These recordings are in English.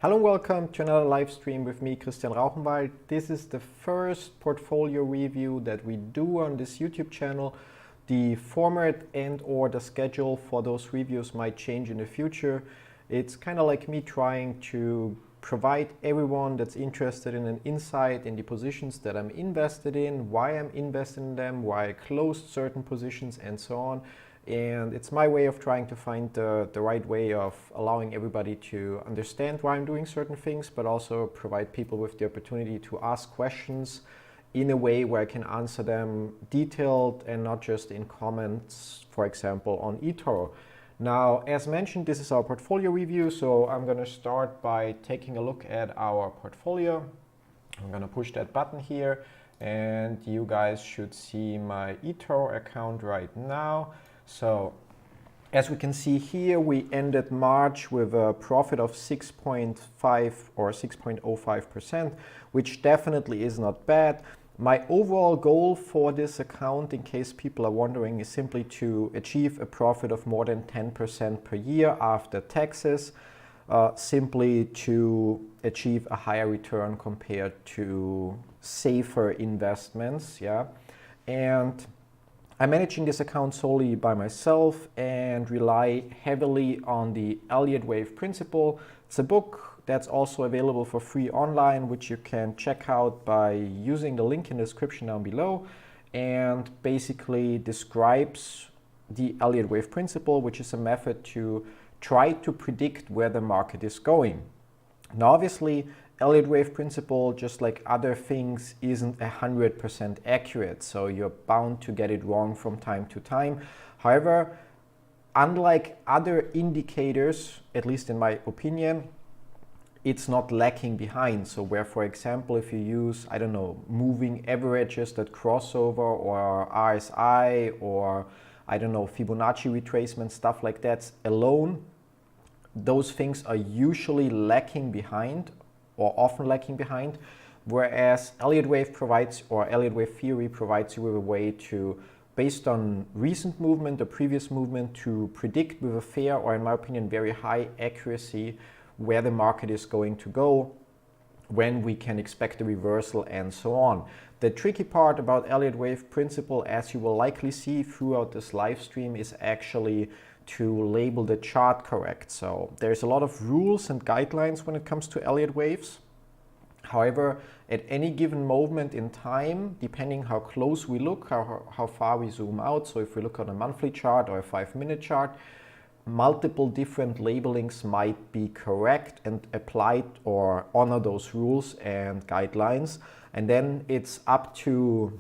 Hello and welcome to another live stream with me, Christian Rauchenwald. This is the first portfolio review that we do on this YouTube channel. The format and or the schedule for those reviews might change in the future. It's kind of like me trying to provide everyone that's interested in an insight in the positions that I'm invested in, why I'm invested in them, why I closed certain positions and so on. And it's my way of trying to find the right way of allowing everybody to understand why I'm doing certain things, but also provide people with the opportunity to ask questions in a way where I can answer them detailed and not just in comments, for example, on eToro. Now, as mentioned, this is our portfolio review, so I'm going to start by taking a look at our portfolio. I'm going to push that button here, and you guys should see my eToro account right now. So, as we can see here, we ended March with a profit of 6.5 or 6.05%, which definitely is not bad. My overall goal for this account, in case people are wondering, is simply to achieve a profit of more than 10% per year after taxes, simply to achieve a higher return compared to safer investments. And I'm managing this account solely by myself and rely heavily on the Elliott wave principle. It's a book that's also available for free online, which you can check out by using the link in the description down below, and basically describes the Elliott wave principle, which is a method to try to predict where the market is going. Now, obviously, Elliott wave principle, just like other things, isn't 100% accurate, so you're bound to get it wrong from time to time. However, unlike other indicators, at least in my opinion, it's not lacking behind. So where, for example, if you use, I don't know, moving averages that crossover, or RSI, or I don't know, Fibonacci retracement, stuff like that alone, those things are usually lacking behind, or often lacking behind, whereas Elliott wave provides, or Elliott wave theory provides you with a way to, based on recent movement or previous movement, to predict with a fair, or in my opinion very high accuracy, where the market is going to go, when we can expect a reversal, and so on. The tricky part about Elliott wave principle, as you will likely see throughout this live stream, is actually to label the chart correct. So there's a lot of rules and guidelines when it comes to Elliott waves. However, at any given moment in time, depending how close we look, how far we zoom out, so if we look on a monthly chart or a 5-minute chart, multiple different labelings might be correct and applied or honor those rules and guidelines. And then it's up to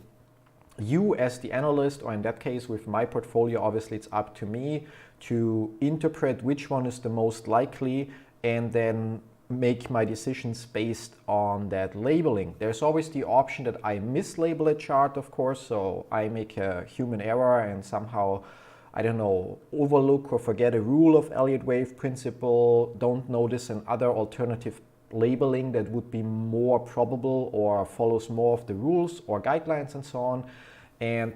you as the analyst, or in that case with my portfolio, obviously it's up to me to interpret which one is the most likely and then make my decisions based on that labeling. There's always the option that I mislabel a chart, of course, so I make a human error and somehow, I don't know, overlook or forget a rule of Elliott wave principle, don't notice another alternative labeling that would be more probable or follows more of the rules or guidelines and so on. And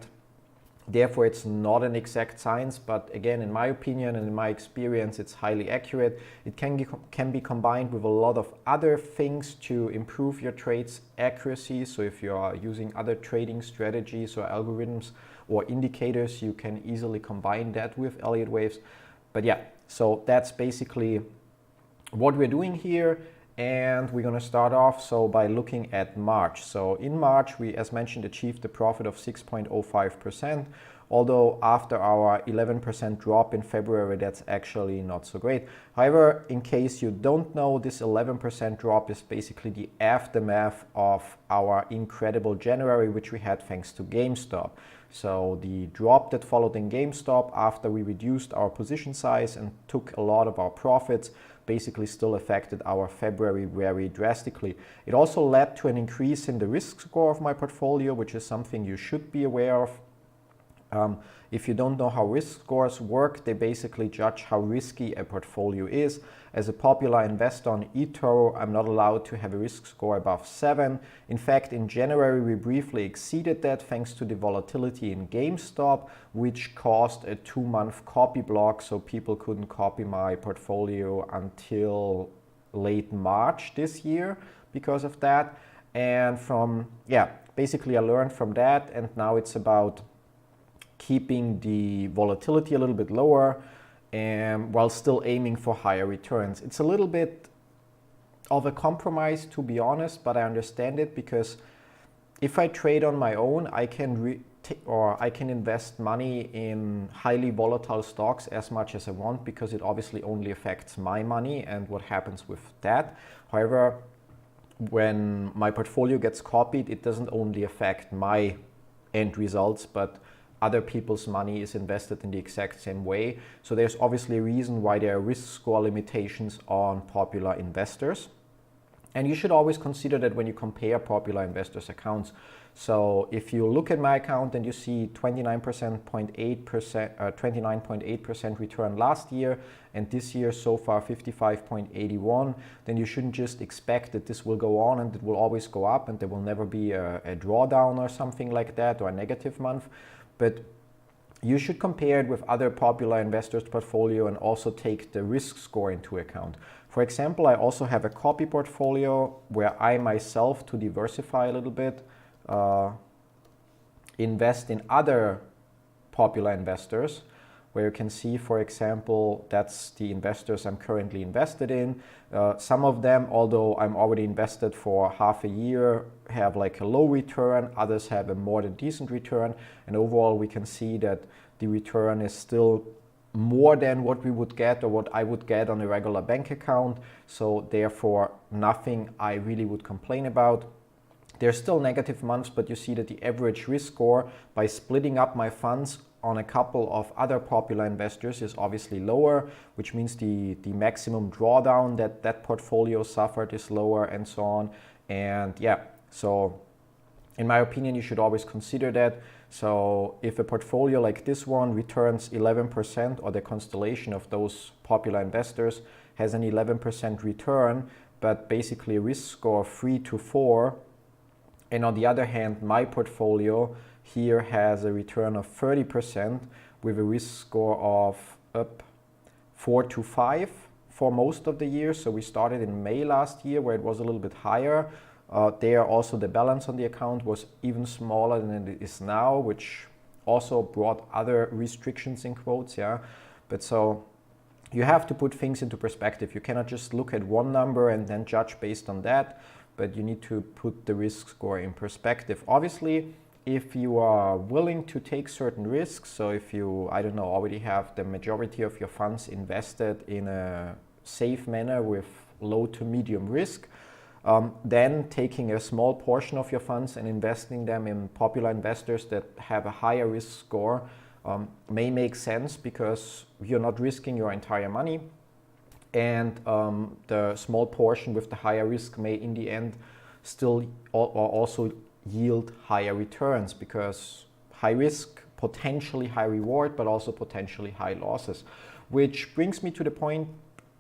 therefore, it's not an exact science, but again, in my opinion and in my experience, it's highly accurate. It can be combined with a lot of other things to improve your trade's accuracy. So if you are using other trading strategies or algorithms or indicators, you can easily combine that with Elliott waves. But yeah, so that's basically what we're doing here. And we're going to start off by looking at March. So in March, we, as mentioned, achieved a profit of 6.05%. Although after our 11% drop in February, that's actually not so great. However, in case you don't know, this 11% drop is basically the aftermath of our incredible January, which we had thanks to GameStop. So the drop that followed in GameStop after we reduced our position size and took a lot of our profits basically still affected our February very drastically. It also led to an increase in the risk score of my portfolio, which is something you should be aware of. If you don't know how risk scores work, they basically judge how risky a portfolio is. As a popular investor on eToro, I'm not allowed to have a risk score above 7. In fact, in January, we briefly exceeded that thanks to the volatility in GameStop, which caused a 2-month copy block, so people couldn't copy my portfolio until late March this year because of that. And basically I learned from that, and now it's about keeping the volatility a little bit lower and while still aiming for higher returns. It's a little bit of a compromise, to be honest, but I understand it, because if I trade on my own, I can invest money in highly volatile stocks as much as I want, because it obviously only affects my money and what happens with that. However, when my portfolio gets copied, it doesn't only affect my end results, but other people's money is invested in the exact same way. So there's obviously a reason why there are risk score limitations on popular investors. And you should always consider that when you compare popular investors' accounts. So if you look at my account and you see 29.8% return last year, and this year so far 55.81, then you shouldn't just expect that this will go on and it will always go up and there will never be a drawdown or something like that, or a negative month. But you should compare it with other popular investors' portfolio and also take the risk score into account. For example, I also have a copy portfolio where I myself, to diversify a little bit, invest in other popular investors, where you can see, for example, that's the investors I'm currently invested in. Some of them, although I'm already invested for half a year, have like a low return, others have a more than decent return, and overall we can see that the return is still more than what we would get or what I would get on a regular bank account. So therefore, nothing I really would complain about. There's still negative months, but you see that the average risk score, by splitting up my funds on a couple of other popular investors, is obviously lower, which means the maximum drawdown that portfolio suffered is lower, and so on. And yeah, so in my opinion, you should always consider that. So if a portfolio like this one returns 11%, or the constellation of those popular investors has an 11% return, but basically a risk score of 3 to 4, and on the other hand, my portfolio here has a return of 30% with a risk score of up 4 to 5 for most of the year. So we started in May last year, where it was a little bit higher. There also the balance on the account was even smaller than it is now, which also brought other restrictions in quotes, yeah. But so you have to put things into perspective. You cannot just look at one number and then judge based on that, but you need to put the risk score in perspective. Obviously, if you are willing to take certain risks, so if you, I don't know, already have the majority of your funds invested in a safe manner with low to medium risk, then taking a small portion of your funds and investing them in popular investors that have a higher risk score may make sense, because you're not risking your entire money, and the small portion with the higher risk may in the end still also yield higher returns, because high risk, potentially high reward, but also potentially high losses. Which brings me to the point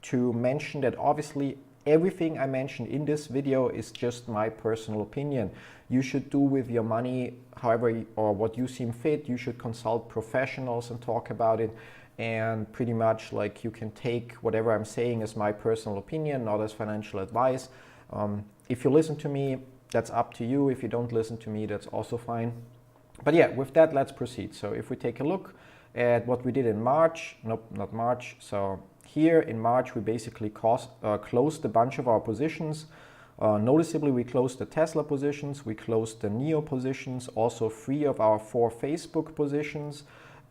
to mention that obviously everything I mentioned in this video is just my personal opinion. You should do with your money however or what you seem fit. You should consult professionals and talk about it, and pretty much like you can take whatever I'm saying as my personal opinion, not as financial advice. If you listen to me, that's up to you. If you don't listen to me, that's also fine. But yeah, with that, let's proceed. So if we take a look at what we did in March, nope, not March. So here in March, we basically closed a bunch of our positions. Noticeably, we closed the Tesla positions, we closed the NEO positions, also 3 of our 4 Facebook positions,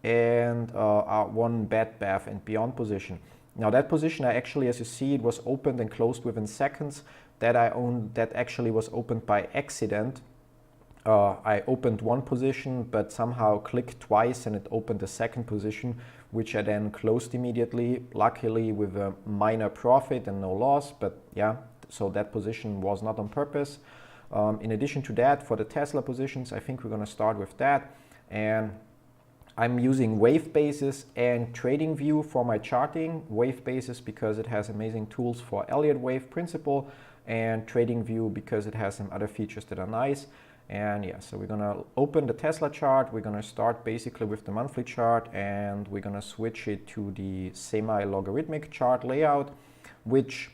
and our 1 Bed Bath & Beyond position. Now that position, I actually, as you see, it was opened and closed within seconds. That I owned, that actually was opened by accident. I opened 1 position, but somehow clicked twice and it opened the 2nd position, which I then closed immediately, luckily with a minor profit and no loss. But yeah, so that position was not on purpose. In addition to that, for the Tesla positions, I think we're going to start with that. And I'm using Wave Basis and TradingView for my charting. Wave Basis because it has amazing tools for Elliott wave principle, and TradingView because it has some other features that are nice. And yeah, so we're gonna open the Tesla chart. We're gonna start basically with the monthly chart, and we're gonna switch it to the semi-logarithmic chart layout, which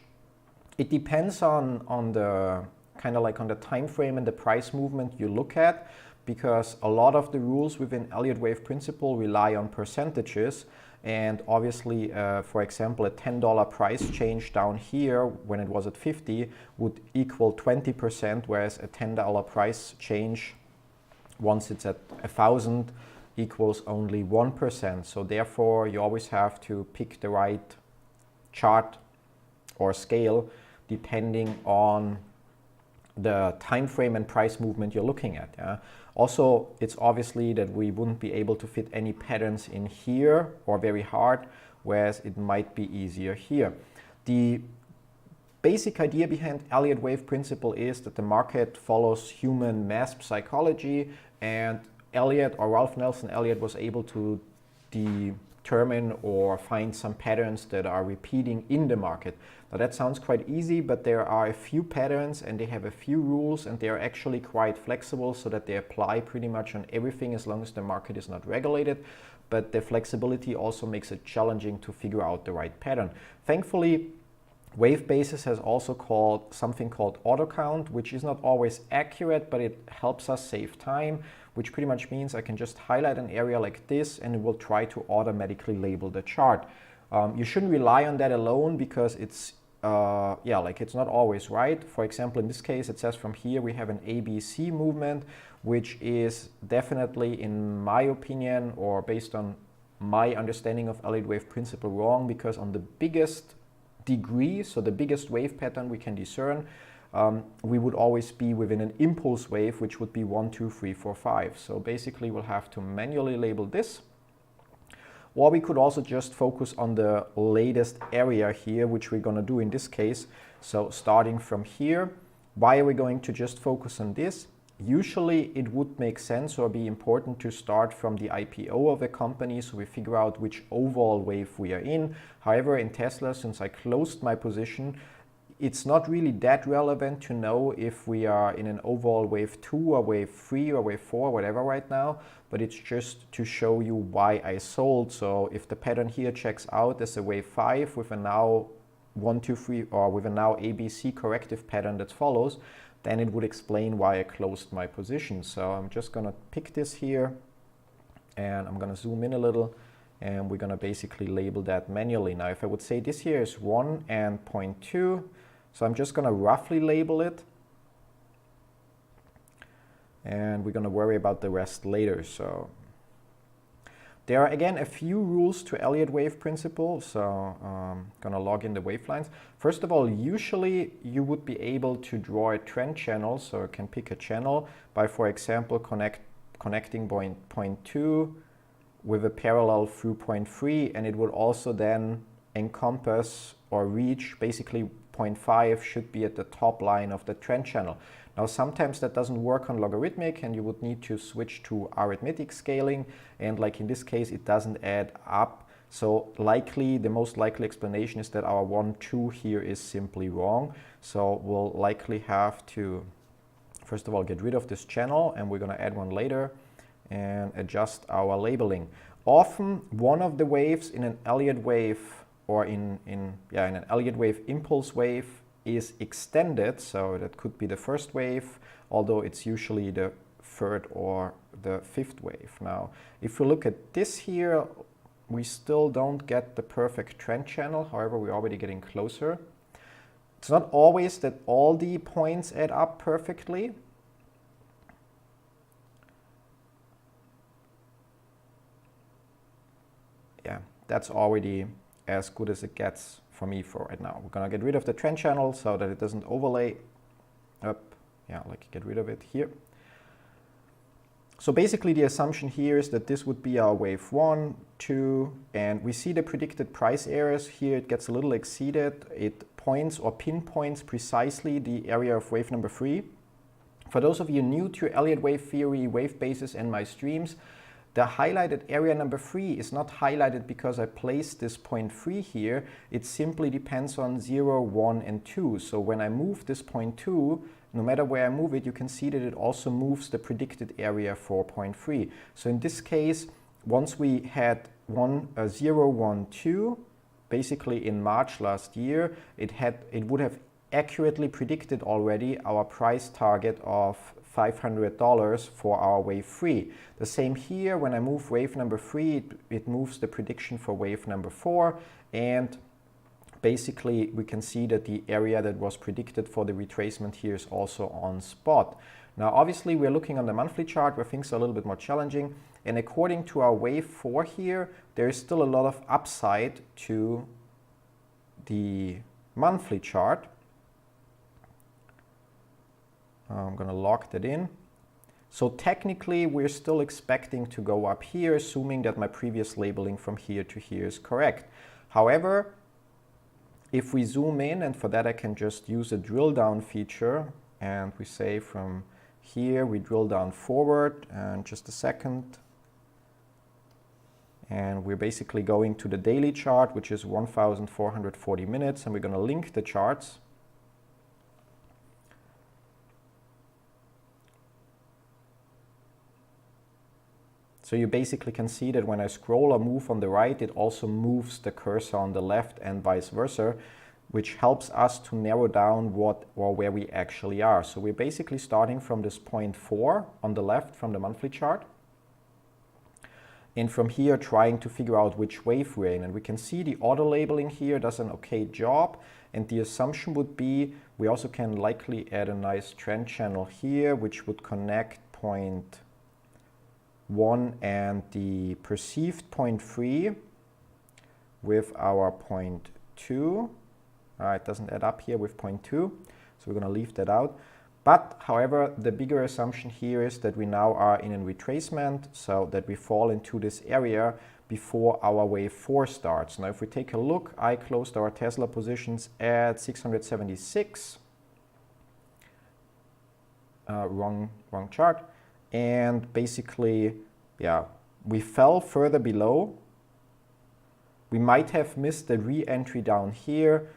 It depends on the kind of like on the time frame and the price movement you look at, because a lot of the rules within Elliott wave principle rely on percentages. And obviously, for example, a $10 price change down here when it was at 50 would equal 20%, whereas a $10 price change once it's at 1,000 equals only 1%. So therefore, you always have to pick the right chart or scale depending on the time frame and price movement you're looking at. Yeah? Also, it's obviously that we wouldn't be able to fit any patterns in here or very hard, whereas it might be easier here. The basic idea behind Elliott wave principle is that the market follows human mass psychology, and Elliott, or Ralph Nelson Elliott, was able to determine or find some patterns that are repeating in the market. Now that sounds quite easy, but there are a few patterns and they have a few rules, and they are actually quite flexible so that they apply pretty much on everything as long as the market is not regulated. But the flexibility also makes it challenging to figure out the right pattern. Thankfully, Wave Basis has also something called auto count, which is not always accurate, but it helps us save time, which pretty much means I can just highlight an area like this and it will try to automatically label the chart. You shouldn't rely on that alone, because it's it's not always right. For example, in this case, it says from here we have an ABC movement, which is definitely, in my opinion, or based on my understanding of Elliott wave principle, wrong, because on the biggest degree, so the biggest wave pattern we can discern, we would always be within an impulse wave, which would be 1, 2, 3, 4, 5. So basically we'll have to manually label this. Or we could also just focus on the latest area here, which we're going to do in this case. So starting from here, why are we going to just focus on this? Usually it would make sense or be important to start from the IPO of the company, so we figure out which overall wave we are in. However, in Tesla, since I closed my position, it's not really that relevant to know if we are in an overall wave 2 or wave 3 or wave 4, whatever right now, but it's just to show you why I sold. So if the pattern here checks out as a wave 5 with a now 1, 2, 3, or with a now ABC corrective pattern that follows, then it would explain why I closed my position. So I'm just gonna pick this here and I'm gonna zoom in a little, and we're gonna basically label that manually. Now, if I would say this here is 1 and 0.2, so I'm just gonna roughly label it, and we're gonna worry about the rest later. So there are again a few rules to Elliott wave principle, so I'm gonna log in the wavelines. First of all, usually you would be able to draw a trend channel, so you can pick a channel by, for example, connecting point 2 with a parallel through point 3, and it would also then encompass or reach basically 0.5 should be at the top line of the trend channel. Now, sometimes that doesn't work on logarithmic and you would need to switch to arithmetic scaling, and like in this case, it doesn't add up. So likely, the most likely explanation is that our 1, 2 here is simply wrong. So we'll likely have to, first of all, get rid of this channel, and we're gonna add one later and adjust our labeling. Often, one of the waves in an Elliott wave or in an Elliott wave impulse wave is extended, so that could be the first wave, although it's usually the third or the fifth wave. Now, if we look at this here, we still don't get the perfect trend channel. However, we're already getting closer. It's not always that all the points add up perfectly. Yeah, that's already as good as it gets for me for right now. We're gonna get rid of the trend channel so that it doesn't overlay up. Yeah, like get rid of it here. So basically the assumption here is that this would be our wave 1, 2, and we see the predicted price areas here. It gets a little exceeded. It points or pinpoints precisely the area of wave number 3. For those of you new to Elliott wave theory, wave basis, and my streams, the highlighted area number 3 is not highlighted because I placed this point 3 here. It simply depends on 0, 1, and 2. So when I move this point 2, no matter where I move it, you can see that it also moves the predicted area for point 3. So in this case, once we had 0, 1, 2, basically in March last year, it would have accurately predicted already our price target of $500 for our wave 3. The same here, when I move wave number 3, it moves the prediction for wave number 4, and basically we can see that the area that was predicted for the retracement here is also on spot. Now obviously we're looking on the monthly chart where things are a little bit more challenging, and according to our wave 4 here, there is still a lot of upside to the monthly chart. I'm going to lock that in. So technically we're still expecting to go up here, assuming that my previous labeling from here to here is correct. However, if we zoom in, and for that I can just use a drill down feature, and we say from here we drill down forward, and just a second, and we're basically going to the daily chart, which is 1440 minutes, and we're going to link the charts. So you basically can see that when I scroll or move on the right, it also moves the cursor on the left and vice versa, which helps us to narrow down what or where we actually are. So we're basically starting from this point 4 on the left from the monthly chart, and from here trying to figure out which wave we're in. And we can see the auto labeling here does an okay job, and the assumption would be we also can likely add a nice trend channel here, which would connect point 1 and the perceived point 3 with our point 2. It doesn't add up here with point 2, so we're going to leave that out. But however, the bigger assumption here is that we now are in a retracement, so that we fall into this area before our wave 4 starts. Now if we take a look, I closed our Tesla positions at 676. Wrong chart. And basically, yeah, we fell further below. We might have missed the re-entry down here.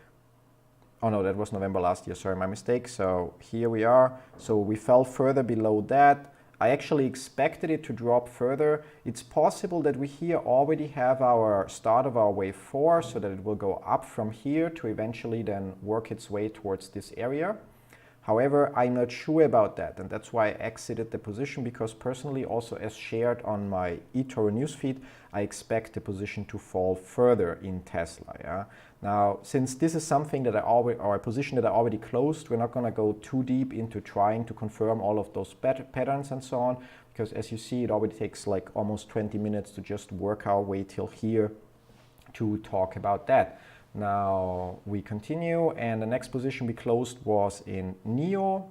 Oh no, that was November last year, sorry, my mistake. So here we are. So we fell further below that. I actually expected it to drop further. It's possible that we here already have our start of our wave 4, so that it will go up from here to eventually then work its way towards this area. However, I'm not sure about that, and that's why I exited the position, because personally, also as shared on my eToro newsfeed, I expect the position to fall further in Tesla. Yeah? Now, since this is something that or a position that I already closed, we're not going to go too deep into trying to confirm all of those patterns and so on, because as you see, it already takes like almost 20 minutes to just work our way till here to talk about that. Now we continue, and the next position we closed was in NEO,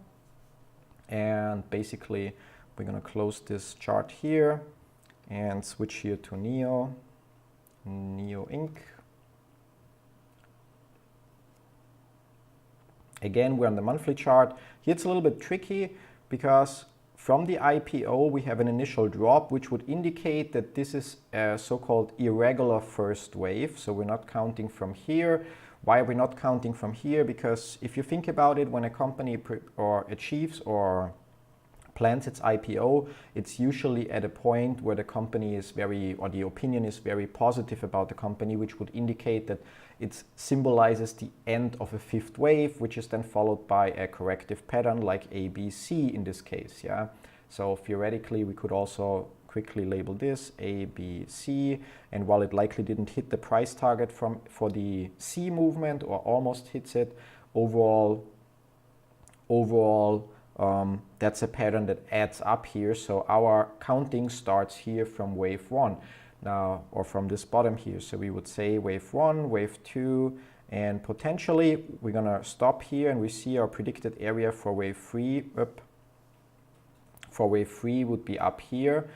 and basically we're going to close this chart here and switch here to NEO Inc. Again, we're on the monthly chart. Here it's a little bit tricky because from the IPO we have an initial drop, which would indicate that this is a so-called irregular first wave. So we're not counting from here. Why are we not counting from here? Because if you think about it, when a company achieves or plans its IPO, it's usually at a point where the company is the opinion is very positive about the company, which would indicate that it symbolizes the end of a fifth wave, which is then followed by a corrective pattern like A, B, C in this case. Yeah. So theoretically, we could also quickly label this A, B, C, and while it likely didn't hit the price target for the C movement or almost hits it, overall that's a pattern that adds up here. So our counting starts here from wave 1 now, or from this bottom here. So we would say wave 1, wave 2, and potentially we're gonna stop here, and we see our predicted area for wave 3 up. For wave 3 would be up here.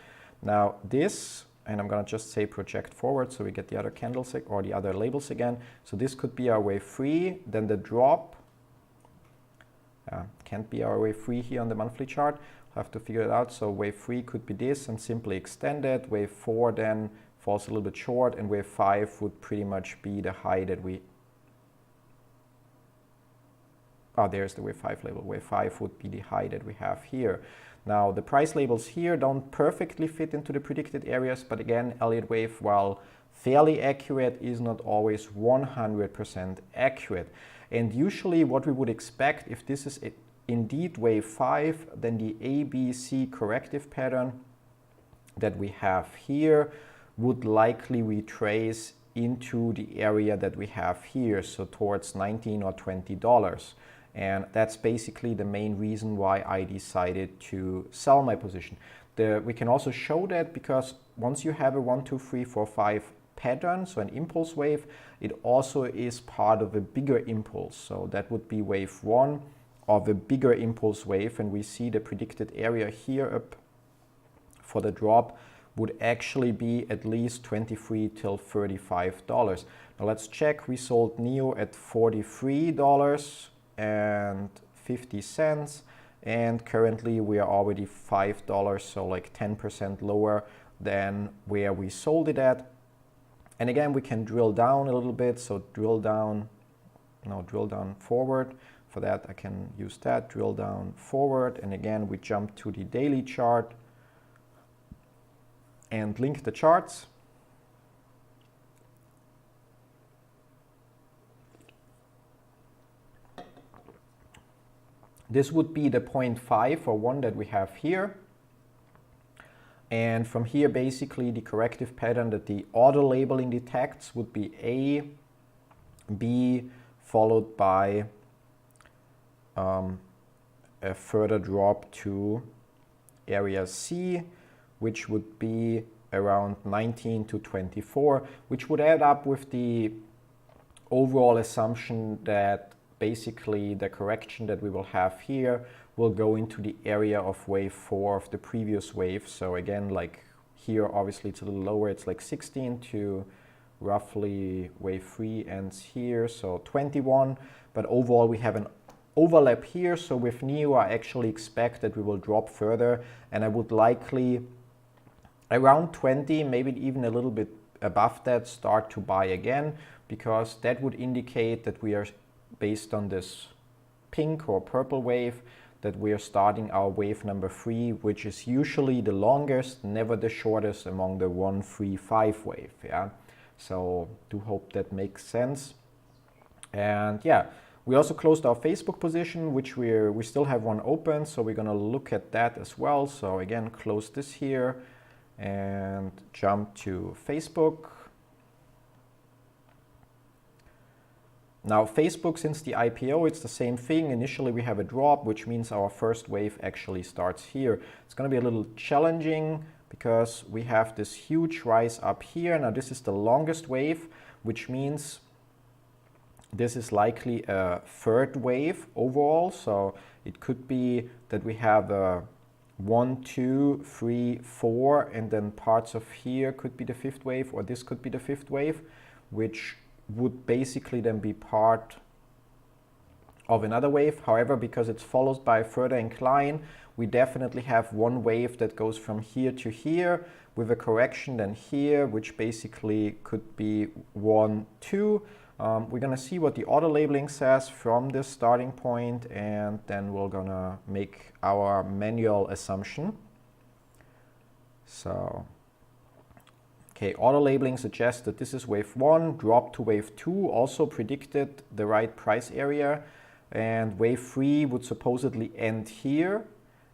Now this, and I'm gonna just say project forward so we get the other candles or the other labels again. So this could be our wave 3, then the drop. Can't be our wave 3 here on the monthly chart. We'll have to figure it out. So wave 3 could be this and simply extend it. Wave 4 then falls a little bit short, and wave 5 would pretty much be the high that we... Oh, there's the wave 5 label. Wave 5 would be the high that we have here. Now the price labels here don't perfectly fit into the predicted areas, but again, Elliott wave, while fairly accurate is not always 100% accurate. And usually what we would expect, if this is indeed wave 5, then the ABC corrective pattern that we have here would likely retrace into the area that we have here, so towards $19 or $20. And that's basically the main reason why I decided to sell my position. We can also show that because once you have a 1, 2, 3, 4, 5 pattern, so an impulse wave, it also is part of a bigger impulse. So that would be wave 1 of a bigger impulse wave, and we see the predicted area here up for the drop would actually be at least $23 till $35. Now let's check. We sold NEO at $43.50, and currently we are already $5, so like 10% lower than where we sold it at. And again, we can drill down a little bit. So drill down forward. For that, I can use that, drill down forward. And again, we jump to the daily chart and link the charts. This would be the 0.5 or 1 that we have here. And from here, basically, the corrective pattern that the auto labeling detects would be A, B, followed by a further drop to area C, which would be around 19 to 24, which would add up with the overall assumption that basically the correction that we will have here will go into the area of wave 4 of the previous wave. So again, like here, obviously it's a little lower, it's like 16 to roughly wave 3 ends here, so 21. But overall we have an overlap here. So with NEO, I actually expect that we will drop further, and I would likely around 20, maybe even a little bit above that, start to buy again, because that would indicate that we are, based on this pink or purple wave, that we are starting our wave number 3, which is usually the longest, never the shortest among the 1, 3, 5 wave. Yeah, so do hope that makes sense. And yeah, we also closed our Facebook position, which we still have one open, so we're gonna look at that as well. So again, close this here and jump to Facebook. Now Facebook, since the IPO, it's the same thing. Initially we have a drop, which means our first wave actually starts here. It's going to be a little challenging because we have this huge rise up here. Now this is the longest wave, which means this is likely a third wave overall. So it could be that we have a 1, 2, 3, 4, and then parts of here could be the 5th wave, or this could be the 5th wave, which would basically then be part of another wave. However, because it's followed by a further incline, we definitely have one wave that goes from here to here with a correction then here, which basically could be 1, 2. We're gonna see what the auto labeling says from this starting point, and then we're gonna make our manual assumption. So, okay, auto labeling suggests that this is wave 1, drop to wave 2, also predicted the right price area, and wave 3 would supposedly end here,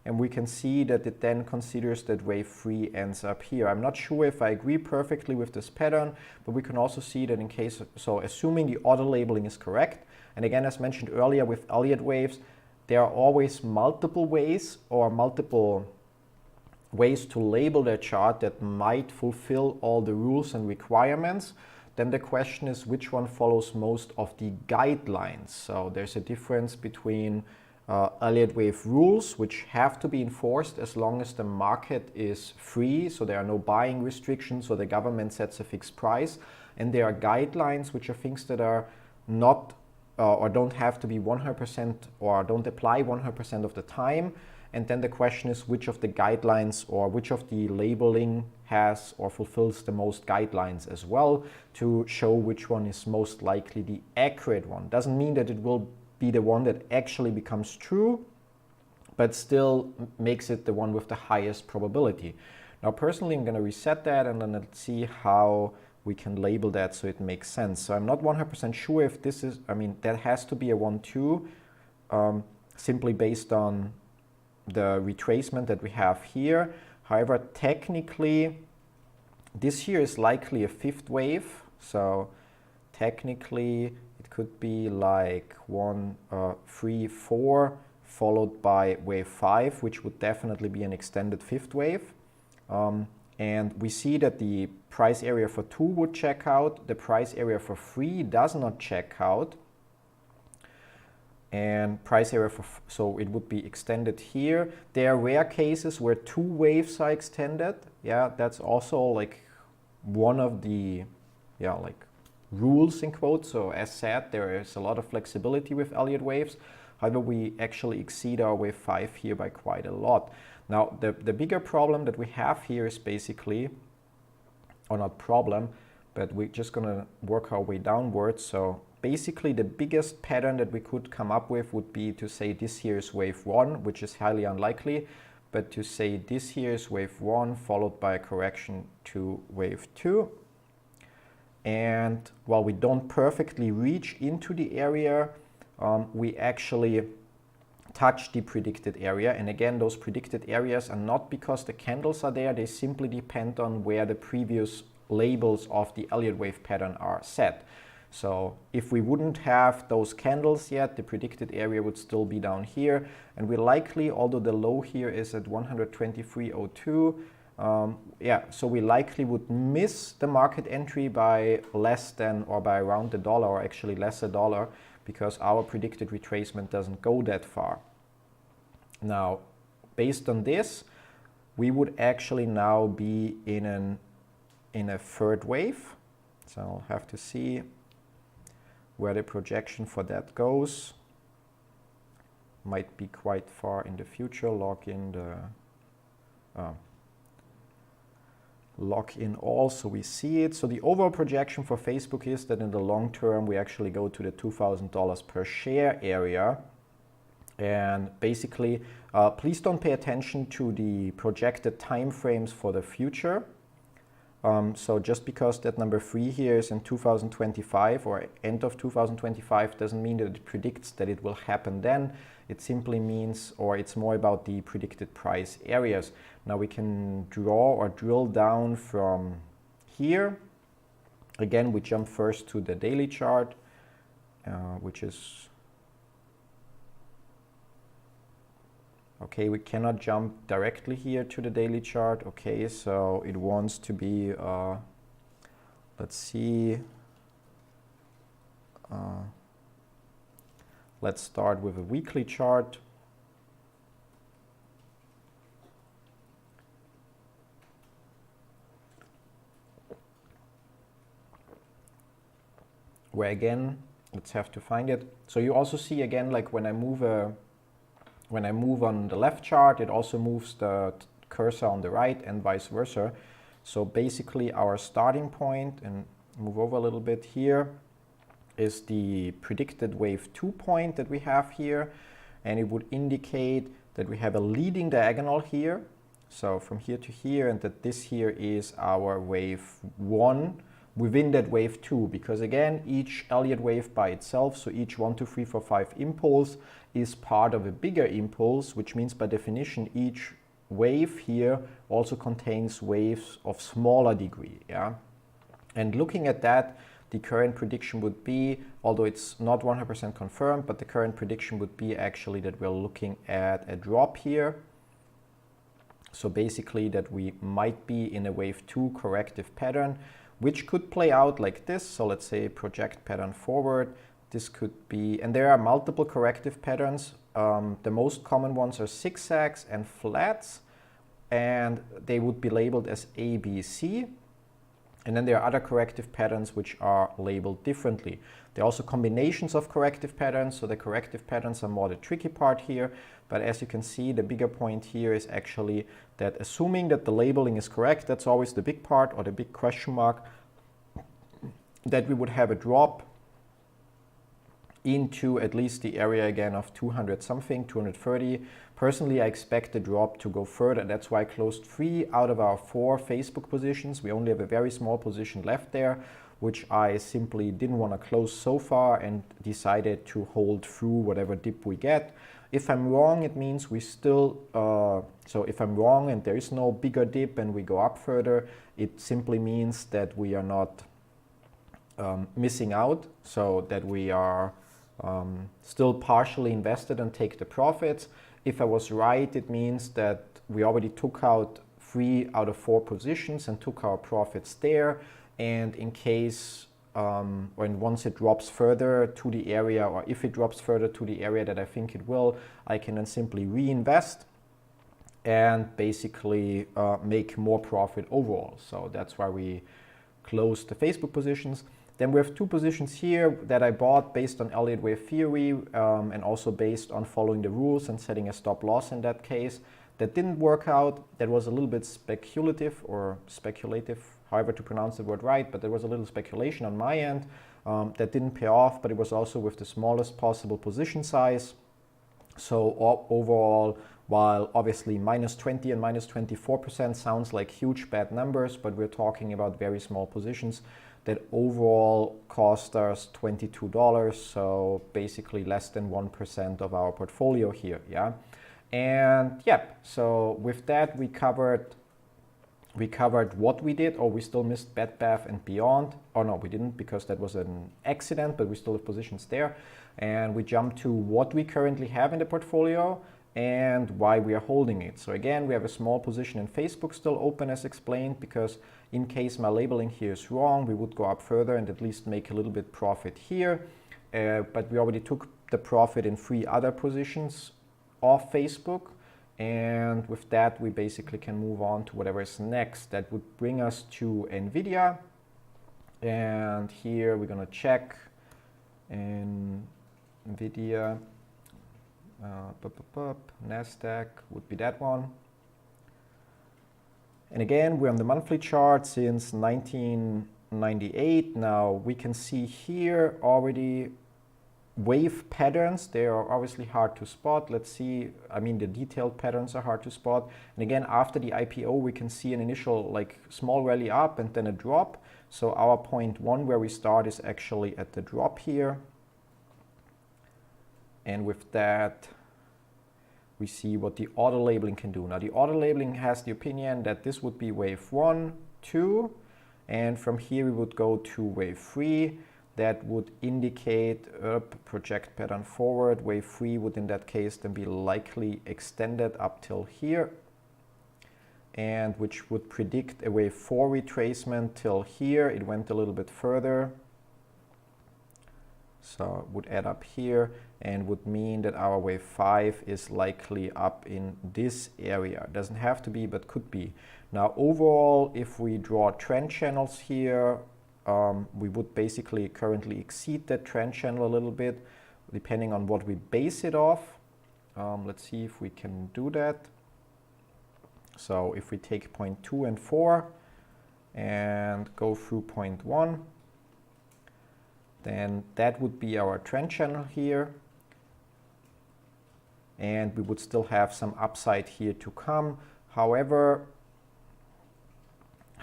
and we can see that it then considers that wave 3 ends up here. I'm not sure if I agree perfectly with this pattern, but we can also see that in case, so assuming the auto labeling is correct, and again, as mentioned earlier with Elliott waves, there are always multiple ways or multiple ways to label their chart that might fulfill all the rules and requirements. Then the question is which one follows most of the guidelines. So there's a difference between Elliott wave rules, which have to be enforced as long as the market is free, so there are no buying restrictions or the government sets a fixed price, and there are guidelines, which are things that are not or don't have to be 100% or don't apply 100% of the time. And then the question is which of the guidelines or which of the labeling has or fulfills the most guidelines as well, to show which one is most likely the accurate one. Doesn't mean that it will be the one that actually becomes true, but still makes it the one with the highest probability. Now personally, I'm going to reset that, and then let's see how we can label that so it makes sense. So I'm not 100% sure if this is, I mean, that has to be a 1-2, simply based on the retracement that we have here. However, technically, this here is likely a fifth wave. So technically, it could be like 1, 3, 4, followed by wave 5, which would definitely be an extended fifth wave. And we see that the price area for 2 would check out. The price area for 3 does not check out. And price area for, so it would be extended here. There are rare cases where 2 waves are extended. Yeah, that's also like one of the, yeah, like rules in quotes. So as said, there is a lot of flexibility with Elliott waves. However, we actually exceed our wave 5 here by quite a lot. Now, the bigger problem that we have here is basically, or not problem, but we're just gonna work our way downwards. So basically the biggest pattern that we could come up with would be to say this here is wave 1, which is highly unlikely, but to say this here is wave 1 followed by a correction to wave 2. And while we don't perfectly reach into the area, we actually touch the predicted area. And again, those predicted areas are not because the candles are there, they simply depend on where the previous labels of the Elliott wave pattern are set. So if we wouldn't have those candles yet, the predicted area would still be down here. And we likely, although the low here is at 123.02, yeah, so we likely would miss the market entry by less than, or by around $1, or actually less $1, because our predicted retracement doesn't go that far. Now, based on this, we would actually now be in a third wave. So I'll have to see where the projection for that goes. Might be quite far in the future. Lock in all so we see it. So the overall projection for Facebook is that in the long term we actually go to the $2,000 per share area. And basically, please don't pay attention to the projected time frames for the future. So just because that number 3 here is in 2025 or end of 2025 doesn't mean that it predicts that it will happen then. It simply means, or it's more about the predicted price areas. Now we can draw or drill down from here. Again, we jump first to the daily chart, which is, okay, we cannot jump directly here to the daily chart. Okay, so it wants to be, let's see, let's start with a weekly chart. Where again, let's have to find it. So you also see again, like when I move on the left chart, it also moves the cursor on the right and vice versa. So basically our starting point, and move over a little bit here, is the predicted wave 2 point that we have here. And it would indicate that we have a leading diagonal here. So from here to here, and that this here is our wave 1 within that wave 2, because again, each Elliott wave by itself, so each 1, 2, 3, 4, 5 impulse is part of a bigger impulse, which means by definition each wave here also contains waves of smaller degree. Yeah, and looking at that, the current prediction would be, although it's not 100% confirmed, but the current prediction would be actually that we're looking at a drop here. So basically that we might be in a wave 2 corrective pattern, which could play out like this. So let's say project pattern forward. This could be, and there are multiple corrective patterns. The most common ones are zigzags and flats, and they would be labeled as A, B, C. And then there are other corrective patterns which are labeled differently. There are also combinations of corrective patterns. So the corrective patterns are more the tricky part here. But as you can see, the bigger point here is actually that assuming that the labeling is correct, that's always the big part or the big question mark, that we would have a drop into at least the area again of 200 something, 230. Personally, I expect the drop to go further. That's why I closed 3 out of our 4 Facebook positions. We only have a very small position left there, which I simply didn't want to close so far and decided to hold through whatever dip we get. If I'm wrong, it means we still, so if I'm wrong and there is no bigger dip and we go up further, it simply means that we are not missing out, so that we are still partially invested and take the profits. If I was right, it means that we already took out 3 out of 4 positions and took our profits there. And in case, when once it drops further to the area, or if it drops further to the area that I think it will, I can then simply reinvest and basically make more profit overall. So that's why we closed the Facebook positions. Then we have 2 positions here that I bought based on Elliott wave theory and also based on following the rules and setting a stop loss in that case. That didn't work out. That was a little bit speculative, however to pronounce the word right, but there was a little speculation on my end that didn't pay off, but it was also with the smallest possible position size. So overall, while obviously -20 and -24% sounds like huge bad numbers, but we're talking about very small positions that overall cost us $22, so basically less than 1% of our portfolio here, yeah. And yep, so with that we covered what we did, or we still missed Bed Bath and Beyond. Oh no, we didn't, because that was an accident, but we still have positions there. And we jumped to what we currently have in the portfolio and why we are holding it. So again, we have a small position in Facebook still open as explained, because in case my labeling here is wrong, we would go up further and at least make a little bit profit here. But we already took the profit in 3 other positions of Facebook. And with that, we basically can move on to whatever is next. That would bring us to NVIDIA. And here we're going to check NVIDIA. NASDAQ would be that one. And again, we're on the monthly chart since 1998. Now we can see here already wave patterns. They are obviously hard to spot. Let's see, I mean, the detailed patterns are hard to spot. And again, after the IPO, we can see an initial like small rally up and then a drop. So our point 1 where we start is actually at the drop here. And with that, we see what the auto labeling can do. Now the auto labeling has the opinion that this would be wave 1, 2, and from here we would go to wave 3. That would indicate project pattern forward. Wave 3 would in that case then be likely extended up till here, and which would predict a wave 4 retracement till here. It went a little bit further, so it would add up here and would mean that our wave 5 is likely up in this area. It doesn't have to be, but could be. Now overall, if we draw trend channels here, we would basically currently exceed that trend channel a little bit, depending on what we base it off. Let's see if we can do that. So if we take point 2 and 4 and go through point 1, then that would be our trend channel here. And we would still have some upside here to come. However,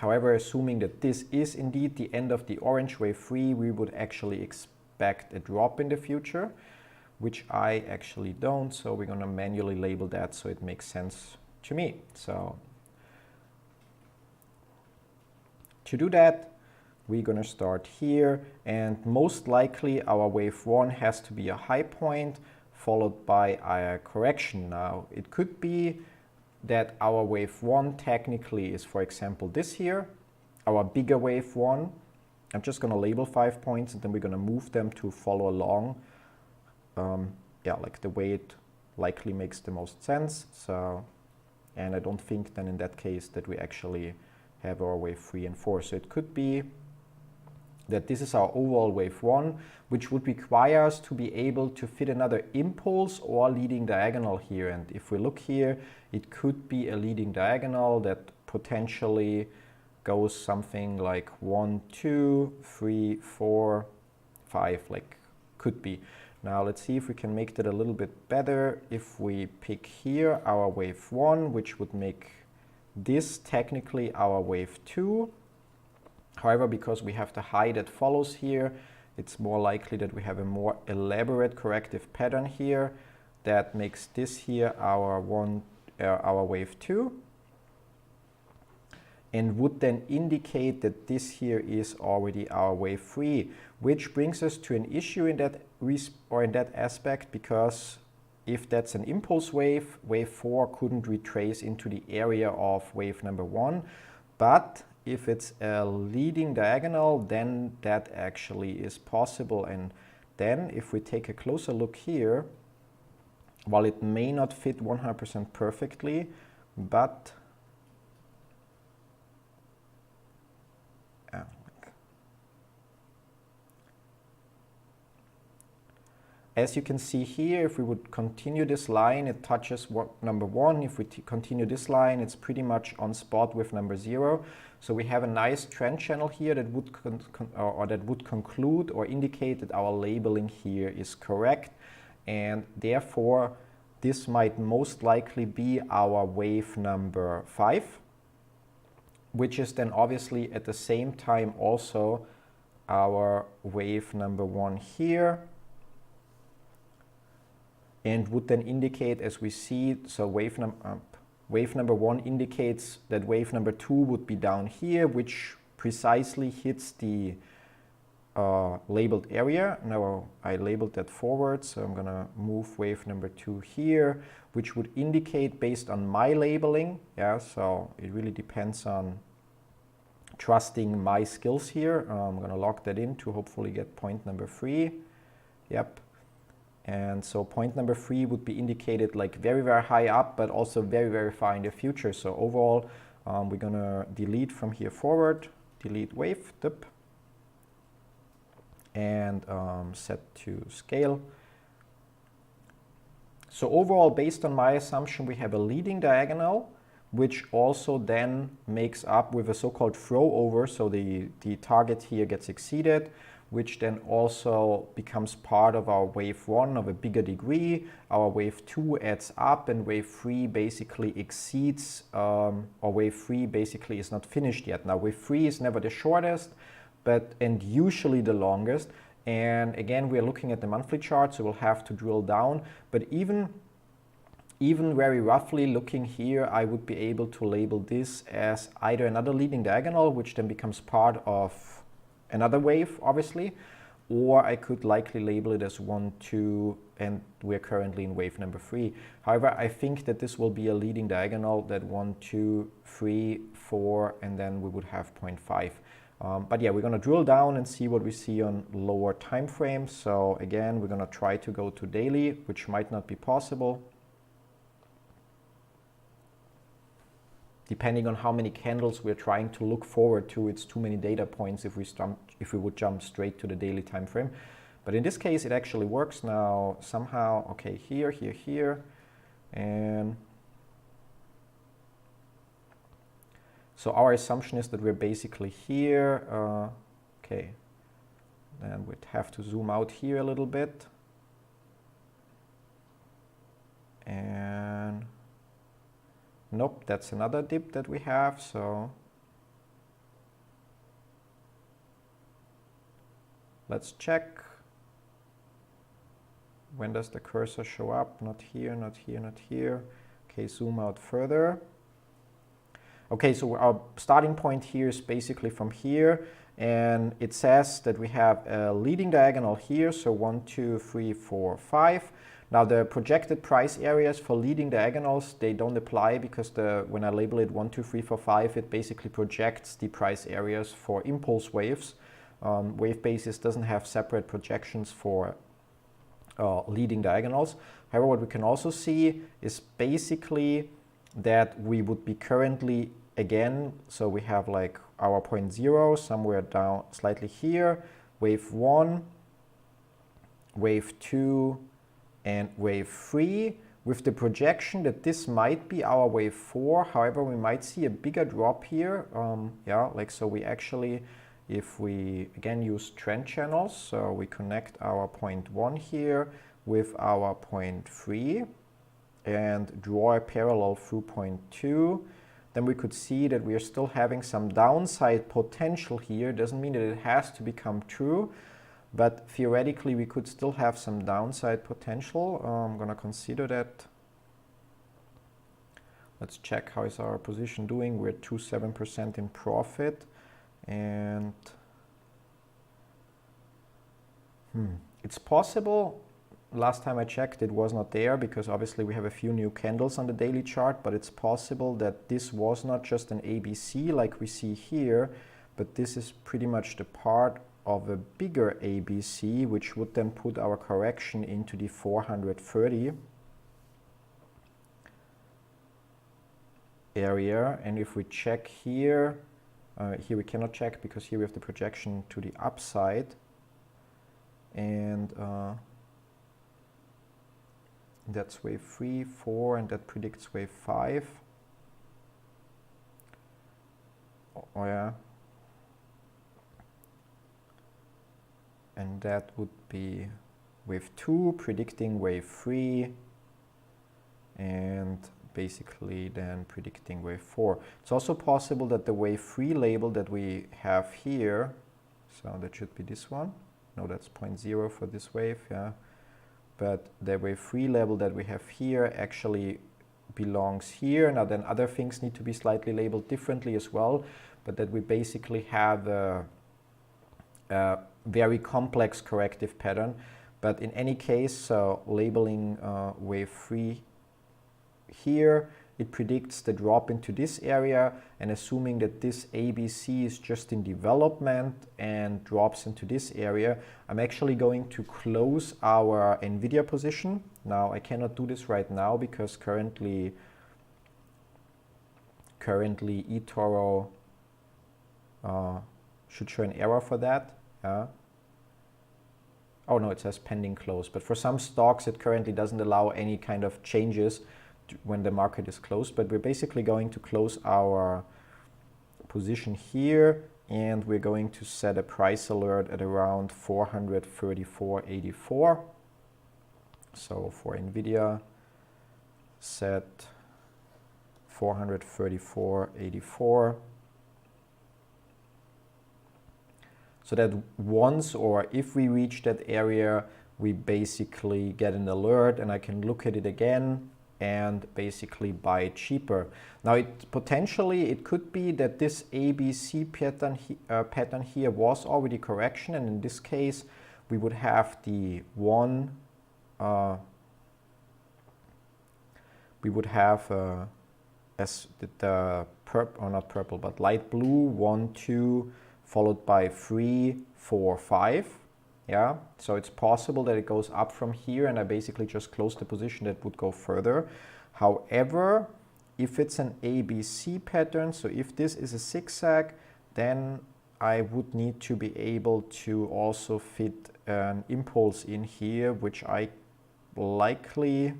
assuming that this is indeed the end of the orange wave 3, we would actually expect a drop in the future, which I actually don't. So we're going to manually label that so it makes sense to me. So to do that, we're going to start here, and most likely our wave 1 has to be a high point followed by a correction. Now it could be that our wave 1 technically is, for example, this here, our bigger wave 1. I'm just going to label 5 points and then we're going to move them to follow along, like the way it likely makes the most sense. So, and I don't think then in that case that we actually have our wave 3 and 4. So it could be that this is our overall wave 1, which would require us to be able to fit another impulse or leading diagonal here. And if we look here, it could be a leading diagonal that potentially goes something like 1, 2, 3, 4, 5, like could be. Now let's see if we can make that a little bit better. If we pick here our wave 1, which would make this technically our wave 2. However, because we have the high that follows here, it's more likely that we have a more elaborate corrective pattern here that makes this here our wave 2, and would then indicate that this here is already our wave 3, which brings us to an issue in that aspect, because if that's an impulse wave, wave 4 couldn't retrace into the area of wave number 1, but if it's a leading diagonal, then that actually is possible. And then if we take a closer look here, while it may not fit 100% perfectly, but as you can see here, if we would continue this line, it touches number 1. If we continue this line, it's pretty much on spot with number 0. So we have a nice trend channel here that would conclude or indicate that our labeling here is correct, and therefore this might most likely be our wave number 5, which is then obviously at the same time also our wave number 1 here, and would then indicate, as we see, so wave number 1 indicates that wave number 2 would be down here, which precisely hits the labeled area. Now I labeled that forward, so I'm gonna move wave number 2 here, which would indicate based on my labeling, yeah, so it really depends on trusting my skills here. I'm gonna log that in to hopefully get point number 3. Yep. And so point number 3 would be indicated like very, very high up, but also very, very far in the future. So overall, we're gonna delete from here forward, delete wave, dip, and set to scale. So overall, based on my assumption, we have a leading diagonal, which also then makes up with a so-called throw over. So the target here gets exceeded, which then also becomes part of our wave 1 of a bigger degree. Our wave 2 adds up, and wave 3 basically exceeds, or wave 3 basically is not finished yet. Now wave 3 is never the shortest, and usually the longest. And again, we're looking at the monthly chart, so we'll have to drill down. But even very roughly looking here, I would be able to label this as either another leading diagonal, which then becomes part of another wave, obviously, or I could likely label it as 1, 2, and we're currently in wave number 3. However, I think that this will be a leading diagonal, that 1, 2, 3, 4, and then we would have 0.5. But yeah, we're going to drill down and see what we see on lower time frames. So again, we're going to try to go to daily, which might not be possible, depending on how many candles we're trying to look forward to. It's too many data points if we would jump straight to the daily time frame. But in this case, it actually works now somehow. Okay, here, here, here, and so our assumption is that we're basically here. Okay, then we'd have to zoom out here a little bit, and nope, that's another dip that we have. So let's check. When does the cursor show up? Not here, not here, not here. Okay, zoom out further. Okay, so our starting point here is basically from here, and it says that we have a leading diagonal here, so 1, 2, 3, 4, 5. Now the projected price areas for leading diagonals, they don't apply, because when I label it 1, 2, 3, 4, 5, it basically projects the price areas for impulse waves. Wave basis doesn't have separate projections for leading diagonals. However, what we can also see is basically that we would be currently, again, so we have like our point 0 somewhere down slightly here, wave 1, wave 2, and wave 3, with the projection that this might be our wave 4. However, we might see a bigger drop here. Yeah, like so we actually, if we again use trend channels, so we connect our point 1 here with our point 3 and draw a parallel through point 2, then we could see that we are still having some downside potential here. Doesn't mean that it has to become true, but theoretically we could still have some downside potential. I'm going to consider that. Let's check how is our position doing. We're 27% in profit, and it's possible. Last time I checked, it was not there because obviously we have a few new candles on the daily chart, but it's possible that this was not just an ABC like we see here, but this is pretty much the part of a bigger ABC, which would then put our correction into the 430 area. And if we check here, here we cannot check because here we have the projection to the upside, and that's wave 3, 4, and that predicts wave 5. Oh yeah. And that would be wave 2 predicting wave 3, and basically then predicting wave 4. It's also possible that the wave 3 label that we have here, so that should be this one. No, that's 0.0 for this wave, yeah. But the wave 3 level that we have here actually belongs here. Now then other things need to be slightly labeled differently as well, but that we basically have a very complex corrective pattern. But in any case, so labeling wave 3 here, it predicts the drop into this area, and assuming that this ABC is just in development and drops into this area, I'm actually going to close our NVIDIA position. Now I cannot do this right now because currently eToro should show an error for that. Oh no, it says pending close, but for some stocks it currently doesn't allow any kind of changes when the market is closed. But we're basically going to close our position here, and we're going to set a price alert at around 434.84. So for NVIDIA, set 434.84. So that once, or if we reach that area, we basically get an alert and I can look at it again and basically buy it cheaper. Now potentially it could be that this ABC pattern here was already correction, and in this case we would have the one, we would have as the purple, or not purple, but light blue, 1, 2, followed by 3, 4, 5. Yeah, so it's possible that it goes up from here and I basically just close the position that would go further. However, if it's an ABC pattern, so if this is a zigzag, then I would need to be able to also fit an impulse in here, which I likely,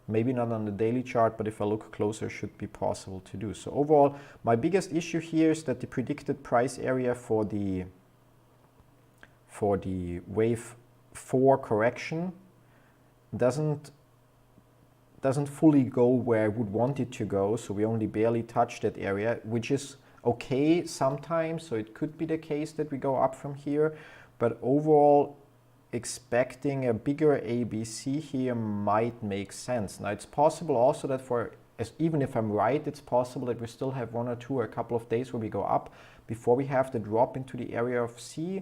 maybe not on the daily chart, but if I look closer, should be possible to do. So overall, my biggest issue here is that the predicted price area for the wave 4 correction doesn't fully go where I would want it to go. So we only barely touch that area, which is okay sometimes. So it could be the case that we go up from here, but overall expecting a bigger ABC here might make sense. Now it's possible also that even if I'm right, it's possible that we still have 1 or 2 or a couple of days where we go up before we have the drop into the area of C.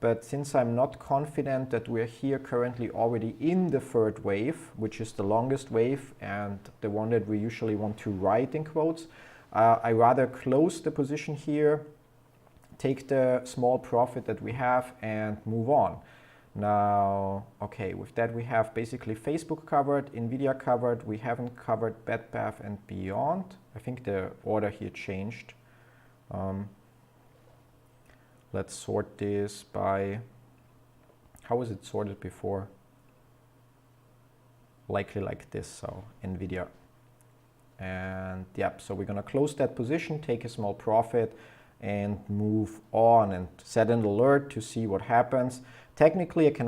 But since I'm not confident that we're here currently already in the third wave, which is the longest wave and the one that we usually want to ride in quotes, I rather close the position here, take the small profit that we have and move on. Now, okay, with that we have basically Facebook covered, NVIDIA covered, we haven't covered Bed Bath and Beyond. I think the order here changed. Let's sort this by, how was it sorted before? Likely like this, so NVIDIA. And yeah, so we're gonna close that position, take a small profit, and move on and set an alert to see what happens. Technically, I could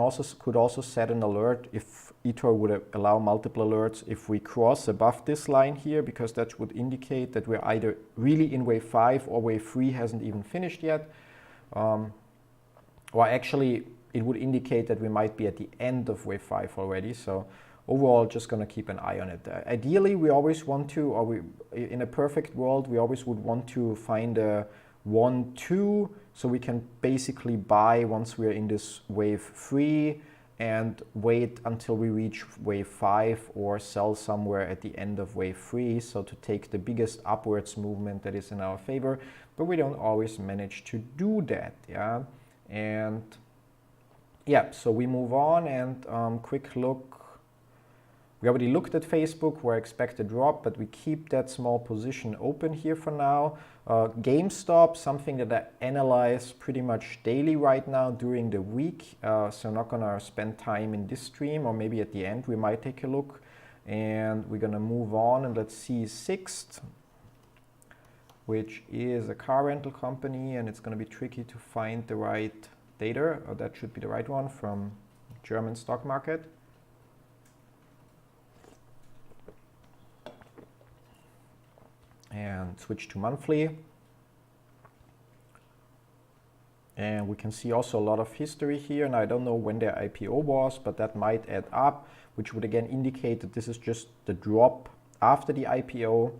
also set an alert if eToro would allow multiple alerts if we cross above this line here, because that would indicate that we're either really in wave 5 or wave 3 hasn't even finished yet. Or actually, it would indicate that we might be at the end of wave 5 already. So overall, just going to keep an eye on it. Ideally, we always want to, or in a perfect world, we always would want to find a 1, 2, so we can basically buy once we're in this wave 3 and wait until we reach wave 5 or sell somewhere at the end of wave 3, so to take the biggest upwards movement that is in our favor, but we don't always manage to do that, yeah. And yeah, so we move on and quick look. We already looked at Facebook where I expect a drop, but we keep that small position open here for now. GameStop, something that I analyze pretty much daily right now during the week. So I'm not gonna spend time in this stream, or maybe at the end we might take a look. And we're gonna move on and let's see Sixt, which is a car rental company, and it's gonna be tricky to find the right data. That should be the right one from German stock market. And switch to monthly. And we can see also a lot of history here. And I don't know when their IPO was, but that might add up, which would again indicate that this is just the drop after the IPO.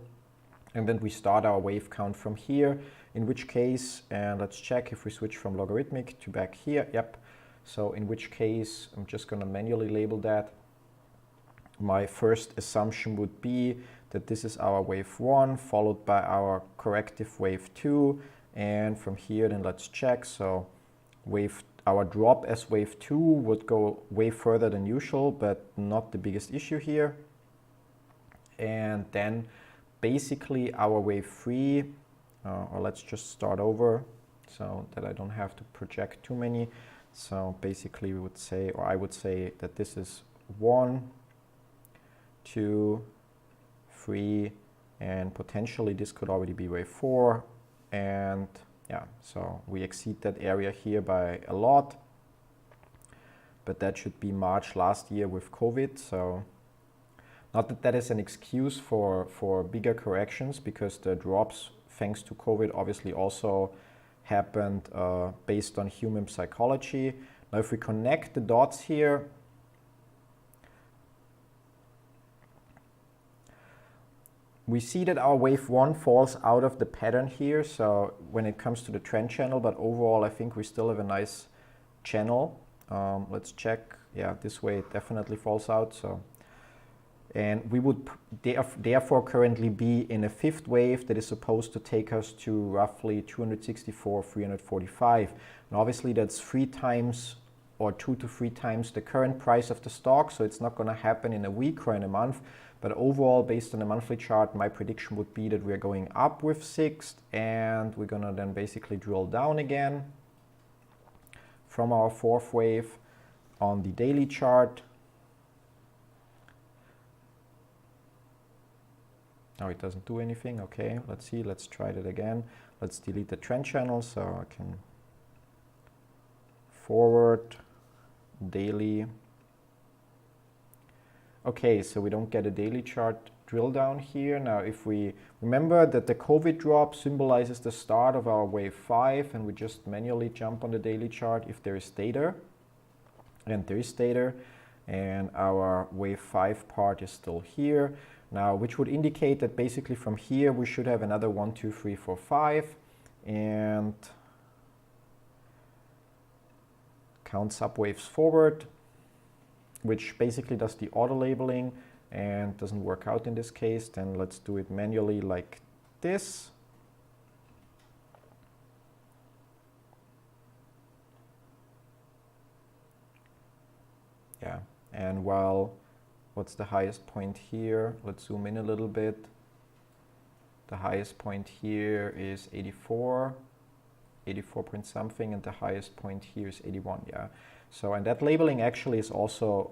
And then we start our wave count from here, in which case, and let's check if we switch from logarithmic to back here. Yep. So in which case, I'm just going to manually label that. My first assumption would be that this is our wave 1, followed by our corrective wave 2. And from here, then let's check. So our drop as wave 2 would go way further than usual, but not the biggest issue here. And then basically our wave 3, or let's just start over so that I don't have to project too many. So basically we would say, or I would say that this is 1, 2, 3, and potentially this could already be wave 4. And yeah, so we exceed that area here by a lot. But that should be March last year with COVID. So not that that is an excuse for bigger corrections, because the drops thanks to COVID obviously also happened based on human psychology. Now if we connect the dots here, we see that our wave 1 falls out of the pattern here, so when it comes to the trend channel, but overall I think we still have a nice channel. Let's check. Yeah, this way it definitely falls out. So, and we would therefore currently be in a 5th wave that is supposed to take us to roughly 264, 345. And obviously that's 3 times or 2 to 3 times the current price of the stock, so it's not going to happen in a week or in a month. But overall, based on the monthly chart, my prediction would be that we're going up with Sixt, and we're going to then basically drill down again from our 4th wave on the daily chart. Now it doesn't do anything. Okay, let's see. Let's try that again. Let's delete the trend channel so I can forward, daily. Okay, so we don't get a daily chart drill down here. Now, if we remember that the COVID drop symbolizes the start of our wave 5, and we just manually jump on the daily chart if there is data, and there is data, and our wave 5 part is still here. Now, which would indicate that basically from here we should have another 1, 2, 3, 4, 5, and count subwaves forward, which basically does the auto labeling and doesn't work out in this case. Then let's do it manually like this. Yeah, and while what's the highest point here? Let's zoom in a little bit. The highest point here is 84 point something, and the highest point here is 81. Yeah. So, and that labeling actually is also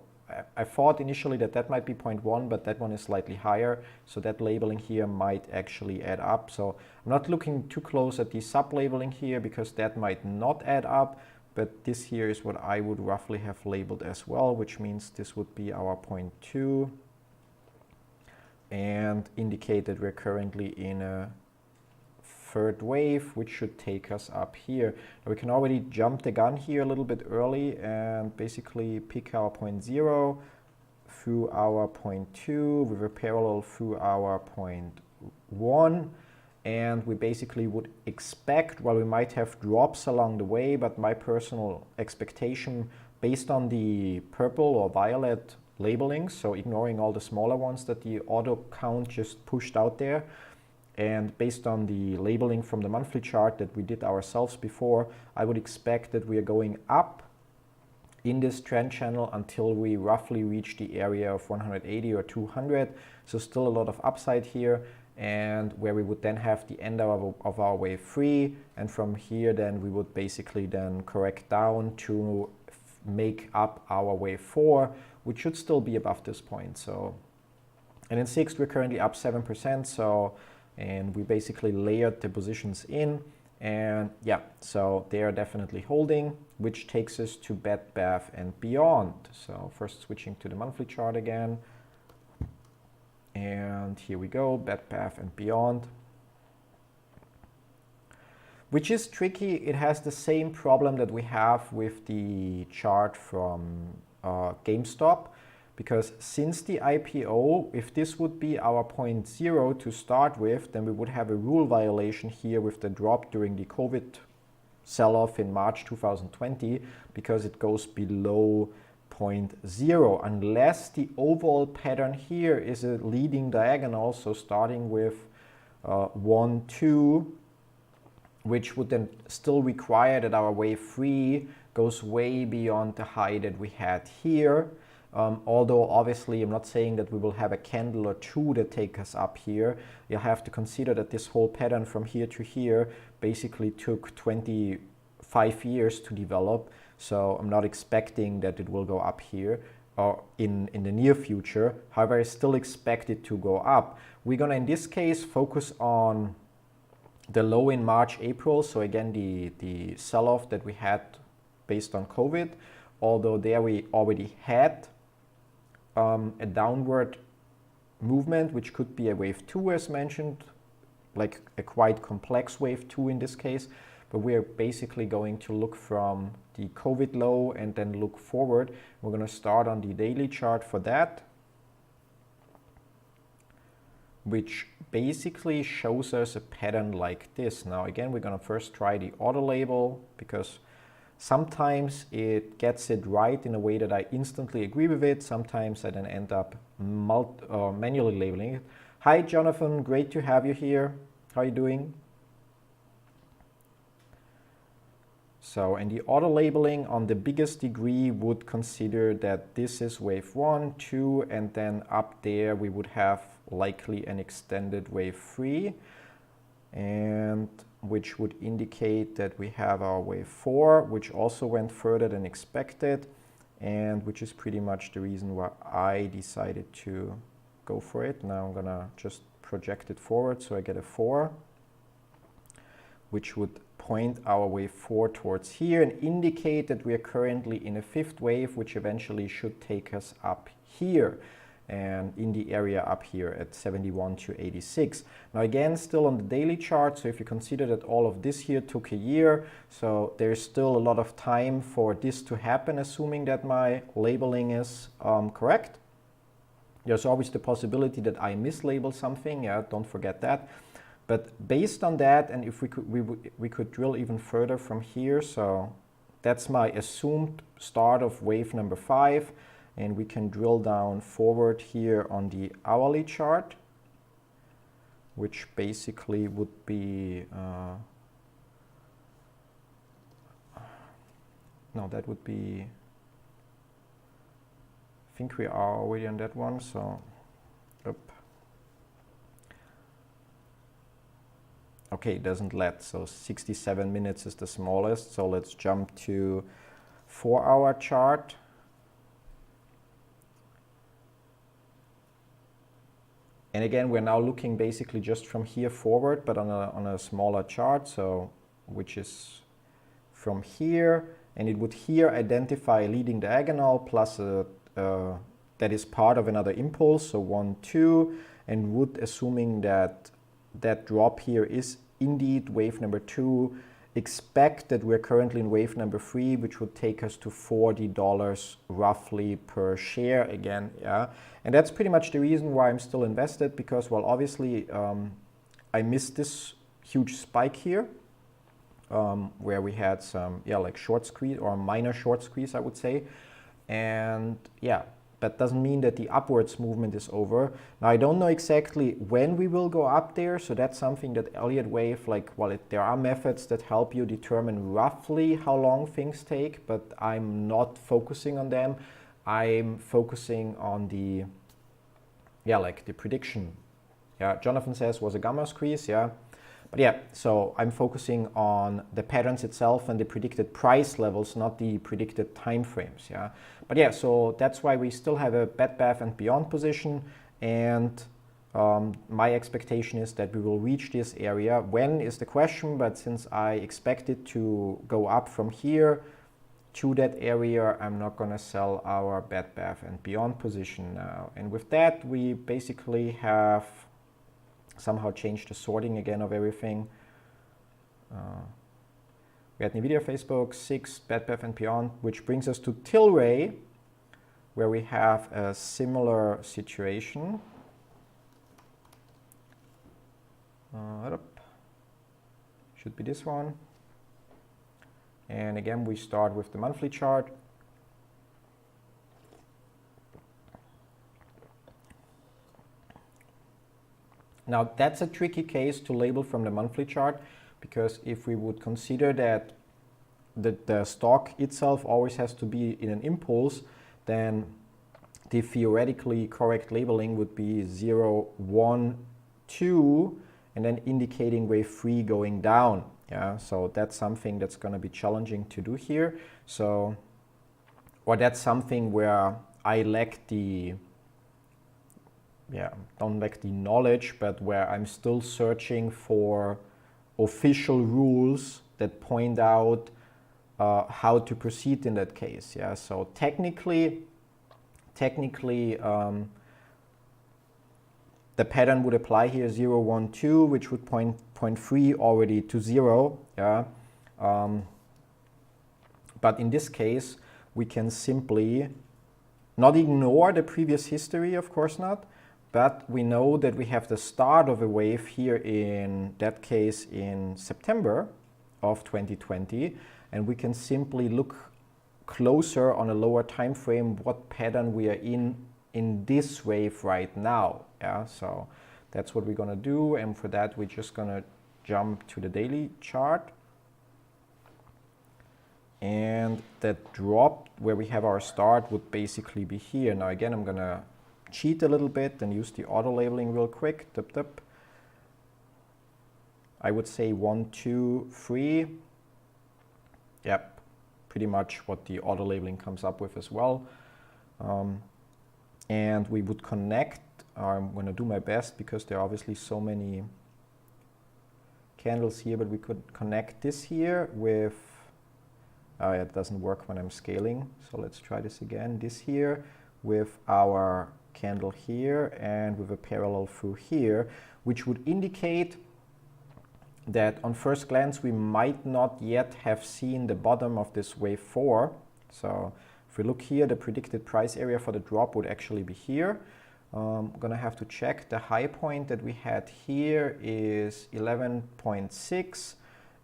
I thought initially that that might be 0.1, but that one is slightly higher. So that labeling here might actually add up. So I'm not looking too close at the sub-labeling here because that might not add up. But this here is what I would roughly have labeled as well, which means this would be our 0.2 and indicate that we're currently in a third wave, which should take us up here. Now we can already jump the gun here a little bit early and basically pick our 0.0 through our 0.2 with a parallel through our 0.1. And we basically would expect, well, we might have drops along the way, but my personal expectation based on the purple or violet labeling, so ignoring all the smaller ones that the auto count just pushed out there, and based on the labeling from the monthly chart that we did ourselves before, I would expect that we are going up in this trend channel until we roughly reach the area of 180 or 200. So still a lot of upside here, and where we would then have the end of our wave 3, and from here then we would basically then correct down to make up our wave 4, which should still be above this point. So, and in 6 we're currently up 7%, so, and we basically layered the positions in, and yeah, so they are definitely holding, which takes us to Bed Bath and Beyond. So first switching to the monthly chart again, and here we go, Bed Bath and Beyond, which is tricky. It has the same problem that we have with the chart from GameStop, because since the IPO, if this would be our 0.0 to start with, then we would have a rule violation here with the drop during the COVID sell-off in March 2020, because it goes below 0.0 unless the overall pattern here is a leading diagonal, so starting with 1, 2, which would then still require that our wave 3 goes way beyond the high that we had here. Although obviously I'm not saying that we will have a candle or two that take us up here. You have to consider that this whole pattern from here to here basically took 25 years to develop. So I'm not expecting that it will go up here or in the near future. However, I still expect it to go up. We're gonna, in this case, focus on the low in March, April. So again, the sell-off that we had based on COVID, although there we already had a downward movement, which could be a wave 2 as mentioned, like a quite complex wave 2 in this case. But we are basically going to look from the COVID low and then look forward. We're going to start on the daily chart for that, which basically shows us a pattern like this. Now again, we're going to first try the auto label, because sometimes it gets it right in a way that I instantly agree with it. Sometimes I then end up manually labeling it. Hi Jonathan, great to have you here. How are you doing? So, and the auto labeling on the biggest degree would consider that this is wave 1, 2, and then up there we would have likely an extended wave 3, and which would indicate that we have our wave 4, which also went further than expected, and which is pretty much the reason why I decided to go for it. Now I'm gonna just project it forward so I get a 4, which would point our wave 4 towards here and indicate that we are currently in a 5th wave, which eventually should take us up here and in the area up here at 71 to 86. Now again, still on the daily chart, so if you consider that all of this here took a year, so there's still a lot of time for this to happen, assuming that my labeling is correct. There's always the possibility that I mislabel something, yeah, don't forget that. But based on that, and if we could drill even further from here, so that's my assumed start of wave number 5, and we can drill down forward here on the hourly chart, which basically would be, no, that would be, I think we are already on that one, so, up. Okay, it doesn't let, so 67 minutes is the smallest, so let's jump to 4-hour chart. And again, we're now looking basically just from here forward, but on a smaller chart, so which is from here, and it would here identify a leading diagonal plus a that is part of another impulse, so 1, 2, and would, assuming that that drop here is indeed wave number 2, expect that we're currently in wave number 3, which would take us to $40 roughly per share again, yeah. And that's pretty much the reason why I'm still invested, because, well, obviously I missed this huge spike here, where we had some, yeah, like short squeeze or a minor short squeeze, I would say. And yeah, that doesn't mean that the upwards movement is over. Now, I don't know exactly when we will go up there, so that's something that Elliott wave, like, well, there are methods that help you determine roughly how long things take, but I'm not focusing on them. I'm focusing on the, yeah, like the prediction. Yeah, Jonathan says was a gamma squeeze, yeah. But yeah, so I'm focusing on the patterns itself and the predicted price levels, not the predicted time frames, yeah. But yeah, so that's why we still have a Bed Bath & Beyond position, and my expectation is that we will reach this area. When is the question, but since I expect it to go up from here to that area, I'm not gonna sell our Bed Bath & Beyond position now. And with that, we basically have somehow changed the sorting again of everything. We had NVIDIA, Facebook, 6, Bed Bath & Beyond, which brings us to Tilray, where we have a similar situation. Should be this one. And again, we start with the monthly chart. Now, that's a tricky case to label from the monthly chart, because if we would consider that the stock itself always has to be in an impulse, then the theoretically correct labeling would be 0, 1, 2, and then indicating wave 3 going down. Yeah, so that's something that's going to be challenging to do here. So, or that's something where I lack the, don't lack the knowledge, but where I'm still searching for official rules that point out how to proceed in that case. Yeah, so technically, the pattern would apply here 0, 1, 2, which would point 3 already to 0. Yeah, but in this case, we can simply not ignore the previous history, of course not. But we know that we have the start of a wave here, in that case in September of 2020, and we can simply look closer on a lower time frame what pattern we are in this wave right now. Yeah, so that's what we're gonna do, and for that we're just gonna jump to the daily chart. And that drop where we have our start would basically be here. Now again, I'm gonna cheat a little bit and use the auto labeling real quick. I would say 1, 2, 3. Yep, pretty much what the auto labeling comes up with as well. And we would connect, I'm going to do my best because there are obviously so many candles here, but we could connect this here with, it doesn't work when I'm scaling, so let's try this again. This here with our candle here and with a parallel through here, which would indicate that on first glance we might not yet have seen the bottom of this wave 4. So if we look here, the predicted price area for the drop would actually be here. I'm gonna have to check. The high point that we had here is 11.6,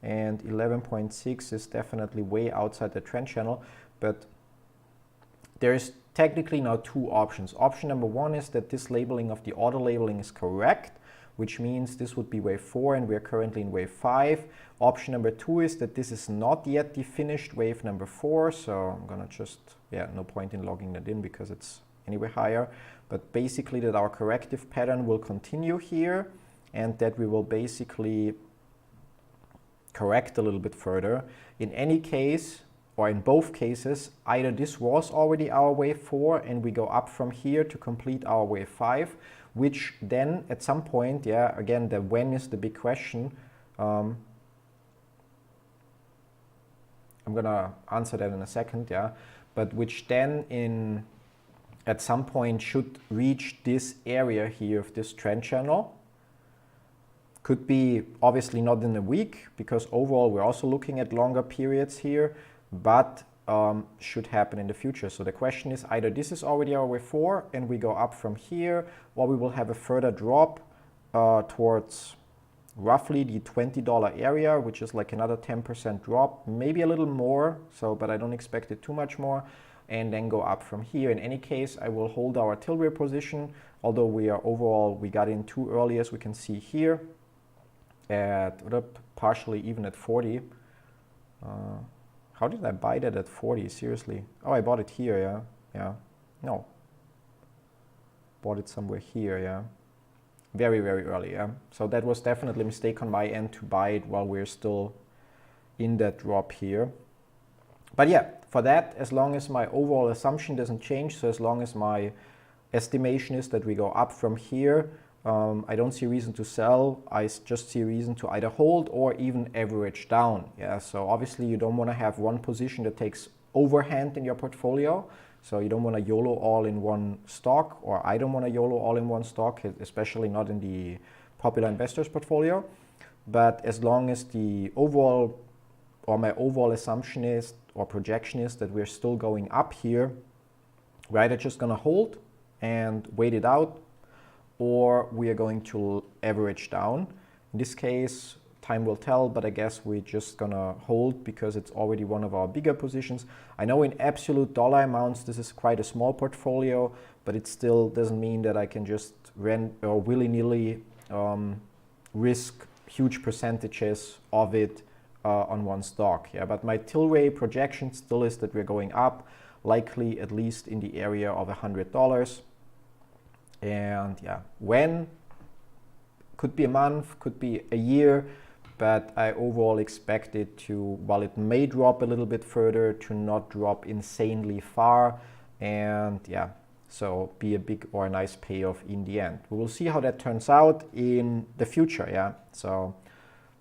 and 11.6 is definitely way outside the trend channel, but there is technically now two options. Option number one is that this labeling of the auto labeling is correct, which means this would be wave 4 and we're currently in wave 5. Option number 2 is that this is not yet the finished wave number 4, so I'm gonna just, no point in logging that in because it's anyway higher, but basically that our corrective pattern will continue here and that we will basically correct a little bit further. In any case, or in both cases, either this was already our wave 4 and we go up from here to complete our wave 5, which then at some point, yeah, again, the when is the big question. I'm gonna answer that in a second, yeah, but which then at some point should reach this area here of this trend channel. Could be obviously not in a week, because overall we're also looking at longer periods here, but should happen in the future. So the question is, either this is already our wave 4 and we go up from here, or we will have a further drop towards roughly the $20 area, which is like another 10% drop, maybe a little more, so but I don't expect it too much more, and then go up from here. In any case, I will hold our Tilray position, although we got in too early, as we can see here, at partially even at 40. How did I buy that at 40? Seriously? Oh, I bought it here, yeah. No. Bought it somewhere here, yeah. Very, very early, yeah. So that was definitely a mistake on my end to buy it while we're still in that drop here. But yeah, for that, as long as my overall assumption doesn't change, so as long as my estimation is that we go up from here, I don't see a reason to sell. I just see a reason to either hold or even average down. Yeah, so obviously you don't want to have one position that takes overhand in your portfolio. So you don't want to YOLO all in one stock, or I don't want to YOLO all in one stock, especially not in the popular investors portfolio. But as long as the overall, or my overall assumption is, or projection is that we're still going up here, we're either just going to hold and wait it out, or we are going to average down. In this case, time will tell, but I guess we're just gonna hold because it's already one of our bigger positions. I know in absolute dollar amounts, this is quite a small portfolio, but it still doesn't mean that I can just rent or willy-nilly risk huge percentages of it on one stock. Yeah, but my Tilray projection still is that we're going up, likely at least in the area of $100. And yeah, when? Could be a month, could be a year, but I overall expect it to, while it may drop a little bit further, to not drop insanely far, and yeah, so be a big or a nice payoff in the end. We will see how that turns out in the future, yeah. So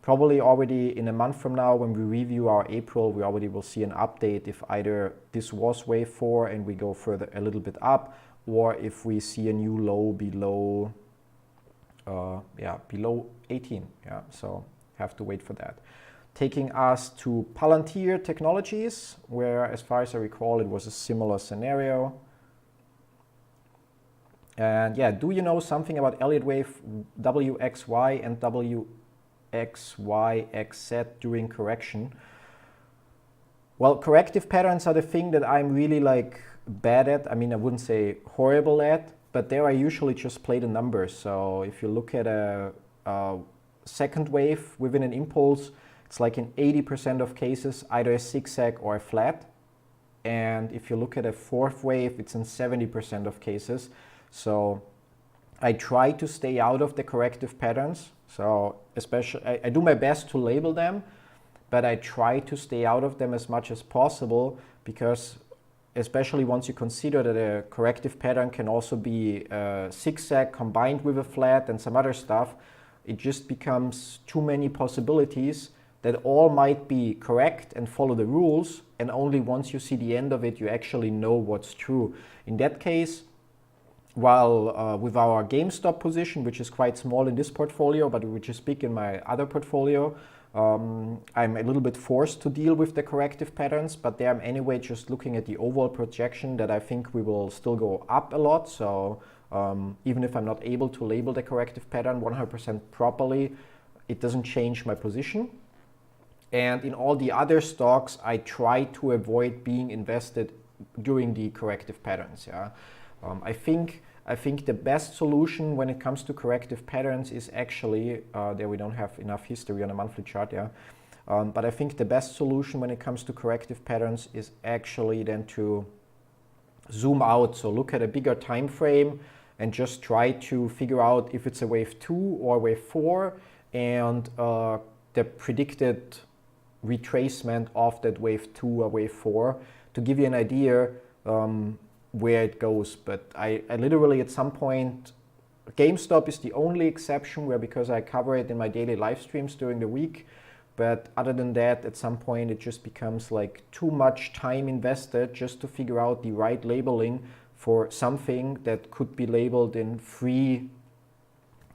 probably already in a month from now, when we review our April, we already will see an update if either this was wave 4 and we go further a little bit up, or if we see a new low below below 18. Yeah, so have to wait for that. Taking us to Palantir Technologies, where, as far as I recall, it was a similar scenario. And yeah, do you know something about Elliott wave WXY and WXYXZ during correction? Well, corrective patterns are the thing that I'm really like bad at. I mean, I wouldn't say horrible at, but there I usually just play the numbers. So if you look at a second wave within an impulse, it's like in 80% of cases either a zigzag or a flat. And if you look at a fourth wave, it's in 70% of cases. So I try to stay out of the corrective patterns. So especially, I do my best to label them, but I try to stay out of them as much as possible, because especially once you consider that a corrective pattern can also be a zigzag combined with a flat and some other stuff, it just becomes too many possibilities that all might be correct and follow the rules, and only once you see the end of it, you actually know what's true. In that case, while with our GameStop position, which is quite small in this portfolio, but which is big in my other portfolio, I'm a little bit forced to deal with the corrective patterns, but there I'm anyway just looking at the overall projection that I think we will still go up a lot. So even if I'm not able to label the corrective pattern 100% properly, it doesn't change my position. And in all the other stocks, I try to avoid being invested during the corrective patterns. Yeah, I think the best solution when it comes to corrective patterns is actually, there we don't have enough history on a monthly chart, yeah. But I think the best solution when it comes to corrective patterns is actually then to zoom out. So look at a bigger time frame and just try to figure out if it's a wave 2 or wave 4, and the predicted retracement of that wave 2 or wave 4 to give you an idea where it goes. But I literally at some point, GameStop is the only exception where, because I cover it in my daily live streams during the week, but other than that, at some point it just becomes like too much time invested just to figure out the right labeling for something that could be labeled in three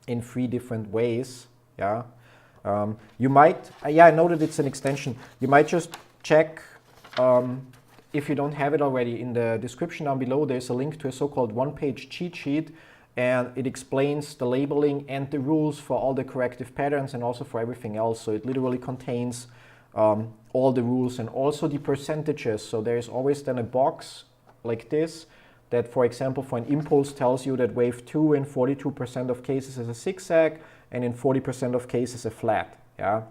different ways. Yeah, you might, I know that it's an extension. You might just check, if you don't have it already, in the description down below, there's a link to a so-called one-page cheat sheet, and it explains the labeling and the rules for all the corrective patterns and also for everything else. So it literally contains all the rules and also the percentages. So there's always then a box like this that, for example, for an impulse tells you that wave 2 in 42% of cases is a zigzag and in 40% of cases a flat. Yeah,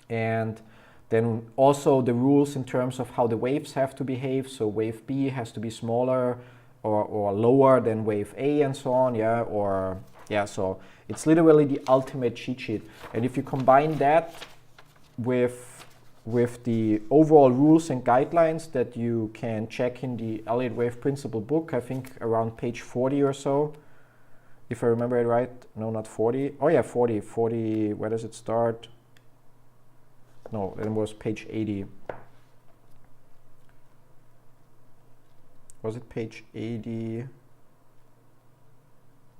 and then also the rules in terms of how the waves have to behave. So wave B has to be smaller or lower than wave A and so on. Yeah, or yeah, so it's literally the ultimate cheat sheet. And if you combine that with the overall rules and guidelines that you can check in the Elliott Wave Principle book, I think around page 40 or so, if I remember it right. No, not 40. Oh yeah, 40. Where does it start? No, it was page 80. Was it page 80?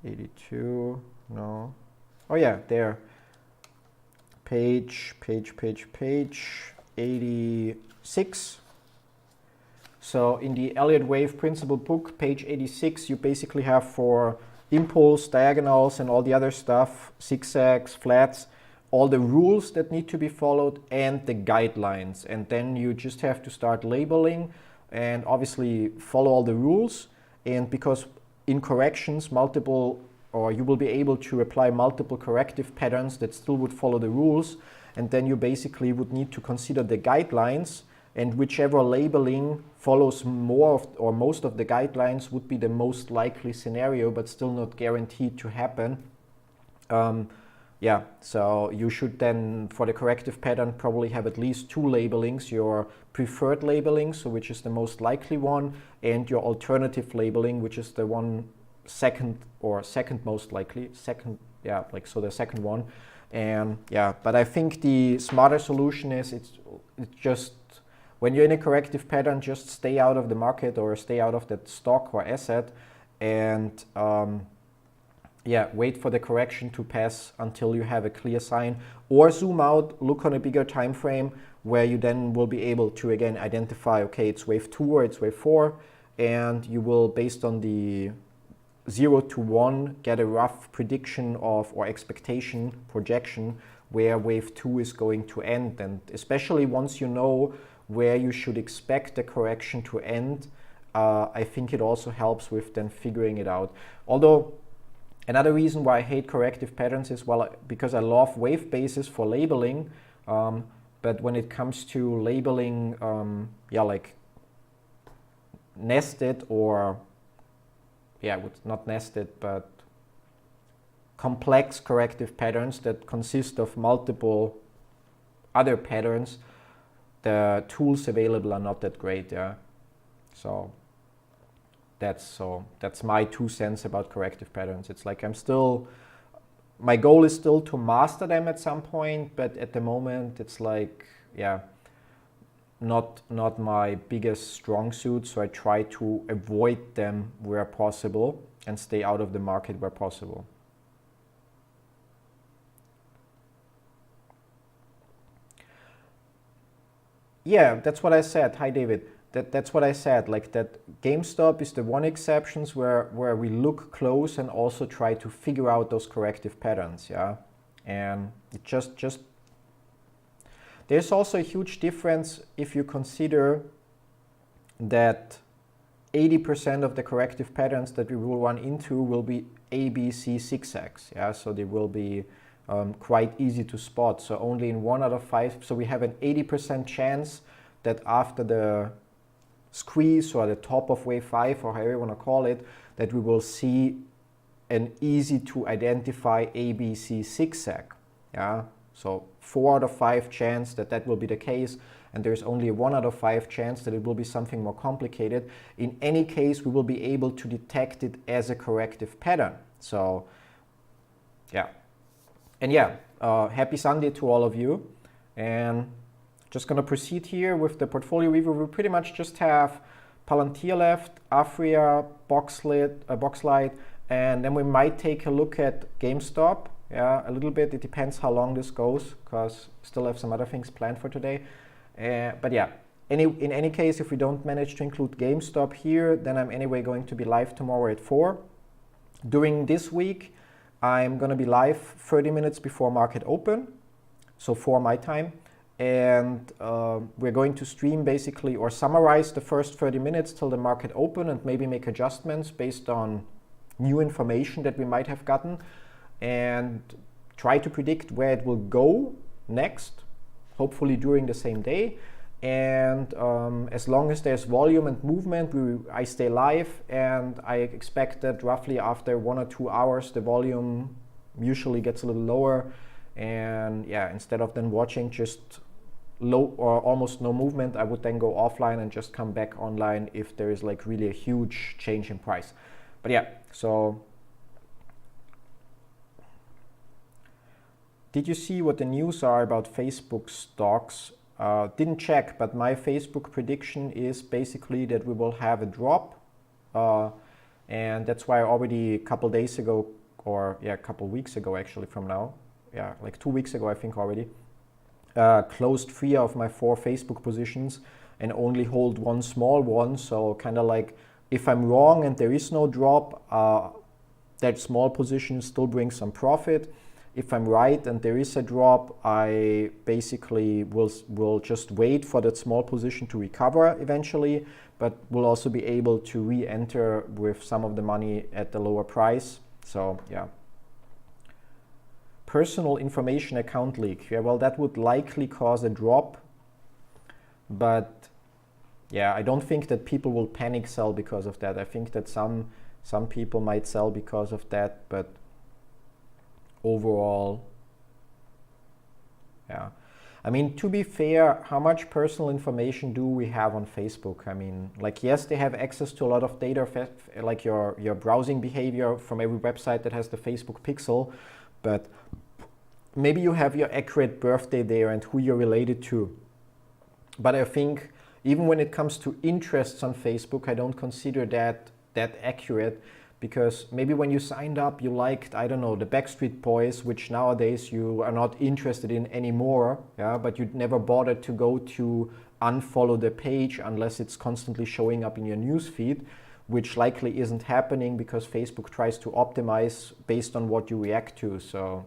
82? No. Oh yeah, there. Page 86. So in the Elliott Wave Principle book, page 86, you basically have for impulse, diagonals, and all the other stuff, zigzags, flats, all the rules that need to be followed and the guidelines. And then you just have to start labeling and obviously follow all the rules. And because in corrections, you will be able to apply multiple corrective patterns that still would follow the rules. And then you basically would need to consider the guidelines, and whichever labeling follows more of, or most of the guidelines would be the most likely scenario, but still not guaranteed to happen. Yeah, so you should then, for the corrective pattern, probably have at least two labelings: your preferred labeling, so which is the most likely one, and your alternative labeling, which is the one second most likely. So the second one. And yeah, but I think the smarter solution is it's just, when you're in a corrective pattern, just stay out of the market or stay out of that stock or asset, and wait for the correction to pass until you have a clear sign, or zoom out, look on a bigger time frame where you then will be able to again identify, okay, it's wave 2 or it's wave 4, and you will, based on the 0 to 1, get a rough prediction of, or expectation, projection, where wave 2 is going to end. And especially once you know where you should expect the correction to end, I think it also helps with then figuring it out. Although another reason why I hate corrective patterns is, well, because I love wave bases for labeling, but when it comes to labeling, like nested or not nested, but complex corrective patterns that consist of multiple other patterns, the tools available are not that great. Yeah, so that's my 2 cents about corrective patterns. It's like my goal is still to master them at some point, but at the moment it's like, not my biggest strong suit, so I try to avoid them where possible and stay out of the market where possible. Yeah, that's what I said. Hi, David. That's what I said. Like, that GameStop is the one exception where we look close and also try to figure out those corrective patterns. Yeah, and it just there's also a huge difference if you consider that 80% of the corrective patterns that we will run into will be A, B, C zigzags. Yeah, so they will be quite easy to spot. So only in 1 out of 5. So we have an 80% chance that after the squeeze or the top of wave 5, or however you want to call it, that we will see an easy to identify ABC zigzag. Yeah, So 4 out of 5 chance that that will be the case, and there's only a 1 out of 5 chance that it will be something more complicated. In any case, we will be able to detect it as a corrective pattern. So yeah. And yeah, happy Sunday to all of you. And just going to proceed here with the portfolio review. We pretty much just have Palantir left, Afria, Boxlight, and then we might take a look at GameStop. Yeah, a little bit. It depends how long this goes, because still have some other things planned for today. But yeah, in any case, if we don't manage to include GameStop here, then I'm anyway going to be live tomorrow at 4. During this week, I'm going to be live 30 minutes before market open, so 4 my time. And we're going to stream basically, or summarize the first 30 minutes till the market open, and maybe make adjustments based on new information that we might have gotten, and try to predict where it will go next, hopefully during the same day. And as long as there's volume and movement, I stay live, and I expect that roughly after 1 or 2 hours the volume usually gets a little lower. And yeah, instead of then watching just low or almost no movement, I would then go offline and just come back online if there is like really a huge change in price. But yeah, so did you see what the news are about Facebook stocks? Didn't check, but my Facebook prediction is basically that we will have a drop. And that's why already a couple days ago, or yeah, a couple weeks ago actually from now, yeah, like 2 weeks ago I think already, closed 3 of my 4 Facebook positions and only hold 1 small one. So kind of like, if I'm wrong and there is no drop, that small position still brings some profit. If I'm right and there is a drop, I basically will just wait for that small position to recover eventually, but will also be able to re-enter with some of the money at the lower price. So yeah. Personal information account leak. Yeah, well, that would likely cause a drop, but yeah, I don't think that people will panic sell because of that. I think that some people might sell because of that, but overall, yeah. I mean, to be fair, how much personal information do we have on Facebook? I mean, like, yes, they have access to a lot of data, like your browsing behavior from every website that has the Facebook pixel, but maybe you have your accurate birthday there and who you're related to. But I think even when it comes to interests on Facebook, I don't consider that accurate, because maybe when you signed up, you liked, I don't know, the Backstreet Boys, which nowadays you are not interested in anymore, yeah, but you'd never bothered to go to unfollow the page unless it's constantly showing up in your newsfeed, which likely isn't happening because Facebook tries to optimize based on what you react to. So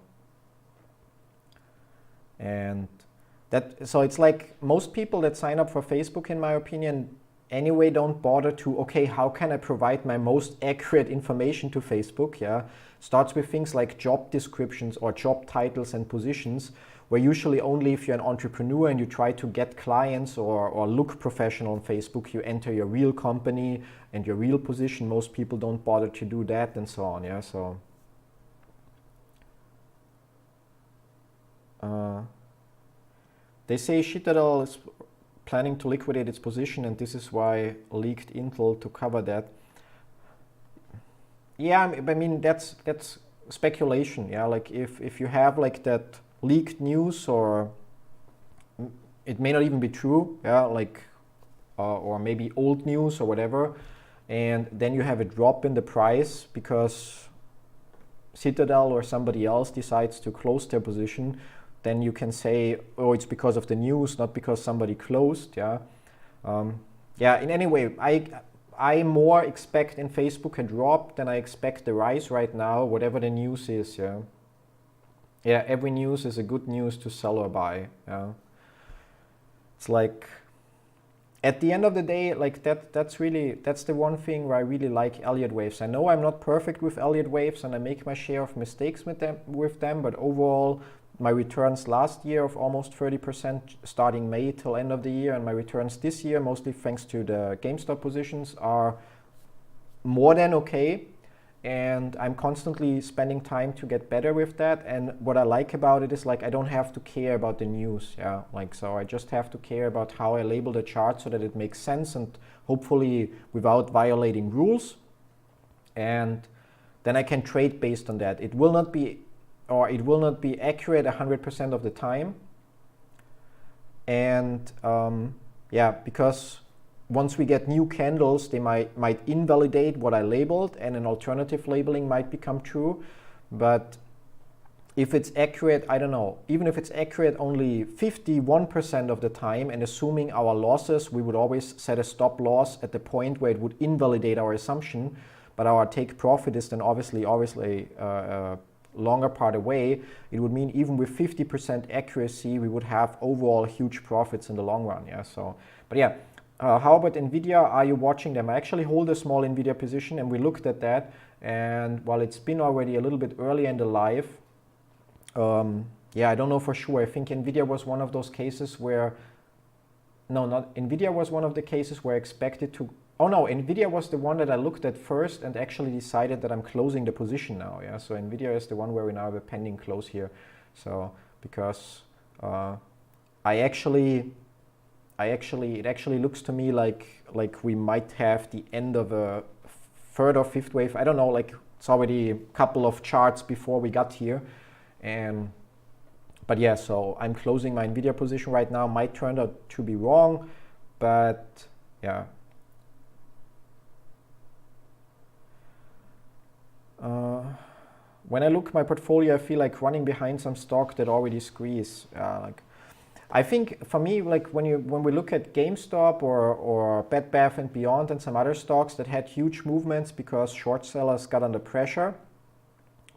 it's like most people that sign up for Facebook, in my opinion, anyway don't bother to, okay, how can I provide my most accurate information to Facebook? Yeah, starts with things like job descriptions or job titles and positions, where usually only if you're an entrepreneur and you try to get clients or look professional on Facebook, you enter your real company and your real position. Most people don't bother to do that, and so on. Yeah, so they say Citadel is planning to liquidate its position, and this is why leaked intel to cover that. Yeah, I mean, that's speculation. Yeah, like if you have like that leaked news, or it may not even be true. Yeah, like or maybe old news or whatever, and then you have a drop in the price because Citadel or somebody else decides to close their position. Then you can say, oh, it's because of the news, not because somebody closed. Yeah, yeah. In any way, I more expect in Facebook a drop than I expect the rise right now, whatever the news is. Yeah, yeah. Every news is a good news to sell or buy. Yeah, it's like at the end of the day, like that's the one thing where I really like Elliott waves. I know I'm not perfect with Elliott waves, and I make my share of mistakes with them, but overall, my returns last year of almost 30% starting May till end of the year, and my returns this year, mostly thanks to the GameStop positions, are more than okay. and I'm constantly spending time to get better with that. And what I like about it is like I don't have to care about the news, yeah, like so I just have to care about how I label the chart so that it makes sense and hopefully without violating rules. And then I can trade based on that. It will not be accurate 100% of the time. And yeah, because once we get new candles, they might invalidate what I labeled, and an alternative labeling might become true. But if it's accurate, I don't know, even if it's accurate only 51% of the time, and assuming our losses, we would always set a stop loss at the point where it would invalidate our assumption, but our take profit is then obviously longer part away. It would mean even with 50% accuracy, we would have overall huge profits in the long run. Yeah. So, but yeah. How about Nvidia? Are you watching them? I actually hold a small Nvidia position, and we looked at that. And while it's been already a little bit early in the life, yeah, I don't know for sure. I think Nvidia was one of those cases where, no, not Nvidia was one of the cases where I expected to. Oh no, Nvidia was the one that I looked at first and actually decided that I'm closing the position now. Yeah, so Nvidia is the one where we now have a pending close here. So because it actually looks to me like we might have the end of a third or fifth wave. I don't know, like it's already a couple of charts before we got here. But yeah, so I'm closing my Nvidia position right now. Might turn out to be wrong, but yeah. When I look at my portfolio, I feel like running behind some stock that already squeeze. Like I think for me, like when we look at GameStop or Bed Bath & Beyond and some other stocks that had huge movements because short sellers got under pressure,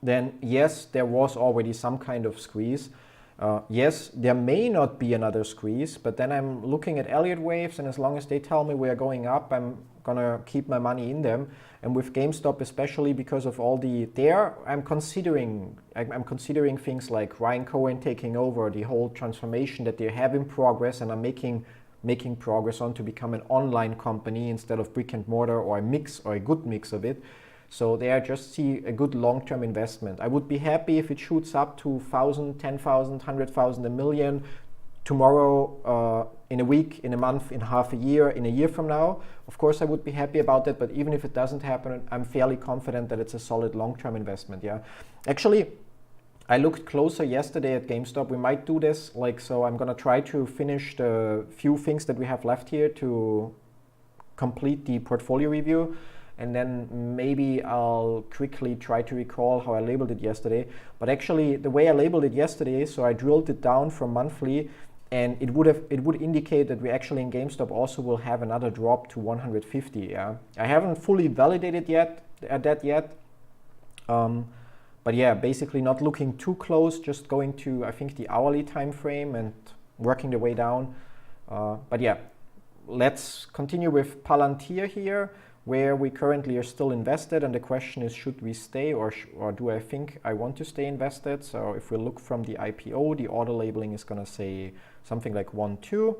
then yes, there was already some kind of squeeze. Yes, there may not be another squeeze, but then I'm looking at Elliott waves, and as long as they tell me we are going up, I'm gonna keep my money in them. And with GameStop, especially because of all I'm considering things like Ryan Cohen taking over, the whole transformation that they have in progress, and are making progress on to become an online company instead of brick and mortar, or a good mix of it. So there I just see a good long-term investment. I would be happy if it shoots up to 1,000, 10,000, 100,000, a million tomorrow, in a week, in a month, in half a year, in a year from now. Of course, I would be happy about that, but even if it doesn't happen, I'm fairly confident that it's a solid long-term investment. Yeah, actually, I looked closer yesterday at GameStop. We might do this, so I'm gonna try to finish the few things that we have left here to complete the portfolio review. And then maybe I'll quickly try to recall how I labeled it yesterday. But actually, the way I labeled it yesterday, so I drilled it down from monthly, and it would indicate that we actually in GameStop also will have another drop to 150. Yeah, I haven't fully validated that yet. But yeah, basically not looking too close, just going to I think the hourly time frame and working the way down. But yeah, let's continue with Palantir here, where we currently are still invested, and the question is, should we stay or do I think I want to stay invested? So if we look from the IPO, the order labeling is going to say something like 1-2,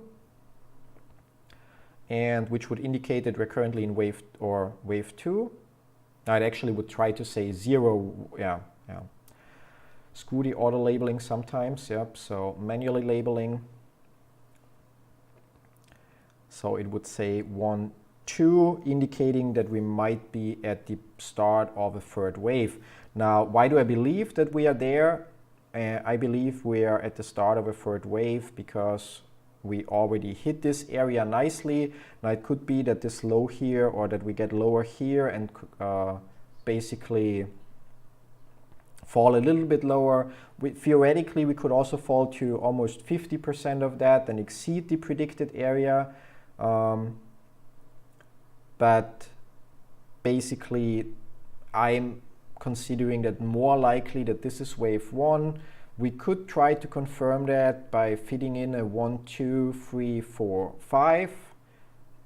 and which would indicate that we're currently in wave 2. Now it actually would try to say 0. Yeah. Screw the order labeling sometimes. Yep. So manually labeling. So it would say 1-2, indicating that we might be at the start of a third wave. Now, why do I believe that we are there? I believe we are at the start of a third wave because we already hit this area nicely. Now, it could be that this low here, or that we get lower here and basically fall a little bit lower. Theoretically, we could also fall to almost 50% of that and exceed the predicted area. But basically, I'm considering that more likely that this is wave 1. We could try to confirm that by fitting in a 1, 2, 3, 4, 5.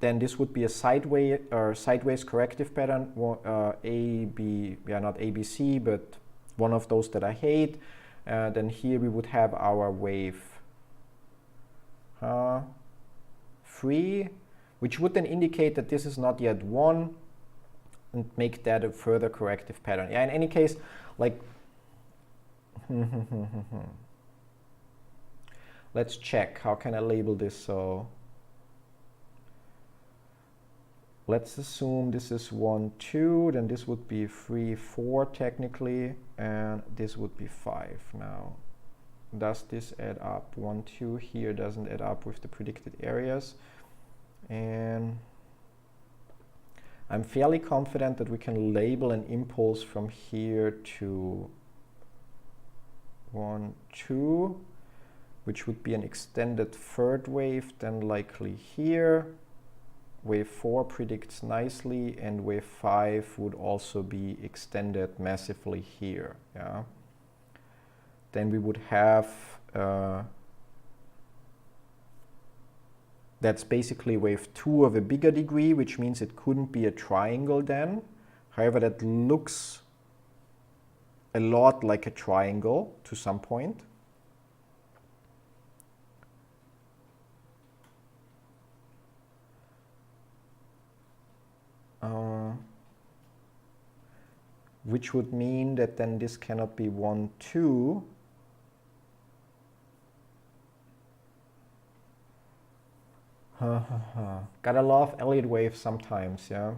Then this would be a sideways corrective pattern. A, B, yeah, not ABC, but one of those that I hate. Then here we would have our wave 3, which would then indicate that this is not yet 1. and make that a further corrective pattern. Yeah, in any case, like let's check. How can I label this? So let's assume this is 1, 2, then this would be 3, 4 technically, and this would be 5. Now, does this add up? 1, 2 here doesn't add up with the predicted areas. And I'm fairly confident that we can label an impulse from here to 1, 2, which would be an extended third wave, then likely here. Wave 4 predicts nicely, and wave 5 would also be extended massively here. Yeah. Then we would have, that's basically wave 2 of a bigger degree, which means it couldn't be a triangle then. However, that looks a lot like a triangle to some point. Which would mean that then this cannot be 1, 2. Gotta love Elliott waves sometimes, yeah.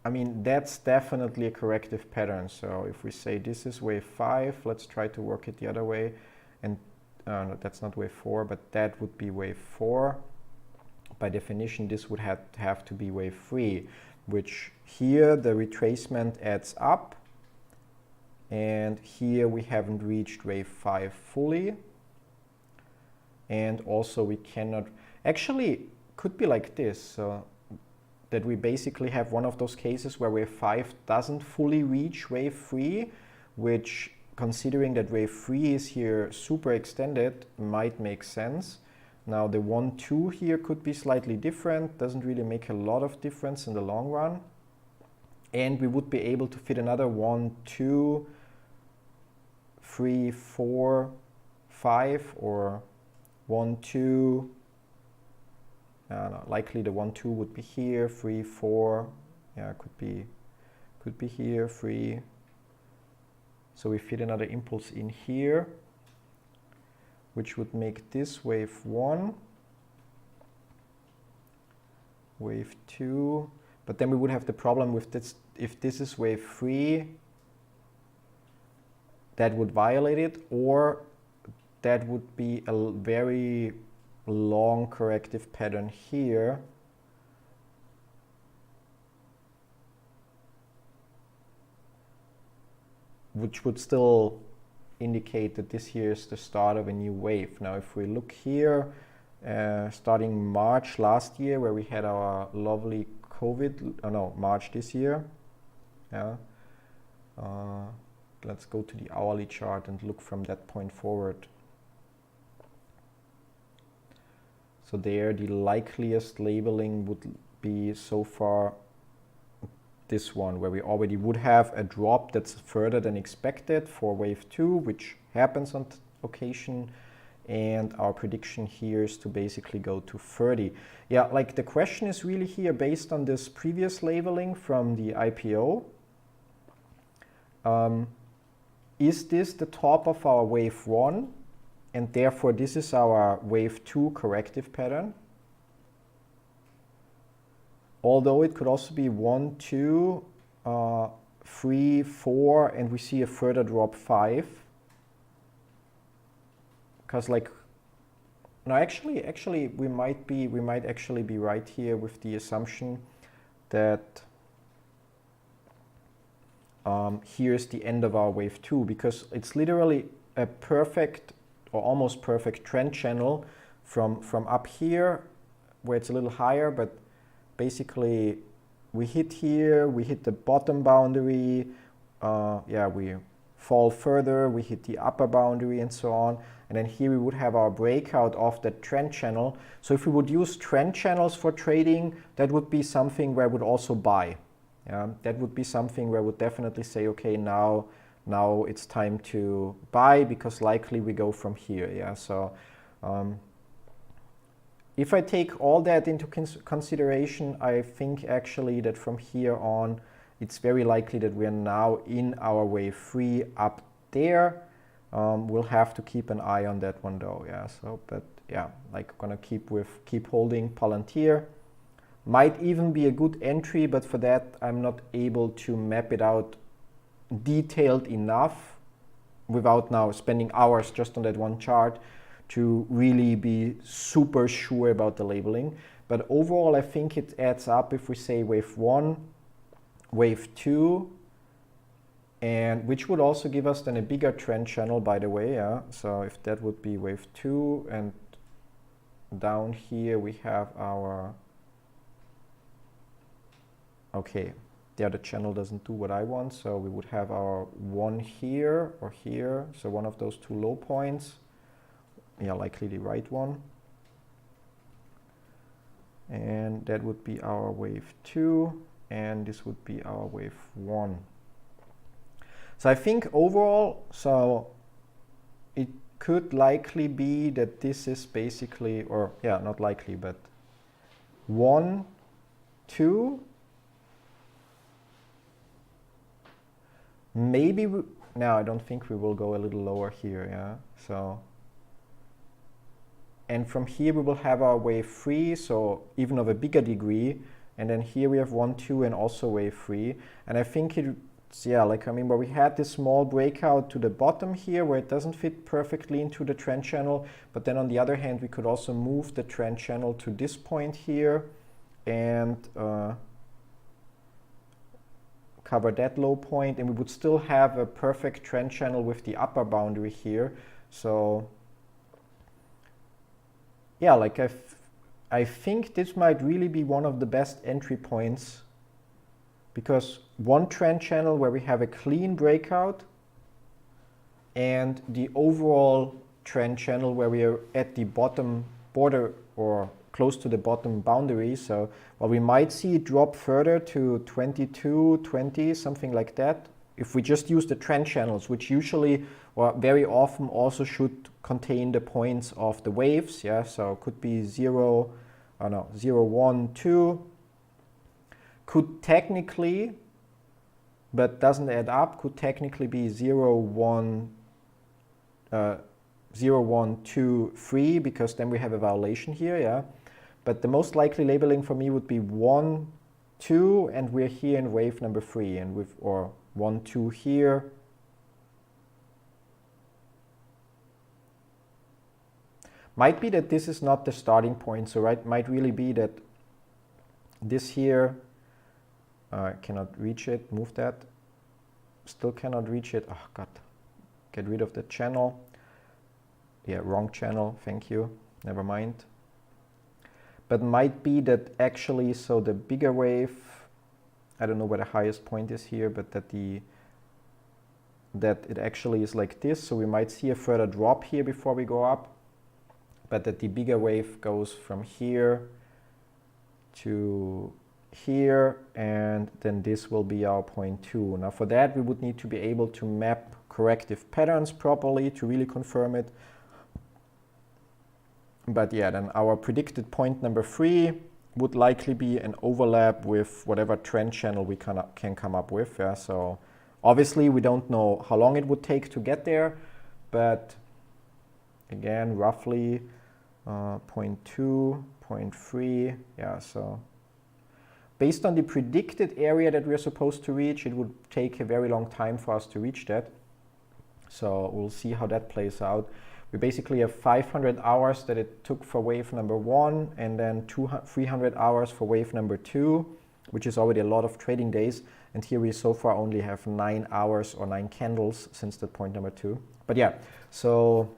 I mean, that's definitely a corrective pattern. So if we say this is wave 5, let's try to work it the other way. And no, that's not wave 4, but that would be wave 4. By definition, this would have to be wave 3, which here the retracement adds up. And here we haven't reached wave 5 fully. And also we cannot, actually could be like this, so that we basically have one of those cases where wave 5 doesn't fully reach wave 3, which, considering that wave 3 is here super extended, might make sense. Now the 1, 2 here could be slightly different, doesn't really make a lot of difference in the long run. And we would be able to fit another 1, 2, 3, 4, 5, or 1, 2. No, likely the 1, 2 would be here, 3, 4. Yeah, could be here, 3. So we fit another impulse in here, which would make this wave 1, wave 2. But then we would have the problem with this. If this is wave 3, that would violate it, or that would be a very long corrective pattern here. Which would still indicate that this here is the start of a new wave. Now, if we look here, starting March last year, where we had our lovely COVID, March this year. Yeah. Let's go to the hourly chart and look from that point forward. So there, the likeliest labeling would be so far this one, where we already would have a drop that's further than expected for wave 2, which happens on occasion. And our prediction here is to basically go to 30. Yeah, like the question is really here based on this previous labeling from the IPO. Is this the top of our wave 1? And therefore, this is our wave 2 corrective pattern. Although it could also be 1, 2, 3, 4, and we see a further drop 5. Because actually we might actually be right here with the assumption that here's the end of our wave 2, because it's literally a perfect or almost perfect trend channel from up here, where it's a little higher, but basically we hit here, we hit the bottom boundary, we fall further, we hit the upper boundary and so on, and then here we would have our breakout of that trend channel. So if we would use trend channels for trading, that would be something where I would also buy. That would be something where I would definitely say, okay, now it's time to buy, because likely we go from here. So if I take all that into consideration, I think actually that from here on, it's very likely that we are now in our wave 3 up there. We'll have to keep an eye on that one though, yeah. So, but yeah, like gonna keep holding Palantir. Might even be a good entry, but for that I'm not able to map it out detailed enough without now spending hours just on that one chart to really be super sure about the labeling. But overall, I think it adds up if we say wave 1, wave 2, and which would also give us then a bigger trend channel, by the way, yeah. So if that would be wave 2, and down here we have our, okay, there the channel doesn't do what I want, so we would have our 1 here or here, so one of those two low points, yeah, likely the right one, and that would be our wave 2, and this would be our wave 1. So I think overall, so it could likely be that this is basically, or yeah, not likely, but 1, 2, maybe, no, I don't think we will go a little lower here, yeah, so, and from here we will have our wave 3, so even of a bigger degree, and then here we have 1, 2, and also wave 3, and I think it's, yeah, like, I mean, where we had this small breakout to the bottom here where it doesn't fit perfectly into the trend channel, but then on the other hand, we could also move the trend channel to this point here, and cover that low point, and we would still have a perfect trend channel with the upper boundary here. So yeah, like I think this might really be one of the best entry points, because one trend channel where we have a clean breakout, and the overall trend channel where we are at the bottom border or close to the bottom boundary. So while we might see it drop further to 22, 20, something like that, if we just use the trend channels, which usually or very often also should contain the points of the waves, yeah, so it could be 0, 1, 2, could technically, but doesn't add up, could technically be 0, 1, 0, 1, 2, 3, because then we have a violation here, yeah. But the most likely labeling for me would be 1, 2, and we're here in wave number 3, and with, or 1, 2 here. Might be that this is not the starting point, so right, might really be that this here, cannot reach it, move that, still cannot reach it, oh god, get rid of the channel. Yeah, wrong channel, thank you, never mind. But might be that actually, so the bigger wave, I don't know where the highest point is here, but that it actually is like this, so we might see a further drop here before we go up, but that the bigger wave goes from here to here, and then this will be our point 2. Now for that, we would need to be able to map corrective patterns properly to really confirm it. But yeah, then our predicted point number 3 would likely be an overlap with whatever trend channel we can come up with. Yeah? So obviously we don't know how long it would take to get there, but again, roughly 0.2, 0.3, yeah, so based on the predicted area that we're supposed to reach, it would take a very long time for us to reach that. So we'll see how that plays out. We basically have 500 hours that it took for wave number 1, and then 300 hours for wave number 2, which is already a lot of trading days. And here we so far only have 9 hours or 9 candles since that point number 2. But yeah, so,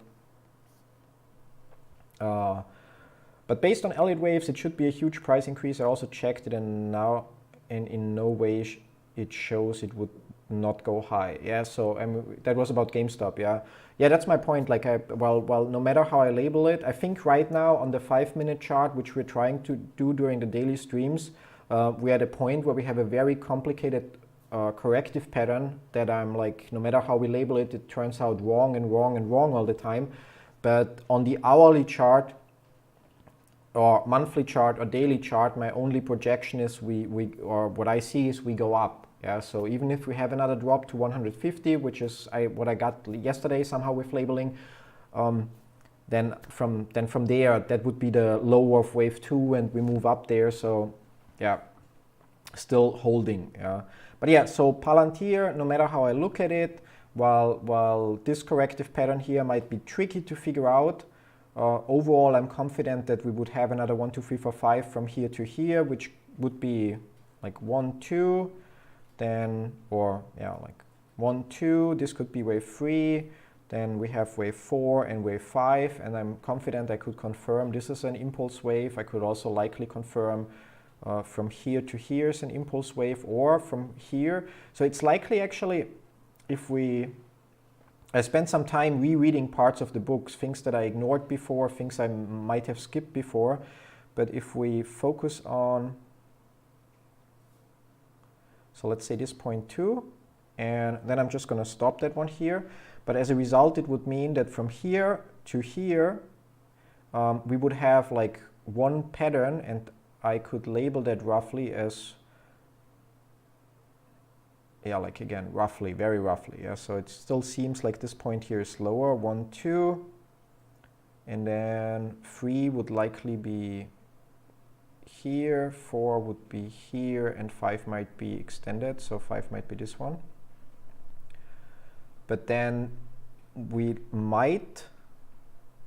but based on Elliott waves, it should be a huge price increase. I also checked it, and now in no way it shows it would not go high. Yeah, so that was about GameStop. Yeah, that's my point. Like, well, no matter how I label it, I think right now on the 5-minute chart, which we're trying to do during the daily streams, we're at a point where we have a very complicated corrective pattern that I'm like, no matter how we label it, it turns out wrong and wrong and wrong all the time. But on the hourly chart, or monthly chart or daily chart, my only projection is or what I see is we go up. Yeah, so even if we have another drop to 150, which is what I got yesterday somehow with labeling, then from there, that would be the low of wave 2 and we move up there. So yeah, still holding. Yeah. But yeah, so Palantir, no matter how I look at it, while this corrective pattern here might be tricky to figure out, overall I'm confident that we would have another 1, 2, 3, 4, 5 from here to here, which would be like 1, 2, then, or yeah, like 1, 2, this could be wave 3, then we have wave 4 and wave 5, and I'm confident I could confirm this is an impulse wave. I could also likely confirm from here to here is an impulse wave, or from here. So it's likely actually, if I spent some time rereading parts of the books, things that I ignored before, things I might have skipped before, but if we focus on, so let's say this point 2, and then I'm just going to stop that one here. But as a result, it would mean that from here to here, we would have like one pattern, and I could label that roughly as, yeah, like again, roughly, very roughly. Yeah, so it still seems like this point here is lower, 1, 2, and then 3 would likely be here, 4 would be here, and 5 might be extended, so 5 might be this one. But then we might,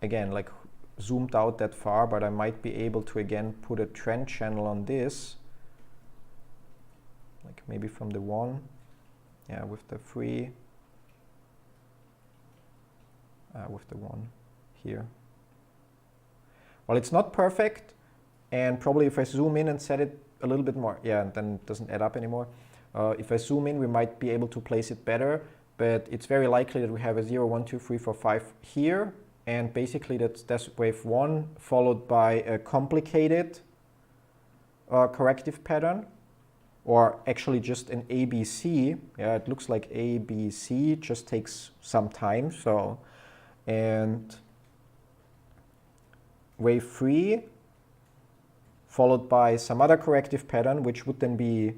again, like zoomed out that far, but I might be able to again put a trend channel on this, like maybe from the 1, yeah, with the 3, with the 1 here. Well, it's not perfect, and probably if I zoom in and set it a little bit more, yeah, then it doesn't add up anymore. If I zoom in, we might be able to place it better, but it's very likely that we have a 0, 1, 2, 3, 4, 5 here, and basically that's wave 1 followed by a complicated corrective pattern, or actually just an ABC. Yeah, it looks like ABC, just takes some time. So, and wave 3 followed by some other corrective pattern, which would then be,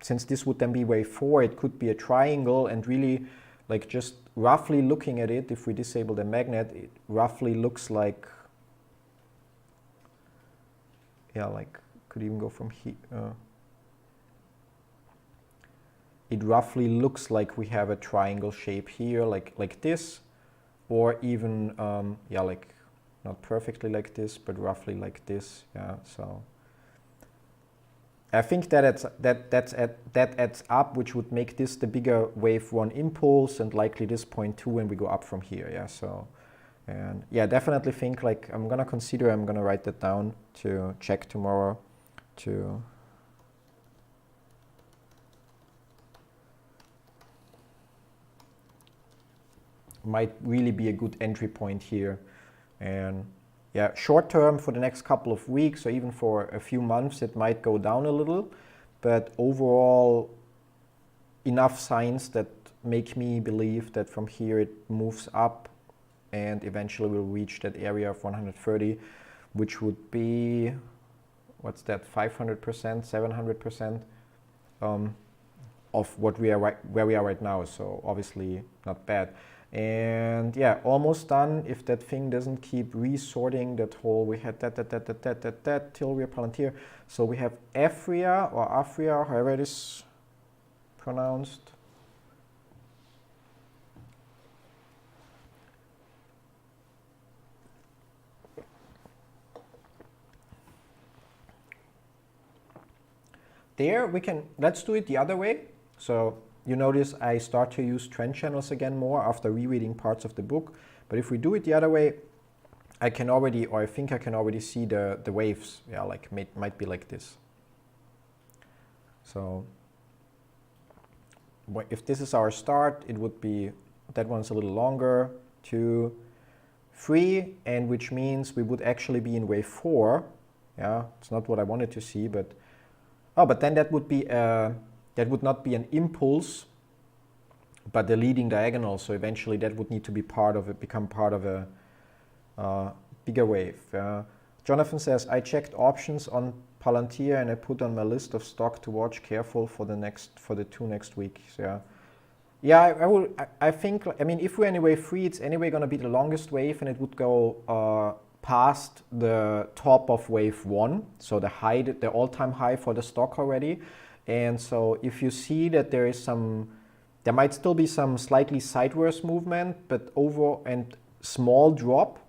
since this would then be wave 4, it could be a triangle, and really like just roughly looking at it, if we disable the magnet, it roughly looks like, yeah, like could even go from here. It roughly looks like we have a triangle shape here, like this, or even, yeah, like not perfectly like this, but roughly like this. Yeah, so I think that adds up, which would make this the bigger wave 1 impulse, and likely this point 2 when we go up from here. Yeah, so, and yeah, definitely think like I'm gonna write that down to check tomorrow. To might really be a good entry point here. And yeah, short term for the next couple of weeks or even for a few months, it might go down a little, but overall enough signs that make me believe that from here it moves up and eventually will reach that area of 130, which would be, what's that, 500%, 700% of what we are where we are right now. So obviously not bad. And yeah, almost done. If that thing doesn't keep resorting that whole, we had that till we're Palantir. So we have Afria or Afria, however it is pronounced. There we can, let's do it the other way. So you notice I start to use trend channels again more after rereading parts of the book. But if we do it the other way, I can already, or I think I can already see the waves. Yeah, like might be like this. So if this is our start, it would be, that one's a little longer, 2, 3, and which means we would actually be in wave 4. Yeah, it's not what I wanted to see, but, oh, but then that would be that would not be an impulse, but the leading diagonal. So eventually that would need to be part of it, become part of a bigger wave. Jonathan says, I checked options on Palantir and I put on my list of stock to watch careful for the 2 next weeks. Yeah. Yeah, I think, I mean, if we're in wave 3, it's anyway going to be the longest wave and it would go past the top of wave 1. So the high, the all-time high for the stock already. And so if you see that there might still be some slightly sideways movement, but and small drop.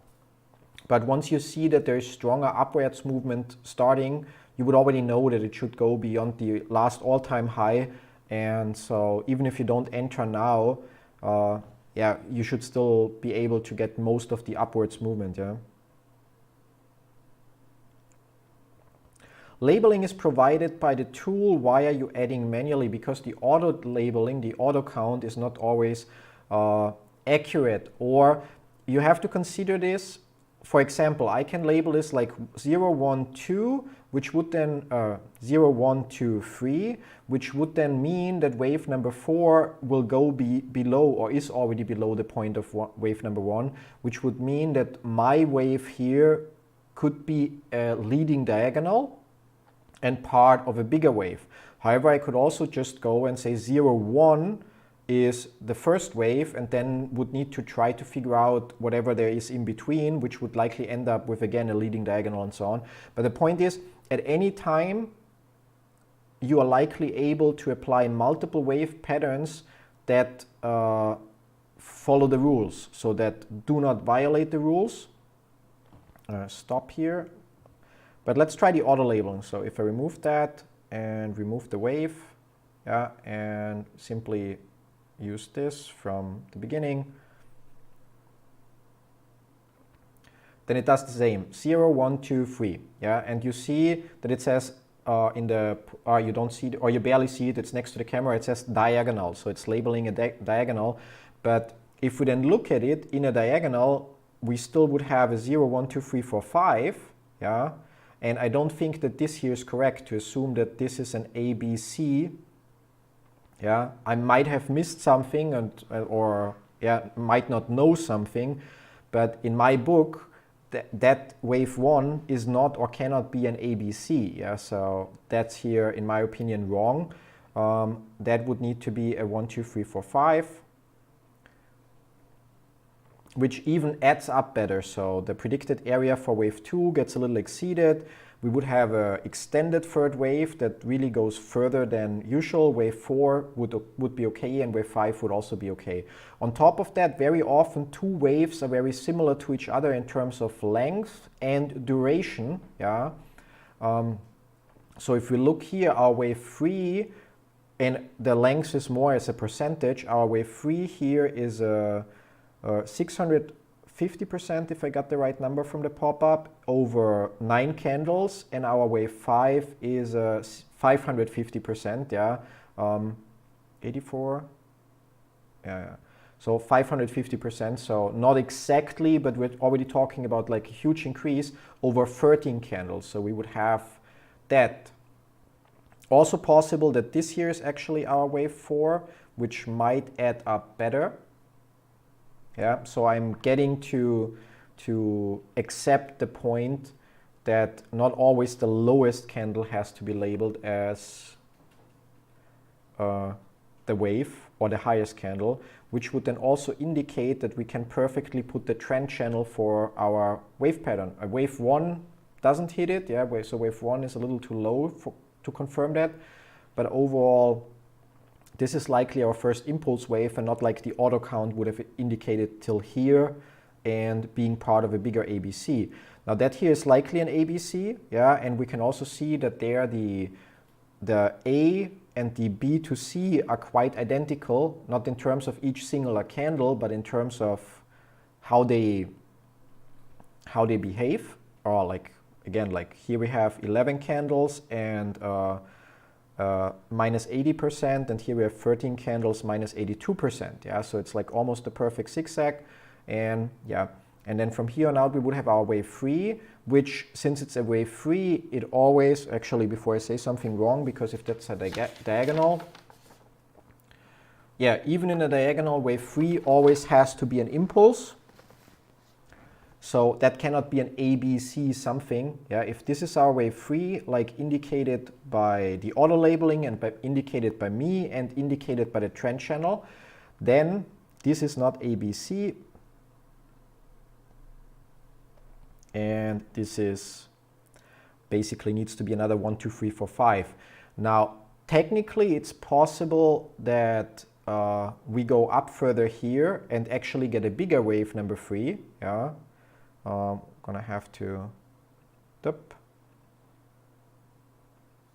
But once you see that there is stronger upwards movement starting, you would already know that it should go beyond the last all-time high. And so even if you don't enter now, yeah, you should still be able to get most of the upwards movement, yeah. Labeling is provided by the tool. Why are you adding manually? Because the auto labeling, the auto count is not always accurate, or you have to consider this. For example, I can label this like 0, 1, 2, which would then 0, 1, 2, 3, which would then mean that wave number 4 will go below or is already below the point of wave number 1, which would mean that my wave here could be a leading diagonal and part of a bigger wave. However, I could also just go and say 0, 1 is the first wave and then would need to try to figure out whatever there is in between, which would likely end up with, again, a leading diagonal and so on. But the point is, at any time, you are likely able to apply multiple wave patterns that follow the rules, so that do not violate the rules. Stop here. But let's try the auto labeling. So if I remove that and remove the wave, yeah, and simply use this from the beginning, then it does the same, 0, 1, 2, 3, yeah, and you see that it says you don't see it, or you barely see it, it's next to the camera, it says diagonal, so it's labeling a diagonal. But if we then look at it in a diagonal, we still would have a 0, 1, 2, 3, 4, 5, yeah, and I don't think that this here is correct to assume that this is an ABC. Yeah, I might have missed something or yeah, might not know something, but in my book, that wave 1 is not or cannot be an ABC. Yeah, so that's here, in my opinion, wrong. That would need to be a 1, 2, 3, 4, 5, which even adds up better. So the predicted area for wave 2 gets a little exceeded. We would have an extended third wave that really goes further than usual. Wave 4 would be okay, and wave 5 would also be okay. On top of that, very often 2 waves are very similar to each other in terms of length and duration. Yeah. So if we look here, our wave 3, and the length is more as a percentage, our wave 3 here is 650%, if I got the right number from the pop-up, over 9 candles, and our wave 5 is 550%, yeah, 84, yeah, so 550%, so not exactly, but we're already talking about like a huge increase over 13 candles, so we would have that. Also possible that this here is actually our wave 4, which might add up better. Yeah, so I'm getting to accept the point that not always the lowest candle has to be labeled as the wave or the highest candle, which would then also indicate that we can perfectly put the trend channel for our wave pattern. A wave 1 doesn't hit it, yeah, so wave 1 is a little too low to confirm that, but overall, this is likely our first impulse wave and not like the auto count would have indicated till here and being part of a bigger ABC. Now that here is likely an ABC, yeah, and we can also see that there the A and the B to C are quite identical, not in terms of each singular candle, but in terms of how they behave, or like, again, like here we have 11 candles and minus 80%, and here we have 13 candles minus 82%. Yeah, so it's like almost a perfect zigzag, and yeah, and then from here on out we would have our wave 3, which, since it's a wave 3, it always, actually before I say something wrong, because if that's a diagonal, yeah, even in a diagonal, wave 3 always has to be an impulse. So that cannot be an ABC something. Yeah, if this is our wave 3, like indicated by the auto labeling and indicated by me and indicated by the trend channel, then this is not ABC. And this is basically needs to be another 1, 2, 3, 4, 5. Now, technically, it's possible that we go up further here and actually get a bigger wave number 3. Yeah. Gonna have to, nope,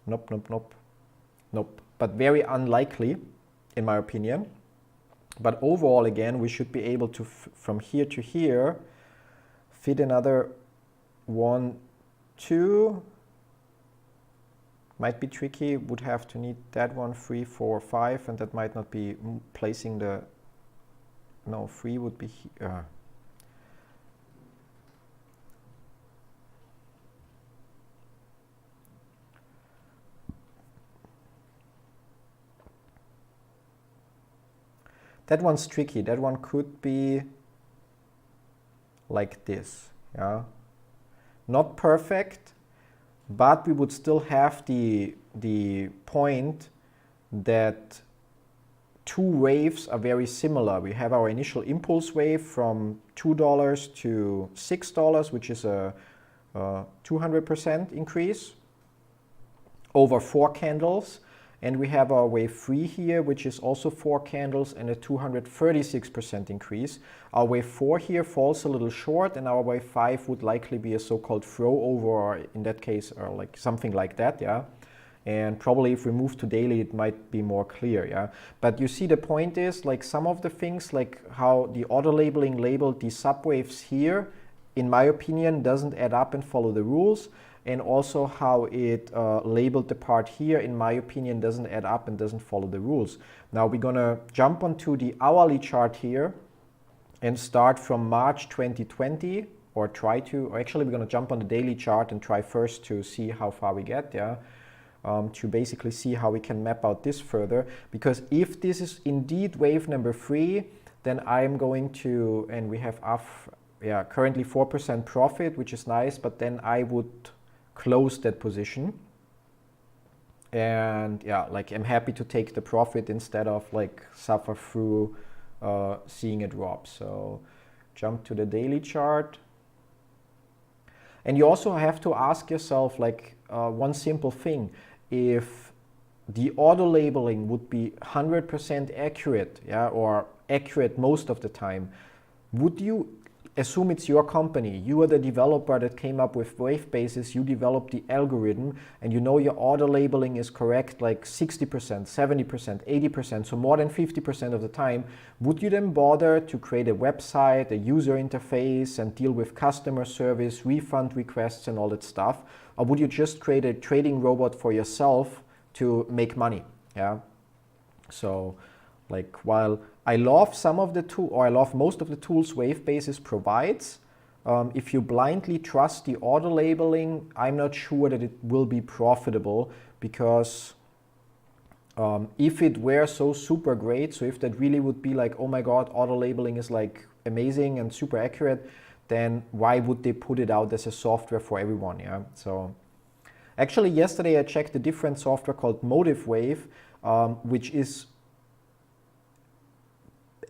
nope, but very unlikely in my opinion. But overall, again, we should be able to, from here to here, fit another 1, 2, might be tricky, would have to need that 1, 3, 4, 5, and that might not be placing the, no, 3 would be here. That one's tricky. That one could be like this, yeah. Not perfect, but we would still have the point that two waves are very similar. We have our initial impulse wave from $2 to $6, which is a 200% increase over 4 candles. And we have our wave 3 here, which is also 4 candles and a 236% increase. Our wave 4 here falls a little short, and our wave 5 would likely be a so-called throw over, or in that case, or like something like that, yeah. And probably if we move to daily, it might be more clear, yeah. But you see, the point is, like some of the things, like how the auto labeling labeled these subwaves here, in my opinion, doesn't add up and follow the rules. And also how it labeled the part here, in my opinion, doesn't add up and doesn't follow the rules. Now we're gonna jump onto the hourly chart here and start from March 2020, or actually we're gonna jump on the daily chart and try first to see how far we get, yeah. To basically see how we can map out this further. Because if this is indeed wave number 3, then I'm going to, and we have currently 4% profit, which is nice, but then I would close that position, and yeah, like I'm happy to take the profit instead of like suffer through seeing a drop. So jump to the daily chart, and you also have to ask yourself like one simple thing: if the auto labeling would be 100% accurate, yeah, or accurate most of the time, would you assume it's your company? You are the developer that came up with wave basis, you developed the algorithm, and you know your auto labeling is correct like 60%, 70%, 80%, so more than 50% of the time. Would you then bother to create a website, a user interface, and deal with customer service, refund requests, and all that stuff? Or would you just create a trading robot for yourself to make money? Yeah. So like, while I love some of the I love most of the tools wave basis provides, if you blindly trust the auto labeling, I'm not sure that it will be profitable, because if it were so super great, so if that really would be like, oh my God, auto labeling is like amazing and super accurate, then why would they put it out as a software for everyone? Yeah. So actually yesterday I checked a different software called Motive Wave, which is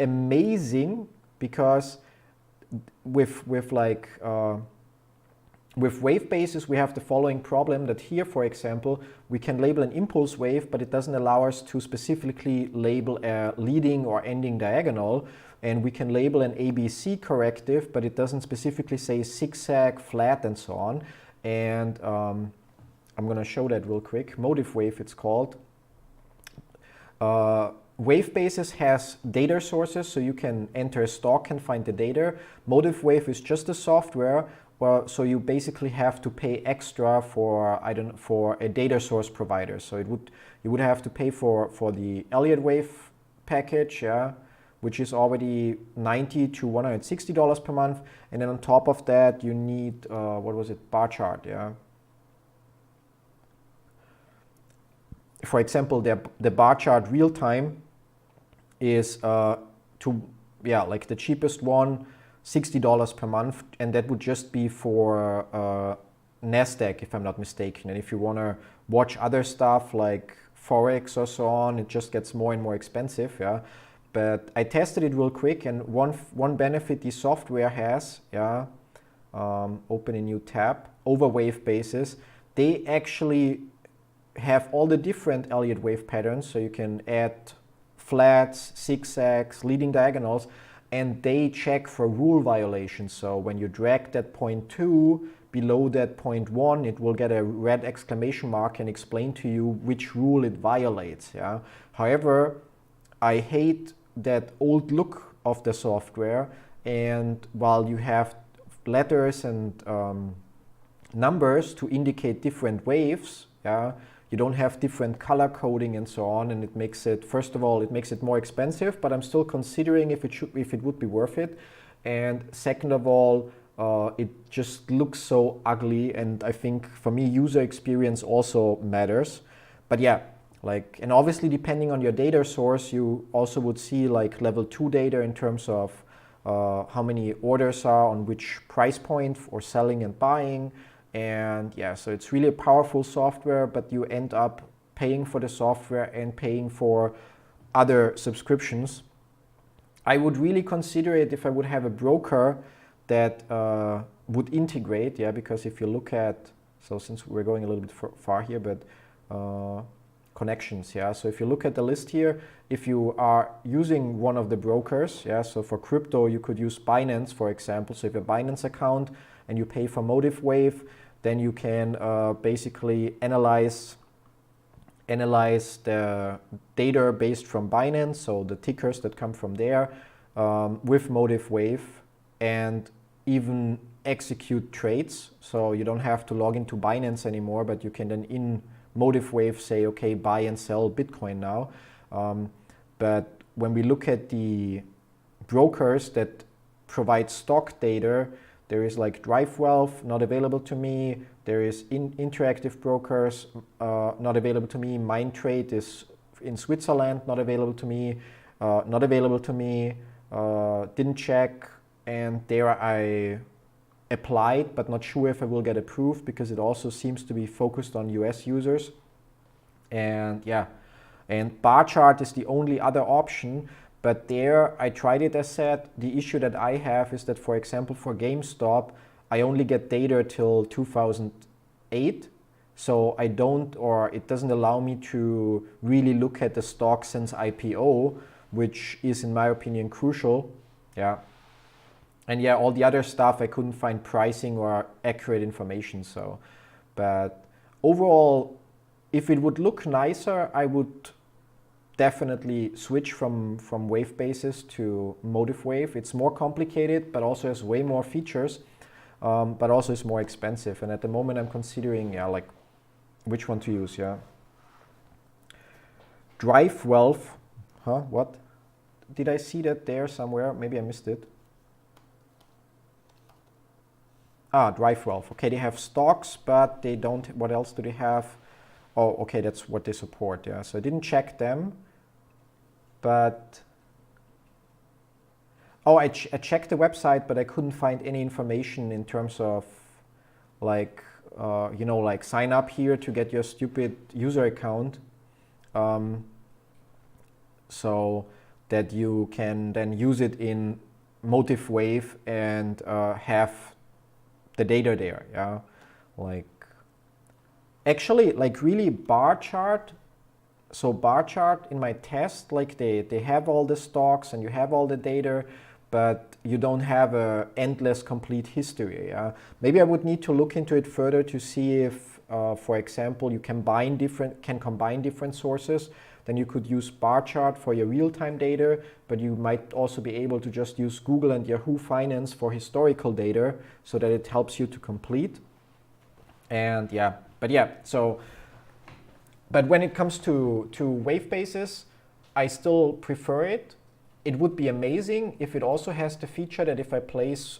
amazing, because with wave basis we have the following problem, that here, for example, we can label an impulse wave, but it doesn't allow us to specifically label a leading or ending diagonal, and we can label an ABC corrective, but it doesn't specifically say zigzag, flat, and so on. And I'm going to show that real quick. Motive Wave it's called. Wave basis has data sources, so you can enter a stock and find the data. Motive Wave is just a software, so you basically have to pay extra for for a data source provider. So you would have to pay for the Elliott Wave package, yeah, which is already $90 to $160 per month, and then on top of that you need bar chart, yeah. For example, the bar chart real time is like the cheapest one, $60 per month, and that would just be for NASDAQ, if I'm not mistaken. And if you want to watch other stuff like Forex or so on, it just gets more and more expensive. Yeah, but I tested it real quick, and one benefit the software has, yeah, open a new tab, over wave basis, they actually have all the different Elliott wave patterns, so you can add flats, zigzags, leading diagonals, and they check for rule violations. So when you drag that point 2 below that point 1, it will get a red exclamation mark and explain to you which rule it violates. Yeah. However, I hate that old look of the software, and while you have letters and numbers to indicate different waves, yeah, you don't have different color coding and so on, and it makes it, first of all, it makes it more expensive, but I'm still considering if it would be worth it. And second of all, it just looks so ugly, and I think for me user experience also matters. But yeah, like, and obviously depending on your data source, you also would see like level 2 data in terms of how many orders are on which price point for selling and buying. And yeah, so it's really a powerful software, but you end up paying for the software and paying for other subscriptions. I would really consider it if I would have a broker that would integrate, yeah, because if you look at, so since we're going a little bit far here, but connections, yeah, so if you look at the list here, if you are using one of the brokers, yeah, so for crypto you could use Binance, for example. So if you have a Binance account and you pay for Motive Wave, then you can basically analyze the data based from Binance, so the tickers that come from there, with Motive Wave, and even execute trades. So you don't have to log into Binance anymore, but you can then in Motive Wave say, okay, buy and sell Bitcoin now. But when we look at the brokers that provide stock data, there is like DriveWealth, not available to me. There is Interactive Brokers, not available to me. MindTrade is in Switzerland, not available to me. Didn't check, and there I applied, but not sure if I will get approved because it also seems to be focused on US users. And yeah, and bar chart is the only other option. But there, I tried it, as said. The issue that I have is that, for example, for GameStop, I only get data till 2008. So I don't, or it doesn't allow me to really look at the stock since IPO, which is, in my opinion, crucial. Yeah. And yeah, all the other stuff, I couldn't find pricing or accurate information. So, but overall, if it would look nicer, I would definitely switch from wave basis to Motive Wave. It's more complicated, but also has way more features, but also is more expensive. And at the moment I'm considering, yeah, like which one to use, yeah. DriveWealth, huh, what? Did I see that there somewhere? Maybe I missed it. Ah, DriveWealth, okay, they have stocks, but they don't, what else do they have? Oh, okay, that's what they support, yeah. So I didn't check them. But, oh, I checked the website, but I couldn't find any information in terms of like, you know, like sign up here to get your stupid user account, so that you can then use it in Motive Wave and have the data there, yeah. Like, actually, like really bar chart. So bar chart in my test, like they have all the stocks and you have all the data, but you don't have a endless complete history. Yeah? Maybe I would need to look into it further to see if, for example, you can combine different sources. Then you could use bar chart for your real-time data, but you might also be able to just use Google and Yahoo Finance for historical data so that it helps you to complete. And yeah, but yeah, so. But when it comes to wave basis, I still prefer it. It would be amazing if it also has the feature that if I place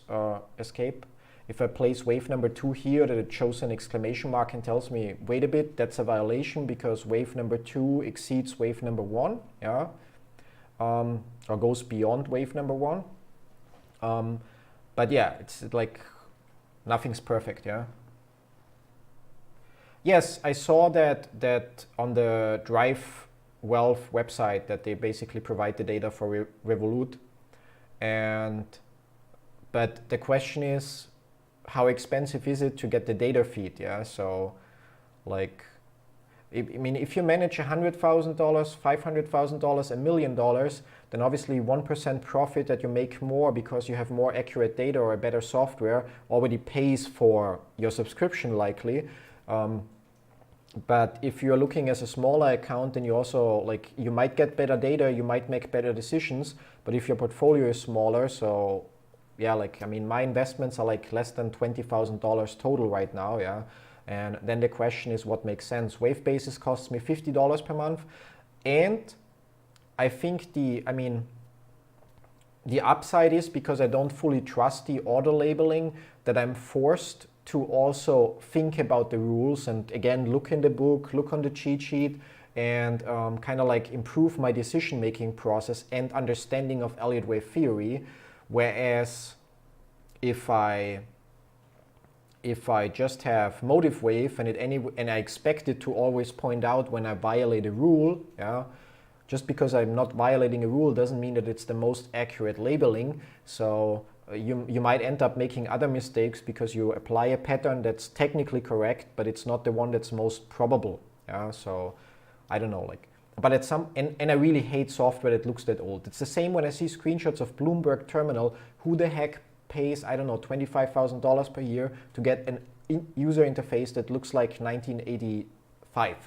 if I place wave number 2 here, that it shows an exclamation mark and tells me, wait a bit, that's a violation because wave number 2 exceeds wave number 1, yeah, or goes beyond wave number 1. But yeah, it's like nothing's perfect, yeah. Yes, I saw that on the Drive Wealth website that they basically provide the data for Revolut, but the question is, how expensive is it to get the data feed? Yeah, so like, I mean, if you manage $100,000, $500,000, $1 million, then obviously 1% profit that you make more because you have more accurate data or a better software already pays for your subscription likely. But if you're looking as a smaller account, then you also like, you might get better data, you might make better decisions, but if your portfolio is smaller, so yeah, like, I mean, my investments are like less than $20,000 total right now, yeah. And then the question is what makes sense. Wavebasis costs me $50 per month. And I think the upside is because I don't fully trust the auto labeling that I'm forced to also think about the rules and again, look in the book, look on the cheat sheet and kind of like improve my decision-making process and understanding of Elliott wave theory. Whereas if I just have motive wave and I expect it to always point out when I violate a rule, yeah, just because I'm not violating a rule doesn't mean that it's the most accurate labeling. So you might end up making other mistakes because you apply a pattern that's technically correct, but it's not the one that's most probable. Yeah, so I don't know, like, but at and I really hate software that looks that old. It's the same when I see screenshots of Bloomberg Terminal. Who the heck pays, I don't know, $25,000 per year to get an user interface that looks like 1985?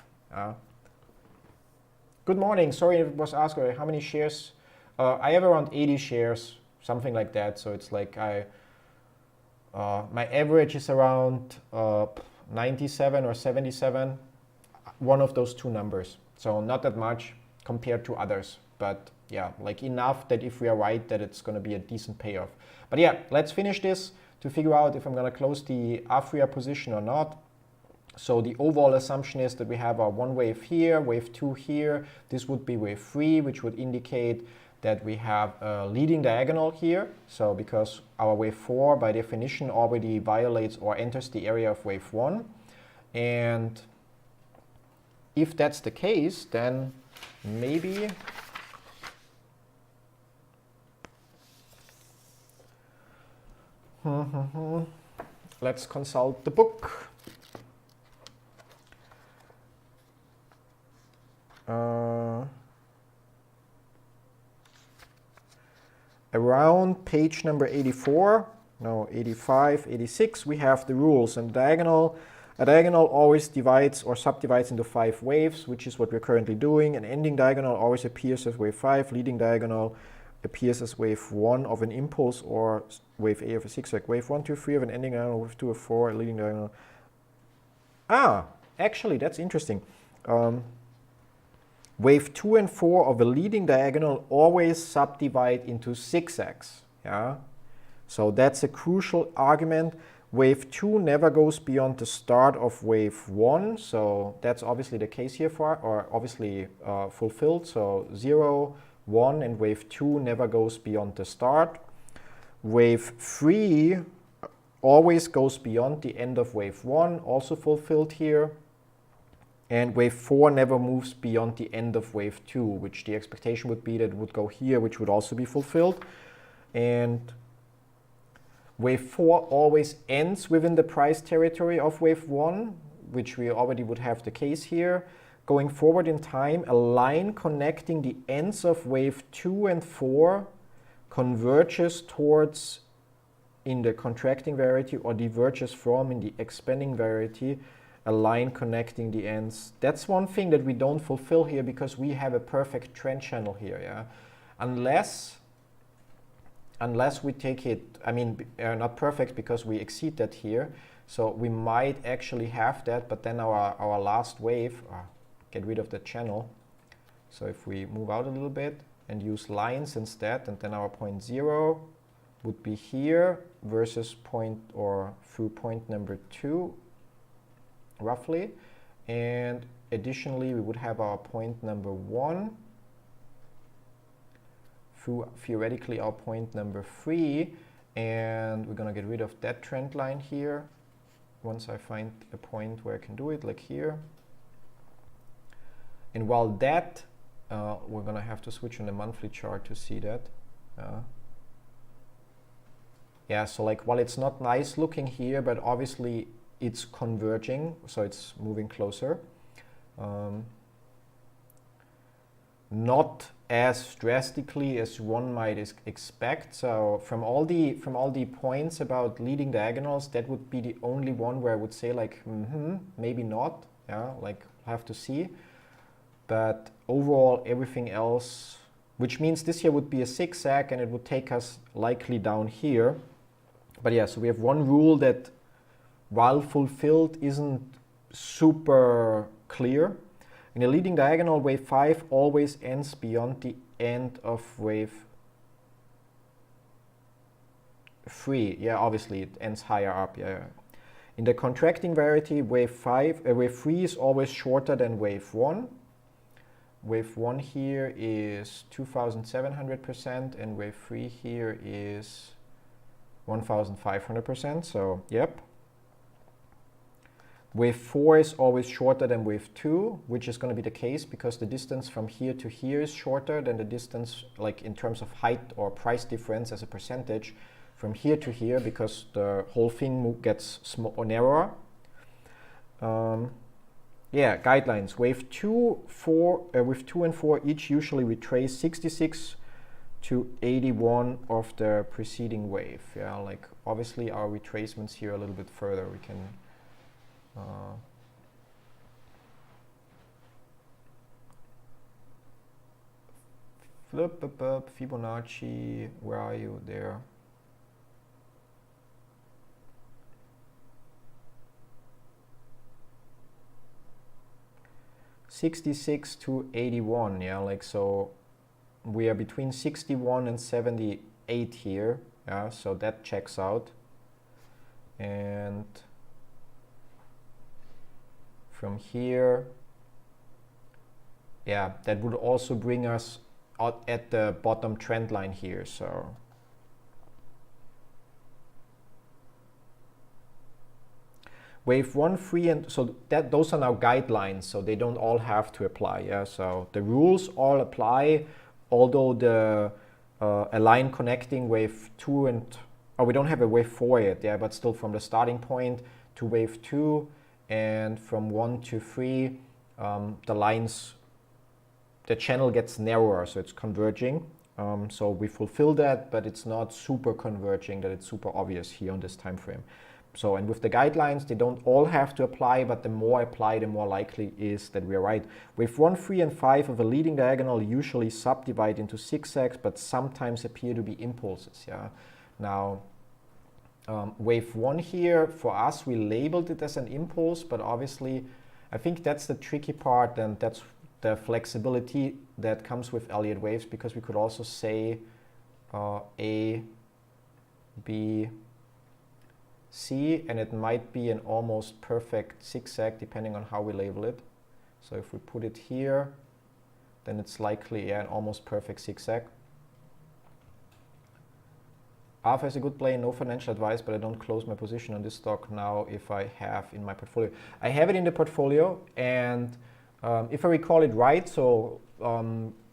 Good morning. Sorry if it was asked already. How many shares? I have around 80 shares, something like that. So it's like my average is around 97 or 77, one of those two numbers. So not that much compared to others, but yeah, like enough that if we are right, that it's going to be a decent payoff. But yeah, let's finish this to figure out if I'm going to close the Afria position or not. So the overall assumption is that we have our one wave here, wave 2 here. This would be wave 3, which would indicate that we have a leading diagonal here. So because our wave 4 by definition already violates or enters the area of wave 1. And if that's the case, then maybe let's consult the book. Around page number 84, no, 85, 86, we have the rules. And a diagonal always divides or subdivides into 5 waves, which is what we're currently doing. An ending diagonal always appears as wave 5. Leading diagonal appears as wave 1 of an impulse or wave A of a zigzag. Wave 1, 2, 3 of an ending diagonal, wave 2 of 4, a leading diagonal. Actually, that's interesting. Wave 2 and 4 of a leading diagonal always subdivide into zigzags. Yeah? So that's a crucial argument. Wave 2 never goes beyond the start of wave 1. So that's obviously the case here or obviously fulfilled. So 0, 1, and wave 2 never goes beyond the start. Wave 3 always goes beyond the end of wave 1, also fulfilled here. And wave 4 never moves beyond the end of wave 2, which the expectation would be that it would go here, which would also be fulfilled. And wave 4 always ends within the price territory of wave 1, which we already would have the case here. Going forward in time, a line connecting the ends of wave 2 and 4 converges towards in the contracting variety or diverges from in the expanding variety, a line connecting the ends. That's one thing that we don't fulfill here because we have a perfect trend channel here, yeah. Unless we take it, I mean, not perfect because we exceed that here. So we might actually have that, but then our last wave, get rid of the channel. So if we move out a little bit and use lines instead, and then our point 0 would be here versus point or through point number 2, roughly. And additionally, we would have our point number 1 through theoretically our point number 3. and we're gonna get rid of that trend line here once I find a point where I can do it, like here. And while that, we're gonna have to switch on the monthly chart to see that. Yeah, so like while it's not nice looking here, but obviously it's converging, so it's moving closer. Not as drastically as one might expect. So from all the points about leading diagonals, that would be the only one where I would say like, maybe not. Yeah, like have to see. But overall, everything else, which means this here would be a zigzag and it would take us likely down here. But yeah, so we have one rule that, while fulfilled, isn't super clear. In a leading diagonal, wave 5 always ends beyond the end of wave 3. Yeah, obviously it ends higher up. Yeah. In the contracting variety, wave 3 is always shorter than wave 1. Wave 1 here is 2,700%, and wave 3 here is 1,500%. So, yep. Wave 4 is always shorter than wave 2, which is going to be the case because the distance from here to here is shorter than the distance, like in terms of height or price difference as a percentage, from here to here, because the whole thing gets narrower. Yeah, guidelines. Wave 2 and 4 each usually retrace 66 to 81 of the preceding wave. Yeah, like obviously our retracements here a little bit further. We can flip up Fibonacci. Where are you there? $66 to $81. Yeah, like so we are between 61 and 78 here. Yeah, so that checks out. And from here, yeah, that would also bring us out at the bottom trend line here. So wave 1, 3, and so those are now guidelines, so they don't all have to apply. Yeah, so the rules all apply, although the a line connecting wave 2 and we don't have a wave 4 yet. Yeah, but still from the starting point to wave 2 and from 1 to 3, the channel gets narrower, so it's converging. So we fulfill that, but it's not super converging that it's super obvious here on this time frame. So, and with the guidelines, they don't all have to apply, but the more apply, the more likely is that we are right. Wave 1, 3, and 5 of a leading diagonal usually subdivide into zigzags, but sometimes appear to be impulses. Yeah. Now, wave 1 here, for us, we labeled it as an impulse, but obviously, I think that's the tricky part, and that's the flexibility that comes with Elliott waves, because we could also say A, B, C, and it might be an almost perfect zigzag depending on how we label it. So if we put it here, then it's likely an almost perfect zigzag. Alpha is a good play, no financial advice, but I don't close my position on this stock now if I have in my portfolio. I have it in the portfolio, and if I recall it right, so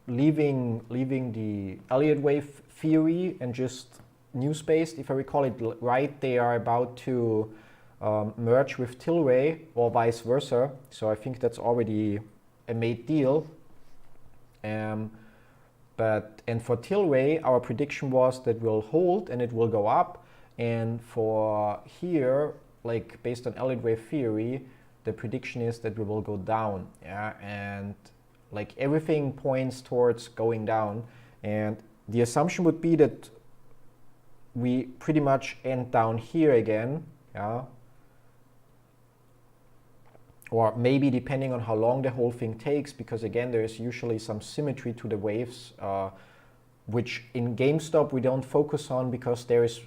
leaving the Elliott wave theory and just news-based, if I recall it right, they are about to merge with Tilray or vice versa. So I think that's already a made deal. And for Tilray, our prediction was that will hold and it will go up. And for here, like based on Elliott wave theory, the prediction is that we will go down. Yeah, and like everything points towards going down. And the assumption would be that we pretty much end down here again, yeah, or maybe depending on how long the whole thing takes, because again there is usually some symmetry to the waves, which in GameStop we don't focus on because there is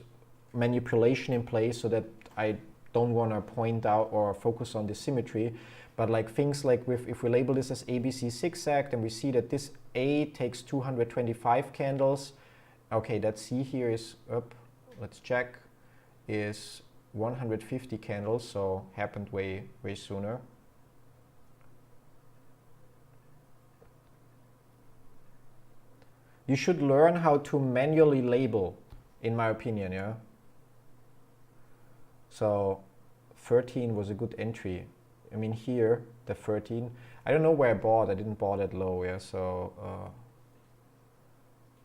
manipulation in place, so that I don't want to point out or focus on the symmetry. But like things like if we label this as ABC zigzag, then we see that this A takes 225 candles. Okay, that C here is up. let's check, is 150 candles, so happened way sooner. You should learn how to manually label, in my opinion, yeah. So 13 was a good entry. I mean, here, the 13, I don't know where I bought. I didn't buy that low, yeah. So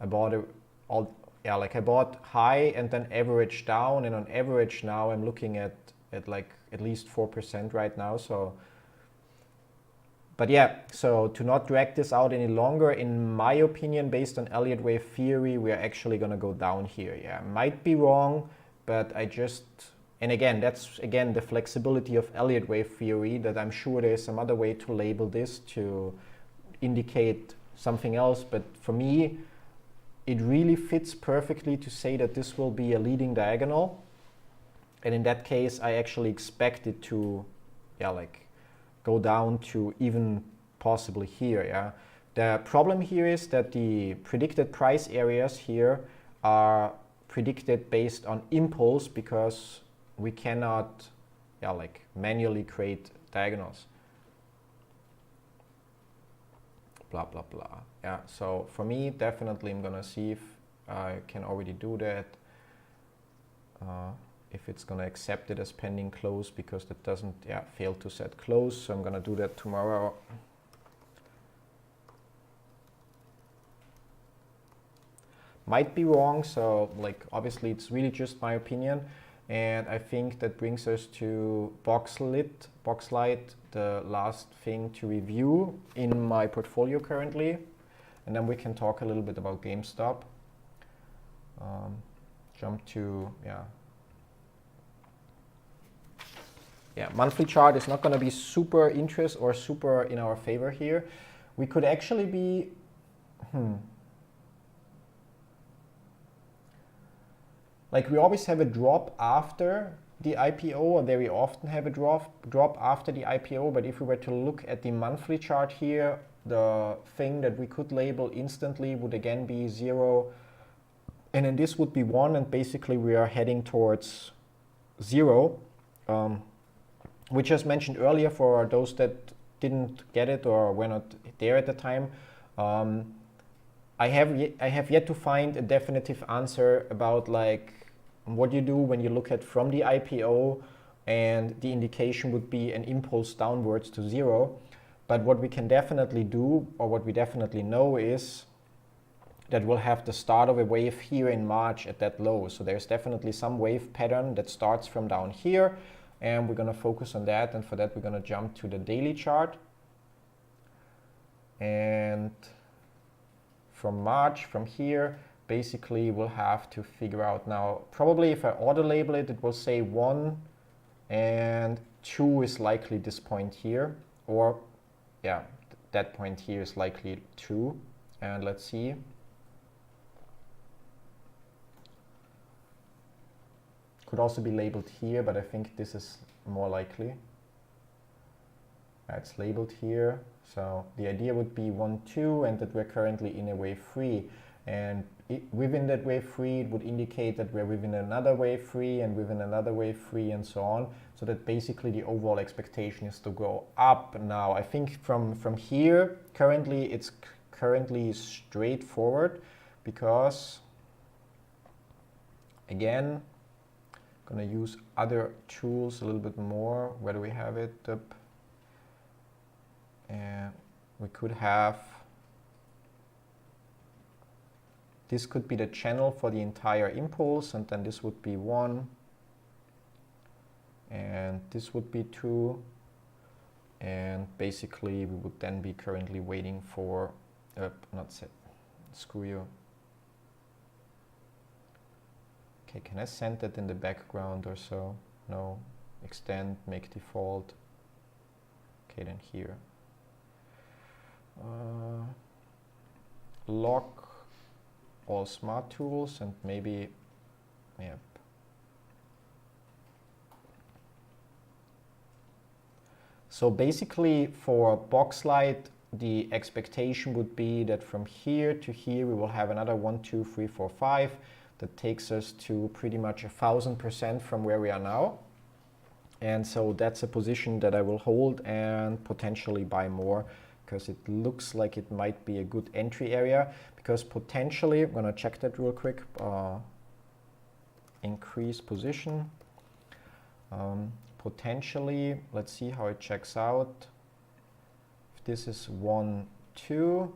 I bought it all, yeah, like I bought high and then average down, and on average now I'm looking at like at least 4% right now. So, but yeah, so to not drag this out any longer, in my opinion, based on Elliott wave theory, we are actually gonna go down here. Yeah, might be wrong, but I just, and again, that's again the flexibility of Elliott wave theory, that I'm sure there's some other way to label this to indicate something else. But for me, it really fits perfectly to say that this will be a leading diagonal. And in that case, I actually expect it to, yeah, like go down to even possibly here, yeah. The problem here is that the predicted price areas here are predicted based on impulse, because we cannot, yeah, like manually create diagonals. Blah, blah, blah. Yeah, so for me, definitely I'm gonna see if I can already do that. If it's gonna accept it as pending close, because that doesn't, yeah, fail to set close. So I'm gonna do that tomorrow. Might be wrong, so like obviously it's really just my opinion. And I think that brings us to Boxlight, the last thing to review in my portfolio currently. And then we can talk a little bit about GameStop. Jump to, yeah, monthly chart is not going to be super interest or super in our favor here. We could actually be, like we always have a drop after the IPO, or very often have a drop after the IPO. But if we were to look at the monthly chart here, the thing that we could label instantly would again be 0. And then this would be 1, and basically we are heading towards 0. Which, as mentioned earlier, for those that didn't get it or were not there at the time, I have yet to find a definitive answer about like what you do when you look at from the IPO, and the indication would be an impulse downwards to 0. But what we can definitely do, or what we definitely know, is that we'll have the start of a wave here in March at that low. So there's definitely some wave pattern that starts from down here, and we're going to focus on that. And for that, we're going to jump to the daily chart. And from March, from here, basically we'll have to figure out now, probably if I auto label it, it will say 1 and 2 is likely this point here, or yeah, that point here is likely 2. And let's see. Could also be labeled here, but I think this is more likely. It's labeled here. So the idea would be 1, 2, and that we're currently in a wave 3. And within that wave 3, it would indicate that we're within another wave 3, and within another wave 3, and so on. So that basically the overall expectation is to go up now. I think from here, currently, it's currently straightforward, because, again, gonna use other tools a little bit more. Where do we have it? And we could have, this could be the channel for the entire impulse, and then this would be 1, and this would be 2, and basically we would then be currently waiting for, not set, screw you. Okay, can I send that in the background or so? No. Extend, make default. Okay, then here. Lock all smart tools, and maybe, yep. So basically for Boxlight, the expectation would be that from here to here we will have another 1, 2, 3, 4, 5. That takes us to pretty much 1,000% from where we are now. And so that's a position that I will hold and potentially buy more, because it looks like it might be a good entry area, because potentially, I'm gonna check that real quick, increase position. Potentially, let's see how it checks out. If this is 1, 2,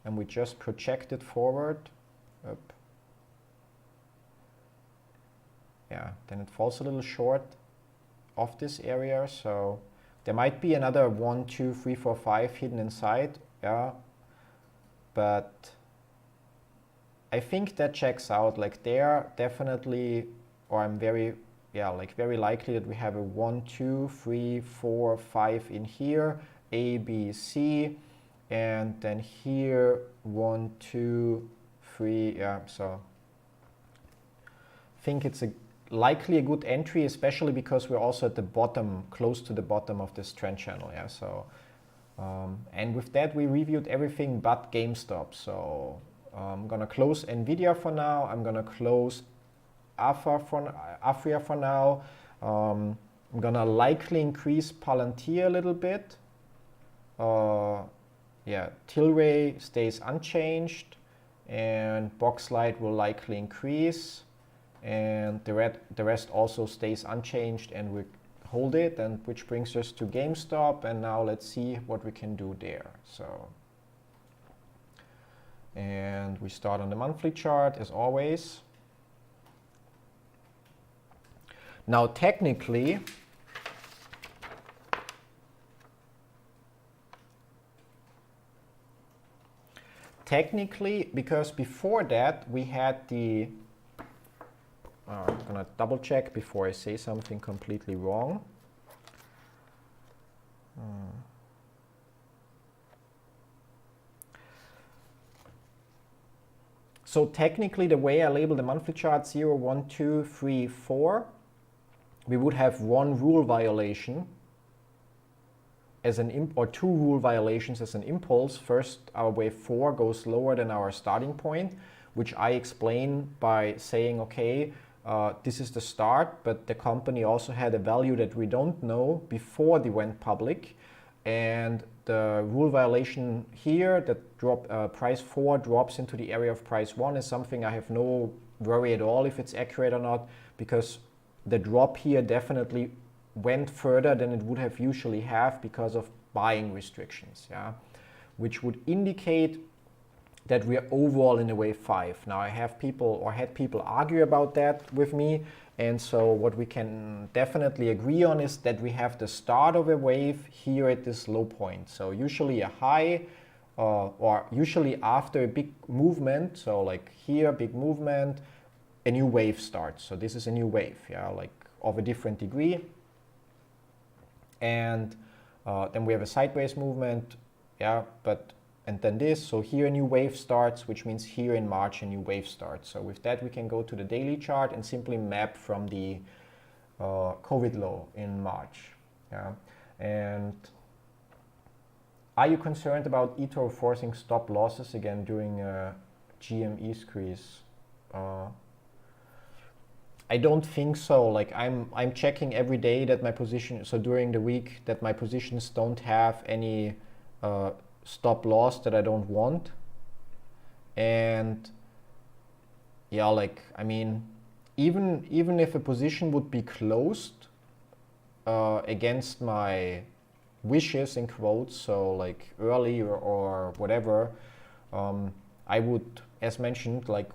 and we just project it forward, up. Yeah, then it falls a little short of this area, so there might be another 1, 2, 3, 4, 5 hidden inside, yeah, but I think that checks out. Like there, definitely, or I'm very, yeah, like very likely that we have a 1, 2, 3, 4, 5 in here, A, B, C, and then here 1, 2, 3, yeah, so I think it's likely a good entry, especially because we're also at the bottom, close to the bottom of this trend channel, yeah, so and with that we reviewed everything but GameStop. So I'm gonna close Nvidia for now, I'm gonna close Afria for now, I'm gonna likely increase Palantir a little bit, yeah, Tilray stays unchanged, and Boxlight will likely increase, and the rest also stays unchanged, and we hold it, and which brings us to GameStop. And now let's see what we can do there. So, and we start on the monthly chart as always. Now technically, because before that we had the I'm gonna double check before I say something completely wrong. So technically, the way I label the monthly chart 0, 1, 2, 3, 4, we would have one rule violation as an or two rule violations as an impulse. First, our wave 4 goes lower than our starting point, which I explain by saying, okay, this is the start, but the company also had a value that we don't know before they went public. And the rule violation here that price 4 drops into the area of price 1 is something I have no worry at all if it's accurate or not, because the drop here definitely went further than it would have usually have because of buying restrictions, yeah, which would indicate that we are overall in a wave 5. Now I have people or had people argue about that with me, and so what we can definitely agree on is that we have the start of a wave here at this low point. So usually a high or usually after a big movement, so like here, big movement, a new wave starts. So this is a new wave, yeah, like of a different degree. And then we have a sideways movement, yeah, and then this, so here a new wave starts, which means here in March a new wave starts. So with that we can go to the daily chart and simply map from the COVID low in March. Yeah. And are you concerned about eToro forcing stop losses again during a GME squeeze? I don't think so. Like I'm checking every day that my position, so during the week, that my positions don't have any stop loss that I don't want. And yeah, like I mean, even if a position would be closed against my wishes in quotes, so like early or whatever, I would, as mentioned, like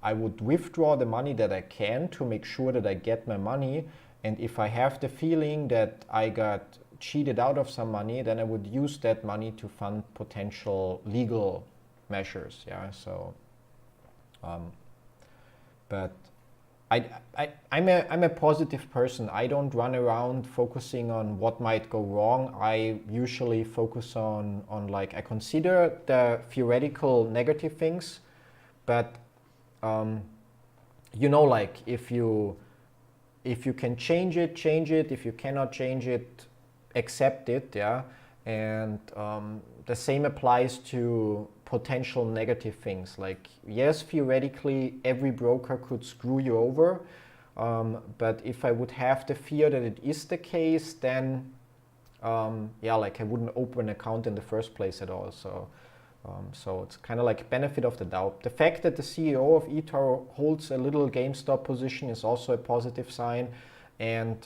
I would withdraw the money that I can to make sure that I get my money. And if I have the feeling that I got cheated out of some money, then I would use that money to fund potential legal measures. Yeah, so but I'm a positive person. I don't run around focusing on what might go wrong. I usually focus on like, I consider the theoretical negative things, but you know, like if you can change it, change it. If you cannot change it, accept it, yeah. And the same applies to potential negative things. Like, yes, theoretically, every broker could screw you over, but if I would have the fear that it is the case, then yeah, like I wouldn't open an account in the first place at all. So it's kind of like benefit of the doubt. The fact that the CEO of eToro holds a little GameStop position is also a positive sign, and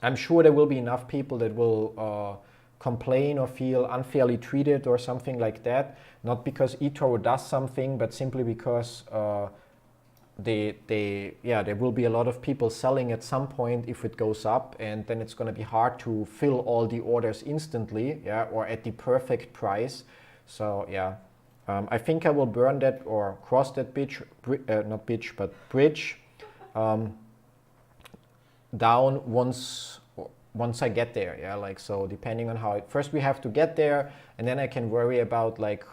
I'm sure there will be enough people that will complain or feel unfairly treated or something like that, not because eToro does something, but simply because there will be a lot of people selling at some point if it goes up, and then it's going to be hard to fill all the orders instantly, yeah, or at the perfect price. So yeah, I think I will burn that or cross that bridge down once I get there. Yeah, like, so depending on how first we have to get there, and then I can worry about like,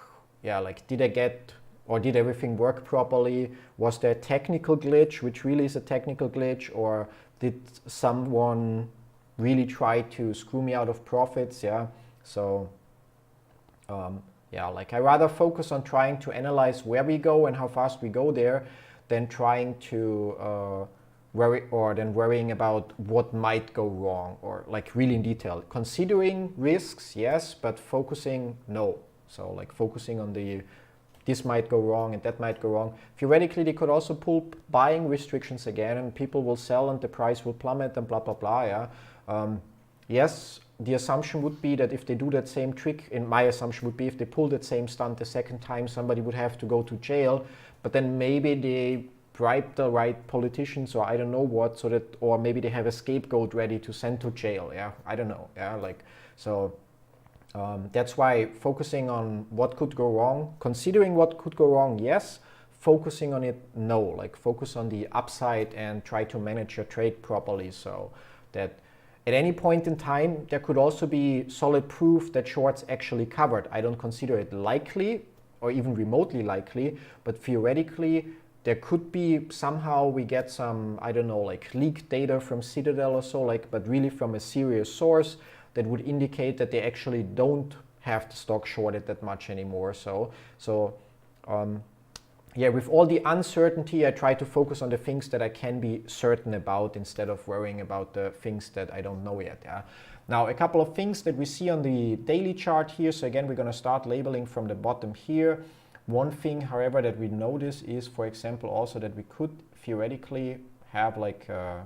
yeah, like did I get or did everything work properly? Was there a technical glitch, which really is a technical glitch, or did someone really try to screw me out of profits? Yeah, so yeah, like I rather focus on trying to analyze where we go and how fast we go there than trying to worrying about what might go wrong, or like really in detail. Considering risks, yes, but focusing, no. So like focusing on this might go wrong and that might go wrong. Theoretically, they could also pull buying restrictions again, and people will sell and the price will plummet and blah, blah, blah, yeah. Yes, the assumption would be that if they do that same trick, and my assumption would be if they pull that same stunt the second time, somebody would have to go to jail, but then maybe they bribe the right politicians or I don't know what, so that, or maybe they have a scapegoat ready to send to jail, yeah, I don't know, yeah, like, so that's why focusing on what could go wrong, considering what could go wrong, yes, focusing on it, no, like focus on the upside and try to manage your trade properly, so that at any point in time, there could also be solid proof that shorts actually covered. I don't consider it likely or even remotely likely, but theoretically, there could be somehow we get some, I don't know, like leaked data from Citadel or so, like, but really from a serious source that would indicate that they actually don't have the stock shorted that much anymore. Yeah, with all the uncertainty, I try to focus on the things that I can be certain about instead of worrying about the things that I don't know yet. Yeah. Now, a couple of things that we see on the daily chart here. So again, we're going to start labeling from the bottom here. One thing, however, that we notice is, for example, also that we could theoretically have like, I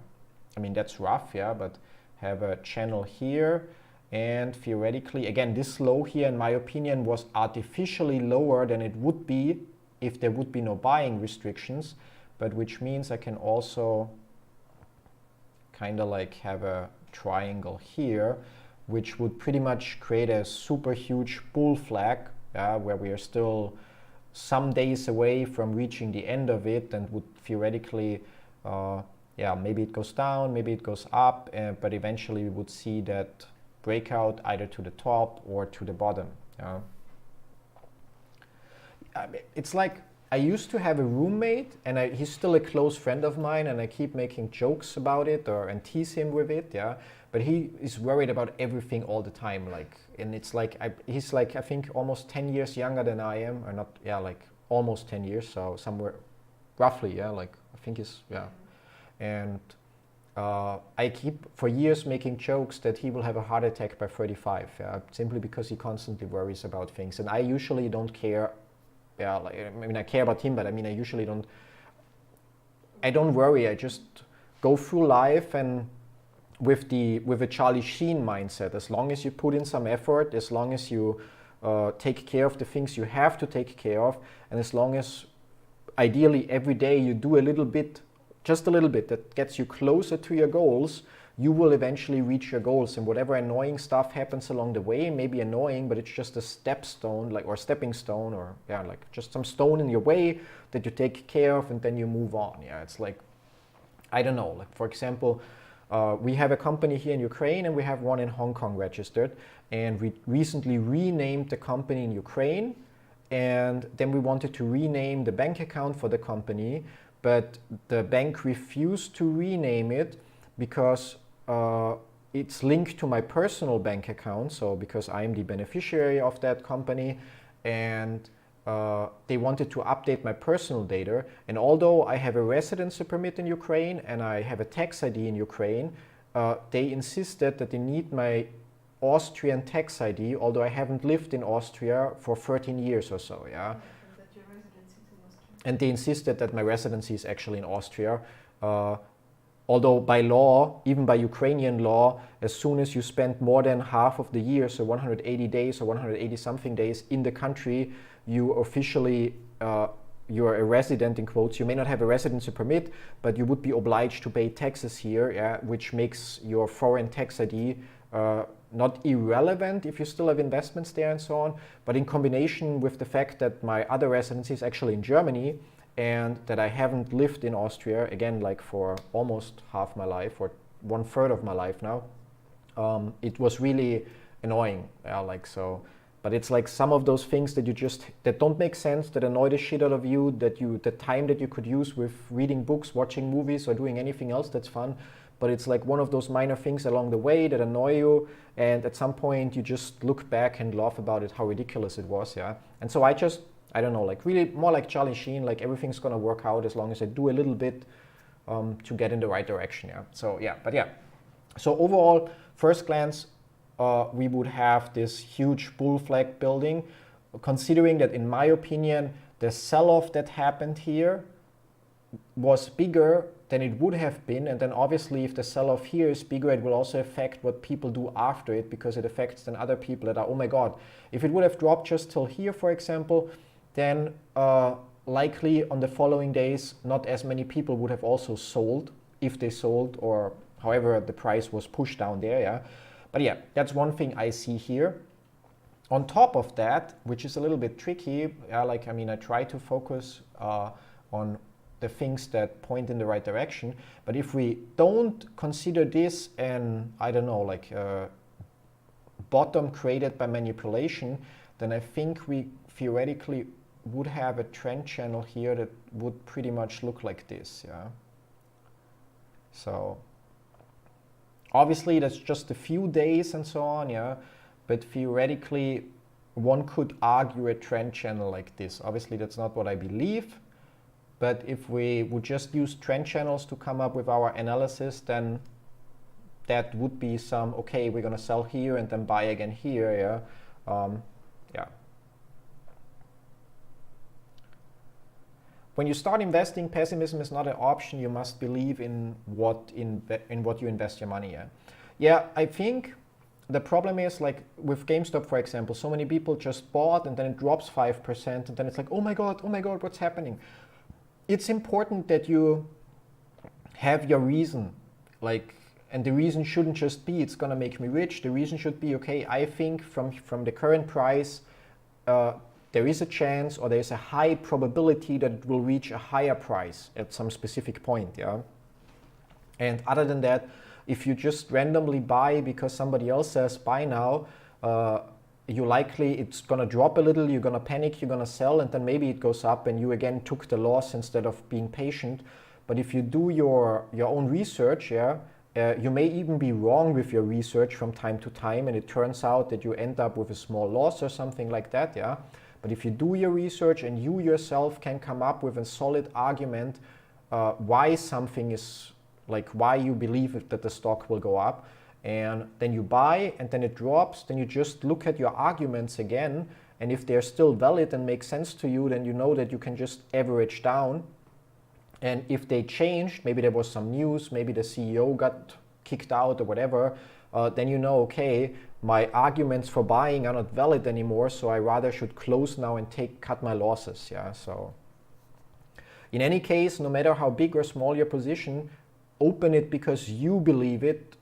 mean, that's rough, yeah, but have a channel here. And theoretically, again, this low here, in my opinion, was artificially lower than it would be if there would be no buying restrictions, but which means I can also kind of like have a triangle here, which would pretty much create a super huge bull flag, where we are still some days away from reaching the end of it, and would theoretically, yeah, maybe it goes down, maybe it goes up, but eventually we would see that breakout either to the top or to the bottom. It's like I used to have a roommate, and he's still a close friend of mine, and I keep making jokes about it and tease him with it, yeah. But he is worried about everything all the time, like, and it's like he's like I think almost 10 years younger than I am, or not, yeah, like almost 10 years, so somewhere roughly, yeah, like I think he's, yeah, and I keep for years making jokes that he will have a heart attack by 35, yeah, simply because he constantly worries about things, and I usually don't care. Yeah, like, I mean, I care about him, but I mean, I usually don't worry. I just go through life and with a Charlie Sheen mindset. As long as you put in some effort, as long as you take care of the things you have to take care of, and as long as ideally every day you do a little bit, just a little bit, that gets you closer to your goals, you will eventually reach your goals. And whatever annoying stuff happens along the way, may be annoying, but it's just a stepstone, like, or stepping stone, or yeah, like just some stone in your way that you take care of, and then you move on. Yeah, it's like, I don't know, like for example, we have a company here in Ukraine and we have one in Hong Kong registered, and we recently renamed the company in Ukraine, and then we wanted to rename the bank account for the company, but the bank refused to rename it because it's linked to my personal bank account, so because I'm the beneficiary of that company, and they wanted to update my personal data. And although I have a residency permit in Ukraine and I have a tax ID in Ukraine, they insisted that they need my Austrian tax ID, although I haven't lived in Austria for 13 years or so, yeah. And that your residency is in Austria. And they insisted that my residency is actually in Austria. Although by law, even by Ukrainian law, as soon as you spend more than half of the year, so 180 days or 180 something days in the country, you officially, you're a resident in quotes. You may not have a residency permit, but you would be obliged to pay taxes here, yeah, which makes your foreign tax ID not irrelevant if you still have investments there and so on, but in combination with the fact that my other residency is actually in Germany, and that I haven't lived in Austria, again, like for almost half my life, or 1/3 of my life now, it was really annoying, yeah, like so. But it's like some of those things that that don't make sense, that annoy the shit out of you, the time that you could use with reading books, watching movies, or doing anything else that's fun. But it's like one of those minor things along the way that annoy you, and at some point you just look back and laugh about it, how ridiculous it was, yeah. And so I don't know, like really more like Charlie Sheen, like everything's gonna work out as long as I do a little bit to get in the right direction, yeah. So yeah, but yeah. So overall, first glance, we would have this huge bull flag building, considering that in my opinion, the sell-off that happened here was bigger than it would have been, and then obviously if the sell-off here is bigger, it will also affect what people do after it, because it affects then other people that are, oh my god, if it would have dropped just till here, for example, then likely on the following days, not as many people would have also sold, if they sold, or however the price was pushed down there, yeah. But yeah, that's one thing I see here. On top of that, which is a little bit tricky, like, I mean, I try to focus on the things that point in the right direction, but if we don't consider this an, I don't know, like bottom created by manipulation, then I think we theoretically would have a trend channel here that would pretty much look like this, yeah. So obviously that's just a few days and so on, yeah, but theoretically one could argue a trend channel like this. Obviously that's not what I believe, but if we would just use trend channels to come up with our analysis, then that would be some, okay, we're gonna sell here and then buy again here, yeah. Yeah. When you start investing, pessimism is not an option. You must believe in what you invest your money in. Yeah, I think the problem is, like with GameStop, for example, so many people just bought and then it drops 5% and then it's like, oh my god, what's happening? It's important that you have your reason, like, and the reason shouldn't just be it's gonna make me rich. The reason should be, okay, I think from the current price, there is a chance, or there's a high probability that it will reach a higher price at some specific point, yeah. And other than that, if you just randomly buy because somebody else says buy now, it's gonna drop a little, you're gonna panic, you're gonna sell, and then maybe it goes up and you again took the loss instead of being patient. But if you do your own research, yeah, you may even be wrong with your research from time to time, and it turns out that you end up with a small loss or something like that, yeah. But if you do your research and you yourself can come up with a solid argument why something is, like why you believe that the stock will go up, and then you buy and then it drops, then you just look at your arguments again, and if they're still valid and make sense to you, then you know that you can just average down. And if they changed, maybe there was some news, maybe the CEO got kicked out or whatever, then you know, okay, my arguments for buying are not valid anymore, so I rather should close now and cut my losses, yeah. So in any case, no matter how big or small your position, open it because you believe it,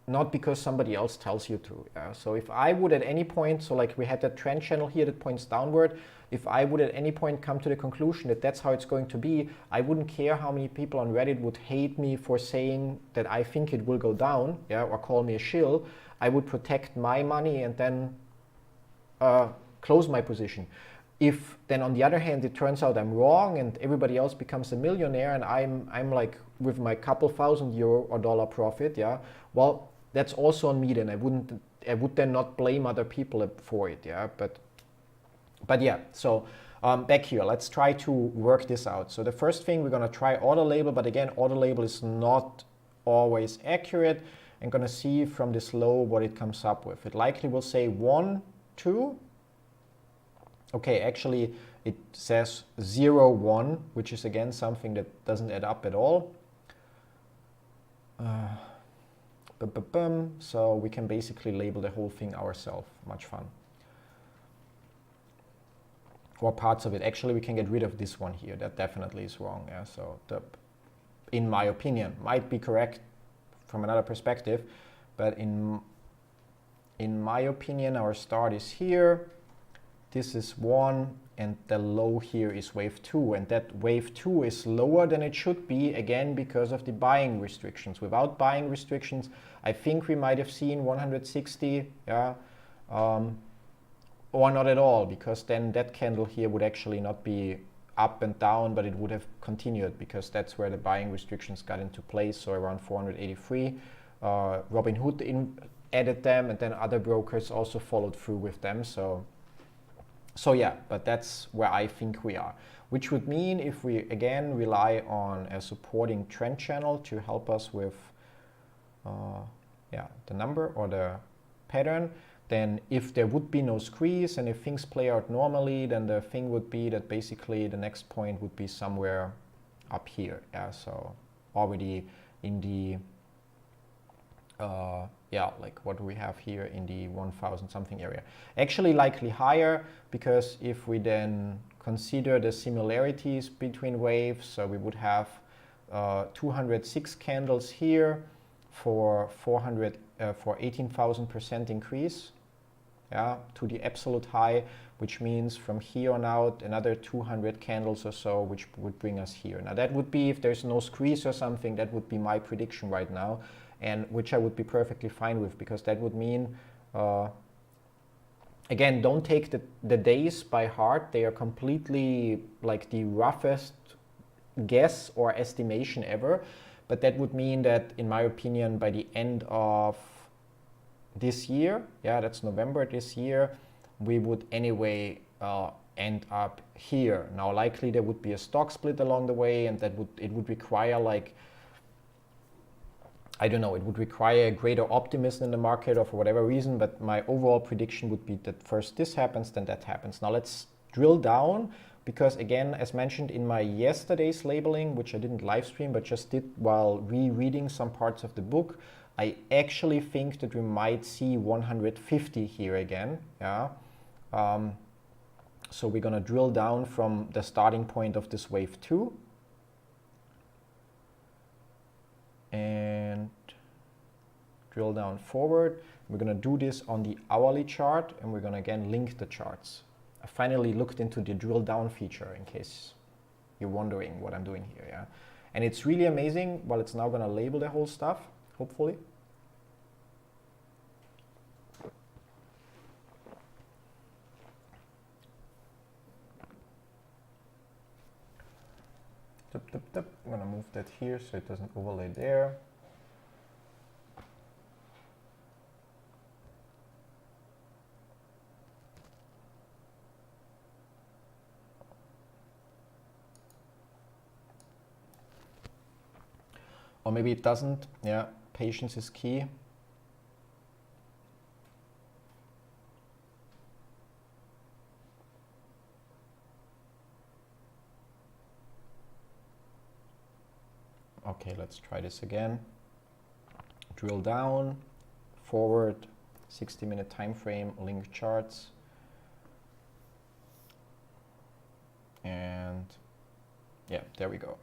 not because somebody else tells you to, yeah. So if I would at any point, so like we had that trend channel here that points downward, if I would at any point come to the conclusion that that's how it's going to be, I wouldn't care how many people on Reddit would hate me for saying that I think it will go down, yeah, or call me a shill. I would protect my money and then close my position. If then on the other hand it turns out I'm wrong and everybody else becomes a millionaire and I'm like with my couple €1,000 or dollar profit, yeah, well, that's also on me then. I would then not blame other people for it, yeah. But yeah, so Back here, let's try to work this out. So the first thing, we're going to try auto label, but again, auto label is not always accurate. I'm going to see from this low what it comes up with. It likely will say 1, 2. Okay, actually it says 0, 1, which is again something that doesn't add up at all. So we can basically label the whole thing ourselves. Much fun. Or parts of it. Actually, we can get rid of this one here. That definitely is wrong. Yeah. So, in my opinion, might be correct from another perspective, but in my opinion, our start is here. This is 1, and the low here is wave 2, and that wave 2 is lower than it should be, again because of the buying restrictions. Without buying restrictions, I think we might have seen 160. Yeah. Or not at all, because then that candle here would actually not be up and down, but it would have continued, because that's where the buying restrictions got into place. So around 483, Robinhood added them, and then other brokers also followed through with them. So yeah, but that's where I think we are, which would mean if we again rely on a supporting trend channel to help us with the number or the pattern, then if there would be no squeeze and if things play out normally, then the thing would be that basically the next point would be somewhere up here. Yeah, so already in the, like what do we have here in the 1000 something area. Actually likely higher, because if we then consider the similarities between waves, so we would have 206 candles here for 18,000% increase. Yeah, to the absolute high, which means from here on out another 200 candles or so, which would bring us here. Now that would be, if there's no squeeze or something, that would be my prediction right now, and which I would be perfectly fine with, because that would mean, again, don't take the days by heart. They are completely like the roughest guess or estimation ever, but that would mean that, in my opinion, by the end of this year, yeah, that's November this year, we would anyway end up here. Now likely there would be a stock split along the way, and it would require, like, I don't know, it would require a greater optimism in the market or for whatever reason, but my overall prediction would be that first this happens, then that happens. Now let's drill down, because again, as mentioned in my yesterday's labeling, which I didn't live stream but just did while rereading some parts of the book, I actually think that we might see 150 here again. Yeah. So we're going to drill down from the starting point of this wave 2. And drill down forward. We're going to do this on the hourly chart, and we're going to again link the charts. I finally looked into the drill down feature, in case you're wondering what I'm doing here. Yeah. And it's really amazing. Well, it's now going to label the whole stuff, hopefully. I'm going to move that here so it doesn't overlay there. Or maybe it doesn't. Yeah, patience is key. Okay, let's try this again. Drill down, forward, 60-minute time frame, link charts. And yeah, there we go.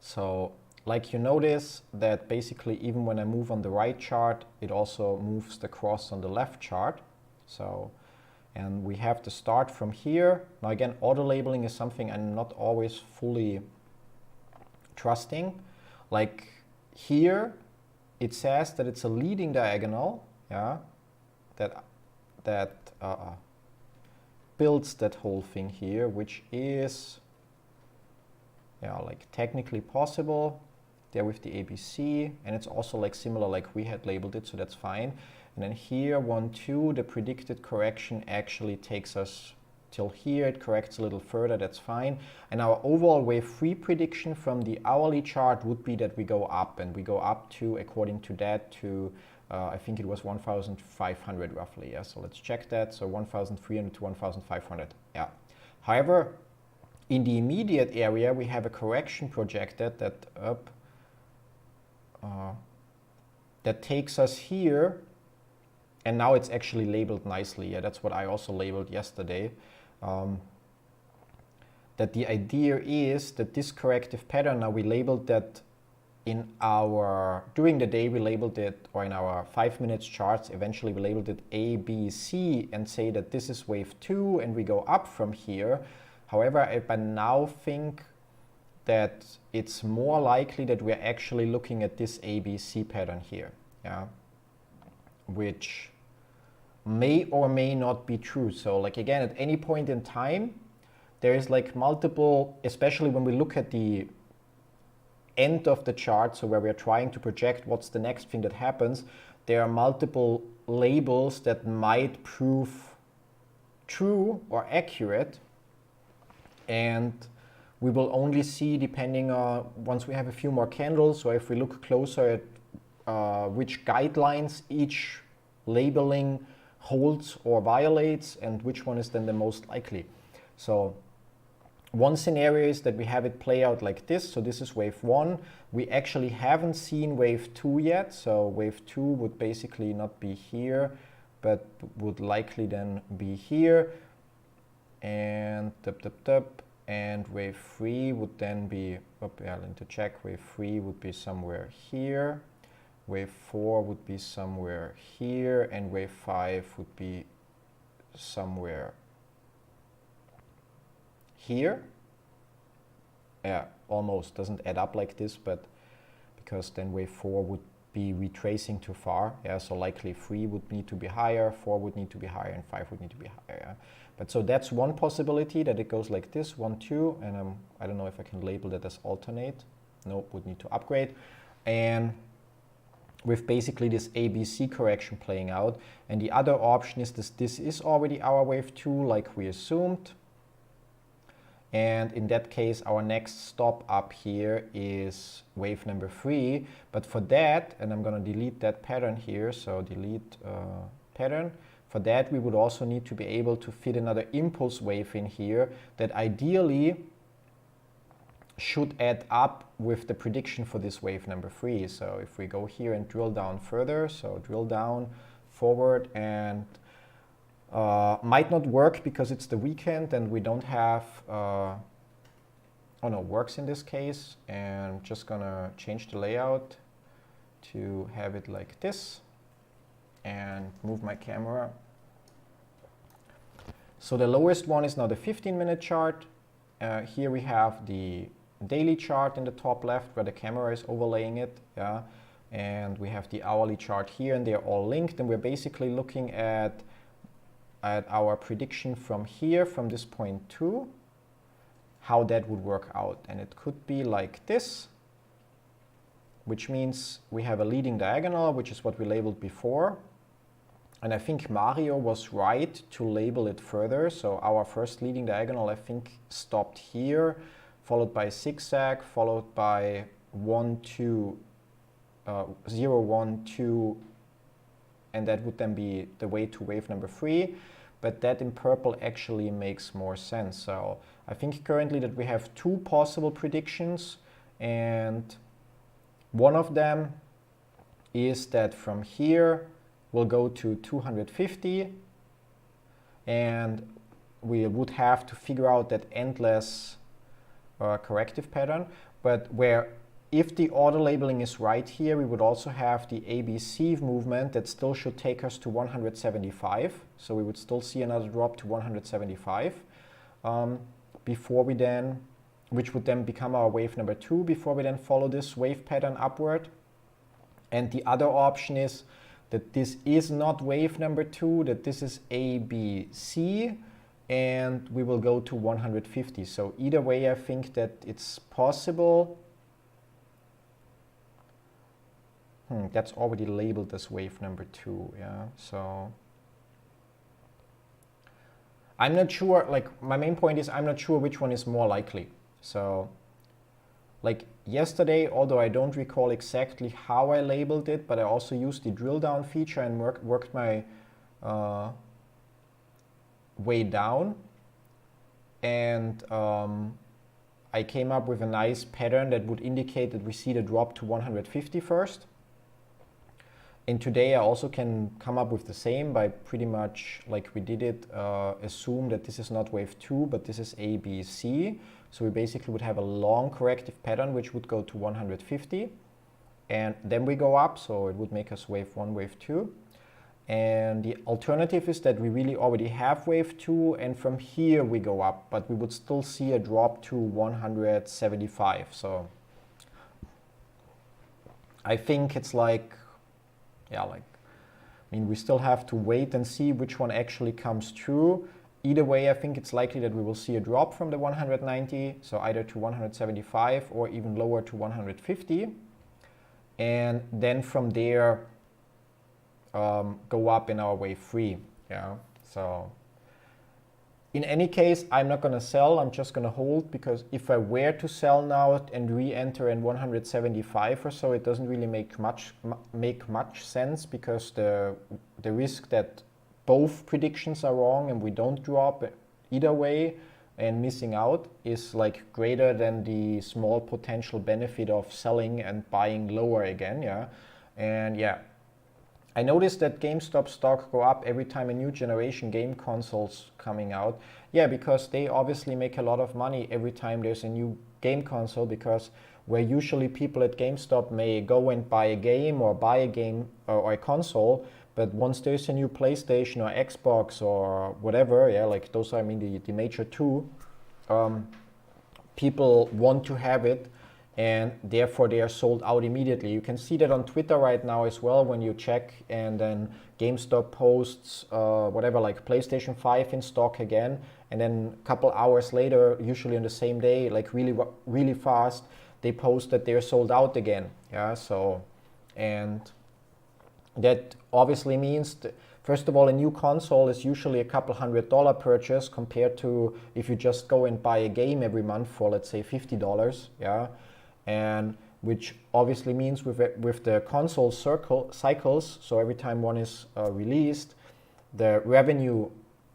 So like you notice that basically even when I move on the right chart, it also moves the cross on the left chart. So, and we have to start from here. Now again, auto labeling is something I'm not always fully trusting. Like here, it says that it's a leading diagonal, yeah, that builds that whole thing here, which is, yeah, like technically possible there with the ABC, and it's also like similar like we had labeled it, so that's fine. And then here 1, 2, the predicted correction actually takes us till here, it corrects a little further, that's fine. And our overall wave 3 prediction from the hourly chart would be that we go up, and we go up to, according to that, to I think it was 1,500 roughly, yeah, so let's check that. So 1,300 to 1,500, yeah. However, in the immediate area, we have a correction projected that that takes us here, and now it's actually labeled nicely. Yeah, that's what I also labeled yesterday. That the idea is that this corrective pattern, now we labeled that in our, during the day we labeled it, or in our 5 minutes charts, eventually we labeled it A, B, C, and say that this is wave 2 and we go up from here. However, I now think that it's more likely that we're actually looking at this ABC pattern here, yeah, which may or may not be true. So like again, at any point in time, there is like multiple, especially when we look at the end of the chart, so where we're trying to project what's the next thing that happens, there are multiple labels that might prove true or accurate, and we will only see depending on once we have a few more candles. So if we look closer at which guidelines each labeling holds or violates, and which one is then the most likely. So one scenario is that we have it play out like this. So this is wave 1. We actually haven't seen wave 2 yet. So wave 2 would basically not be here, but would likely then be here. And and wave 3 would then be, I need to check, wave 3 would be somewhere here. Wave 4 would be somewhere here, and wave 5 would be somewhere here. Yeah, almost doesn't add up like this, but because then wave 4 would be retracing too far. Yeah, so likely 3 would need to be higher, 4 would need to be higher, and 5 would need to be higher. Yeah? But so that's one possibility, that it goes like this, 1, 2, and I don't know if I can label that as alternate. Nope, would need to upgrade. And with basically this ABC correction playing out. And the other option is this is already our wave 2 like we assumed. And in that case, our next stop up here is wave number 3. But for that, and I'm going to delete that pattern here, so delete pattern. For that, we would also need to be able to fit another impulse wave in here that ideally should add up with the prediction for this wave number 3. So if we go here and drill down further, so drill down, forward, and might not work because it's the weekend and we don't have, oh no, works in this case. And I'm just gonna change the layout to have it like this and move my camera. So the lowest one is now the 15-minute chart. Here we have the daily chart in the top left where the camera is overlaying it, yeah, and we have the hourly chart here, and they're all linked, and we're basically looking at our prediction from here, from this point to how that would work out. And it could be like this, which means we have a leading diagonal, which is what we labeled before. And I think Mario was right to label it further. So our first leading diagonal, I think, stopped here, followed by zigzag, followed by 1, 2, 0, 1, 2, and that would then be the way to wave number 3. But that in purple actually makes more sense. So I think currently that we have 2 possible predictions, and one of them is that from here we'll go to 250, and we would have to figure out that endless corrective pattern. But where if the auto labeling is right here, we would also have the ABC movement that still should take us to 175. So we would still see another drop to 175 before we then, which would then become our wave number 2 before we then follow this wave pattern upward. And the other option is that this is not wave number 2, that this is ABC, and we will go to 150. So either way, I think that it's possible. That's already labeled as wave number 2, yeah. So I'm not sure, like my main point is I'm not sure which one is more likely. So like yesterday, although I don't recall exactly how I labeled it, but I also used the drill down feature and worked my way down. And I came up with a nice pattern that would indicate that we see the drop to 150 first. And today I also can come up with the same by pretty much like we did it, assume that this is not wave 2, but this is A, B, C. So we basically would have a long corrective pattern which would go to 150. And then we go up, so it would make us wave 1, wave 2. And the alternative is that we really already have wave 2 and from here we go up, but we would still see a drop to 175. So I think it's like, yeah, like, I mean, we still have to wait and see which one actually comes true. Either way, I think it's likely that we will see a drop from the 190, so either to 175 or even lower to 150. And then from there, go up in our wave 3. Yeah. So in any case, I'm not going to sell. I'm just going to hold, because if I were to sell now and re-enter in 175 or so, it doesn't really make much sense, because the risk that both predictions are wrong and we don't drop either way and missing out is like greater than the small potential benefit of selling and buying lower again. Yeah. And yeah, I noticed that GameStop stock go up every time a new generation game console's coming out. Yeah, because they obviously make a lot of money every time there's a new game console, because where usually people at GameStop may go and buy a game or buy a game or a console, but once there's a new PlayStation or Xbox or whatever, yeah, like those are, I mean, the major two, people want to have it, and therefore they are sold out immediately. You can see that on Twitter right now as well when you check, and then GameStop posts whatever, like PlayStation 5 in stock again, and then a couple hours later, usually on the same day, like really fast, they post that they're sold out again. Yeah, so, and that obviously means first of all, a new console is usually a couple $100 purchase compared to if you just go and buy a game every month for, let's say, $50. Yeah. And which obviously means with the console cycles, so every time one is released, the revenue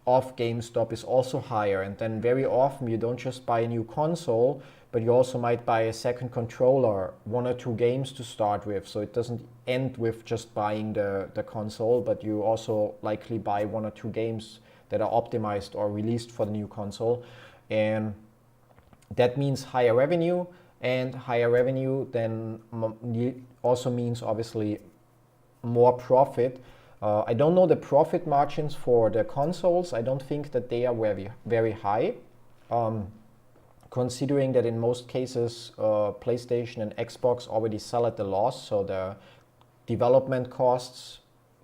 of GameStop is also higher. And then very often you don't just buy a new console, but you also might buy a second controller, 1 or 2 games to start with. So it doesn't end with just buying the console, but you also likely buy 1 or 2 games that are optimized or released for the new console. And that means higher revenue. And higher revenue then also means obviously more profit. I don't know the profit margins for the consoles. I don't think that they are very high, considering that in most cases PlayStation and Xbox already sell at a loss. So the development costs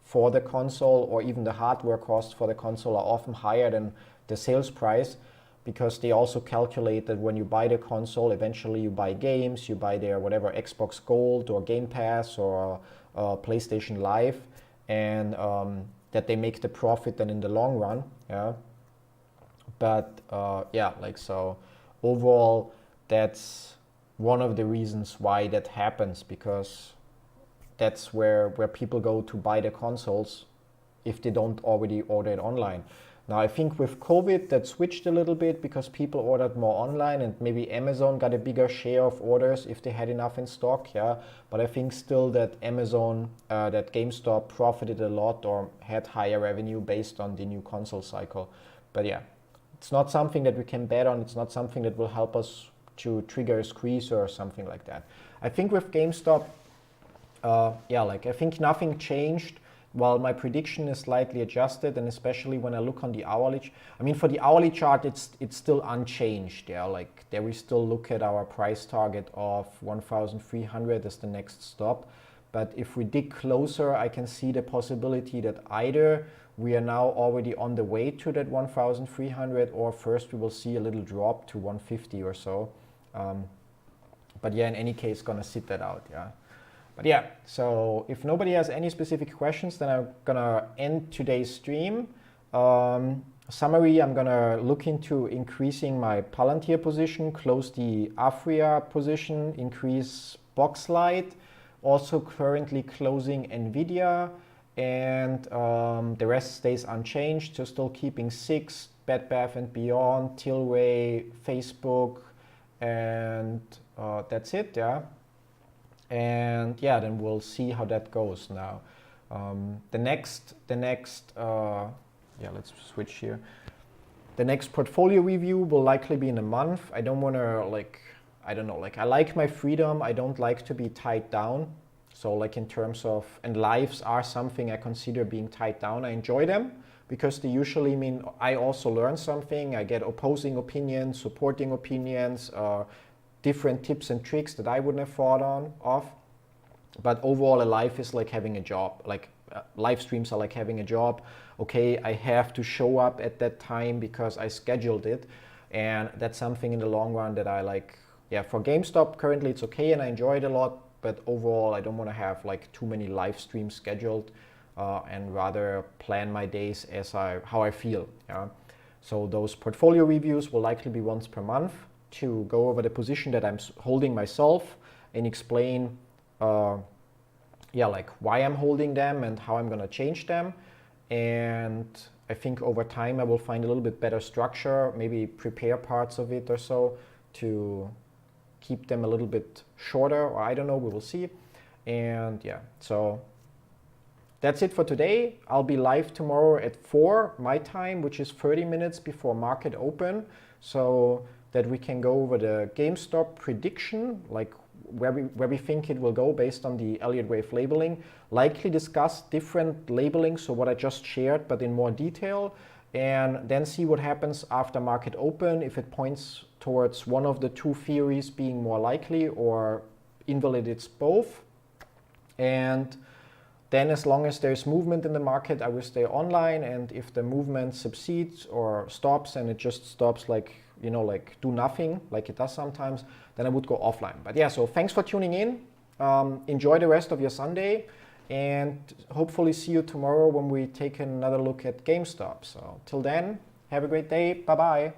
for the console or even the hardware costs for the console are often higher than the sales price, because they also calculate that when you buy the console, eventually you buy games, you buy their whatever Xbox Gold or Game Pass or PlayStation Live, and that they make the profit then in the long run. Yeah. But yeah, like, so overall, that's one of the reasons why that happens, because that's where people go to buy the consoles if they don't already order it online. Now, I think with COVID that switched a little bit, because people ordered more online and maybe Amazon got a bigger share of orders if they had enough in stock. Yeah, but I think still that Amazon, that GameStop profited a lot or had higher revenue based on the new console cycle. But yeah, it's not something that we can bet on. It's not something that will help us to trigger a squeeze or something like that. I think with GameStop, yeah, like I think nothing changed. While my prediction is slightly adjusted, and especially when I look on the hourly, I mean, for the hourly chart, it's still unchanged. Yeah, like there we still look at our price target of 1,300 as the next stop. But if we dig closer, I can see the possibility that either we are now already on the way to that 1,300, or first we will see a little drop to 150 or so. But yeah, in any case, gonna sit that out. Yeah. But yeah, so if nobody has any specific questions, then I'm gonna end today's stream. summary, I'm gonna look into increasing my Palantir position, close the Afria position, increase Boxlight, also currently closing Nvidia, and the rest stays unchanged. So still keeping Six, Bed Bath & Beyond, Tilray, Facebook, and that's it, yeah. And yeah, then we'll see how that goes now. Yeah, let's switch here. The next portfolio review will likely be in a month. I don't want to I don't know, I like my freedom. I don't like to be tied down. So like in terms of, and lives are something I consider being tied down. I enjoy them because they usually mean I also learn something. I get opposing opinions, supporting opinions, different tips and tricks that I wouldn't have thought of. But overall, a life is like having a job. Live streams are like having a job. Okay, I have to show up at that time because I scheduled it. And that's something in the long run that I like. Yeah, for GameStop, currently it's okay and I enjoy it a lot. But overall, I don't want to have like too many live streams scheduled and rather plan my days as how I feel. Yeah? So those portfolio reviews will likely be once per month to go over the position that I'm holding myself and explain why I'm holding them and how I'm going to change them. And I think over time I will find a little bit better structure, maybe prepare parts of it or so to keep them a little bit shorter, or I don't know, we will see. And yeah, so that's it for today. I'll be live tomorrow at 4 my time, which is 30 minutes before market open, so that we can go over the GameStop prediction, like where we think it will go based on the Elliott wave labeling, likely discuss different labelings, so what I just shared, but in more detail, and then see what happens after market open, if it points towards one of the two theories being more likely or invalidates both. And then as long as there's movement in the market, I will stay online, and if the movement subsides or stops and it just stops do nothing like it does sometimes, then I would go offline. But yeah, so thanks for tuning in. Enjoy the rest of your Sunday, and hopefully see you tomorrow when we take another look at GameStop. So till then, have a great day. Bye-bye.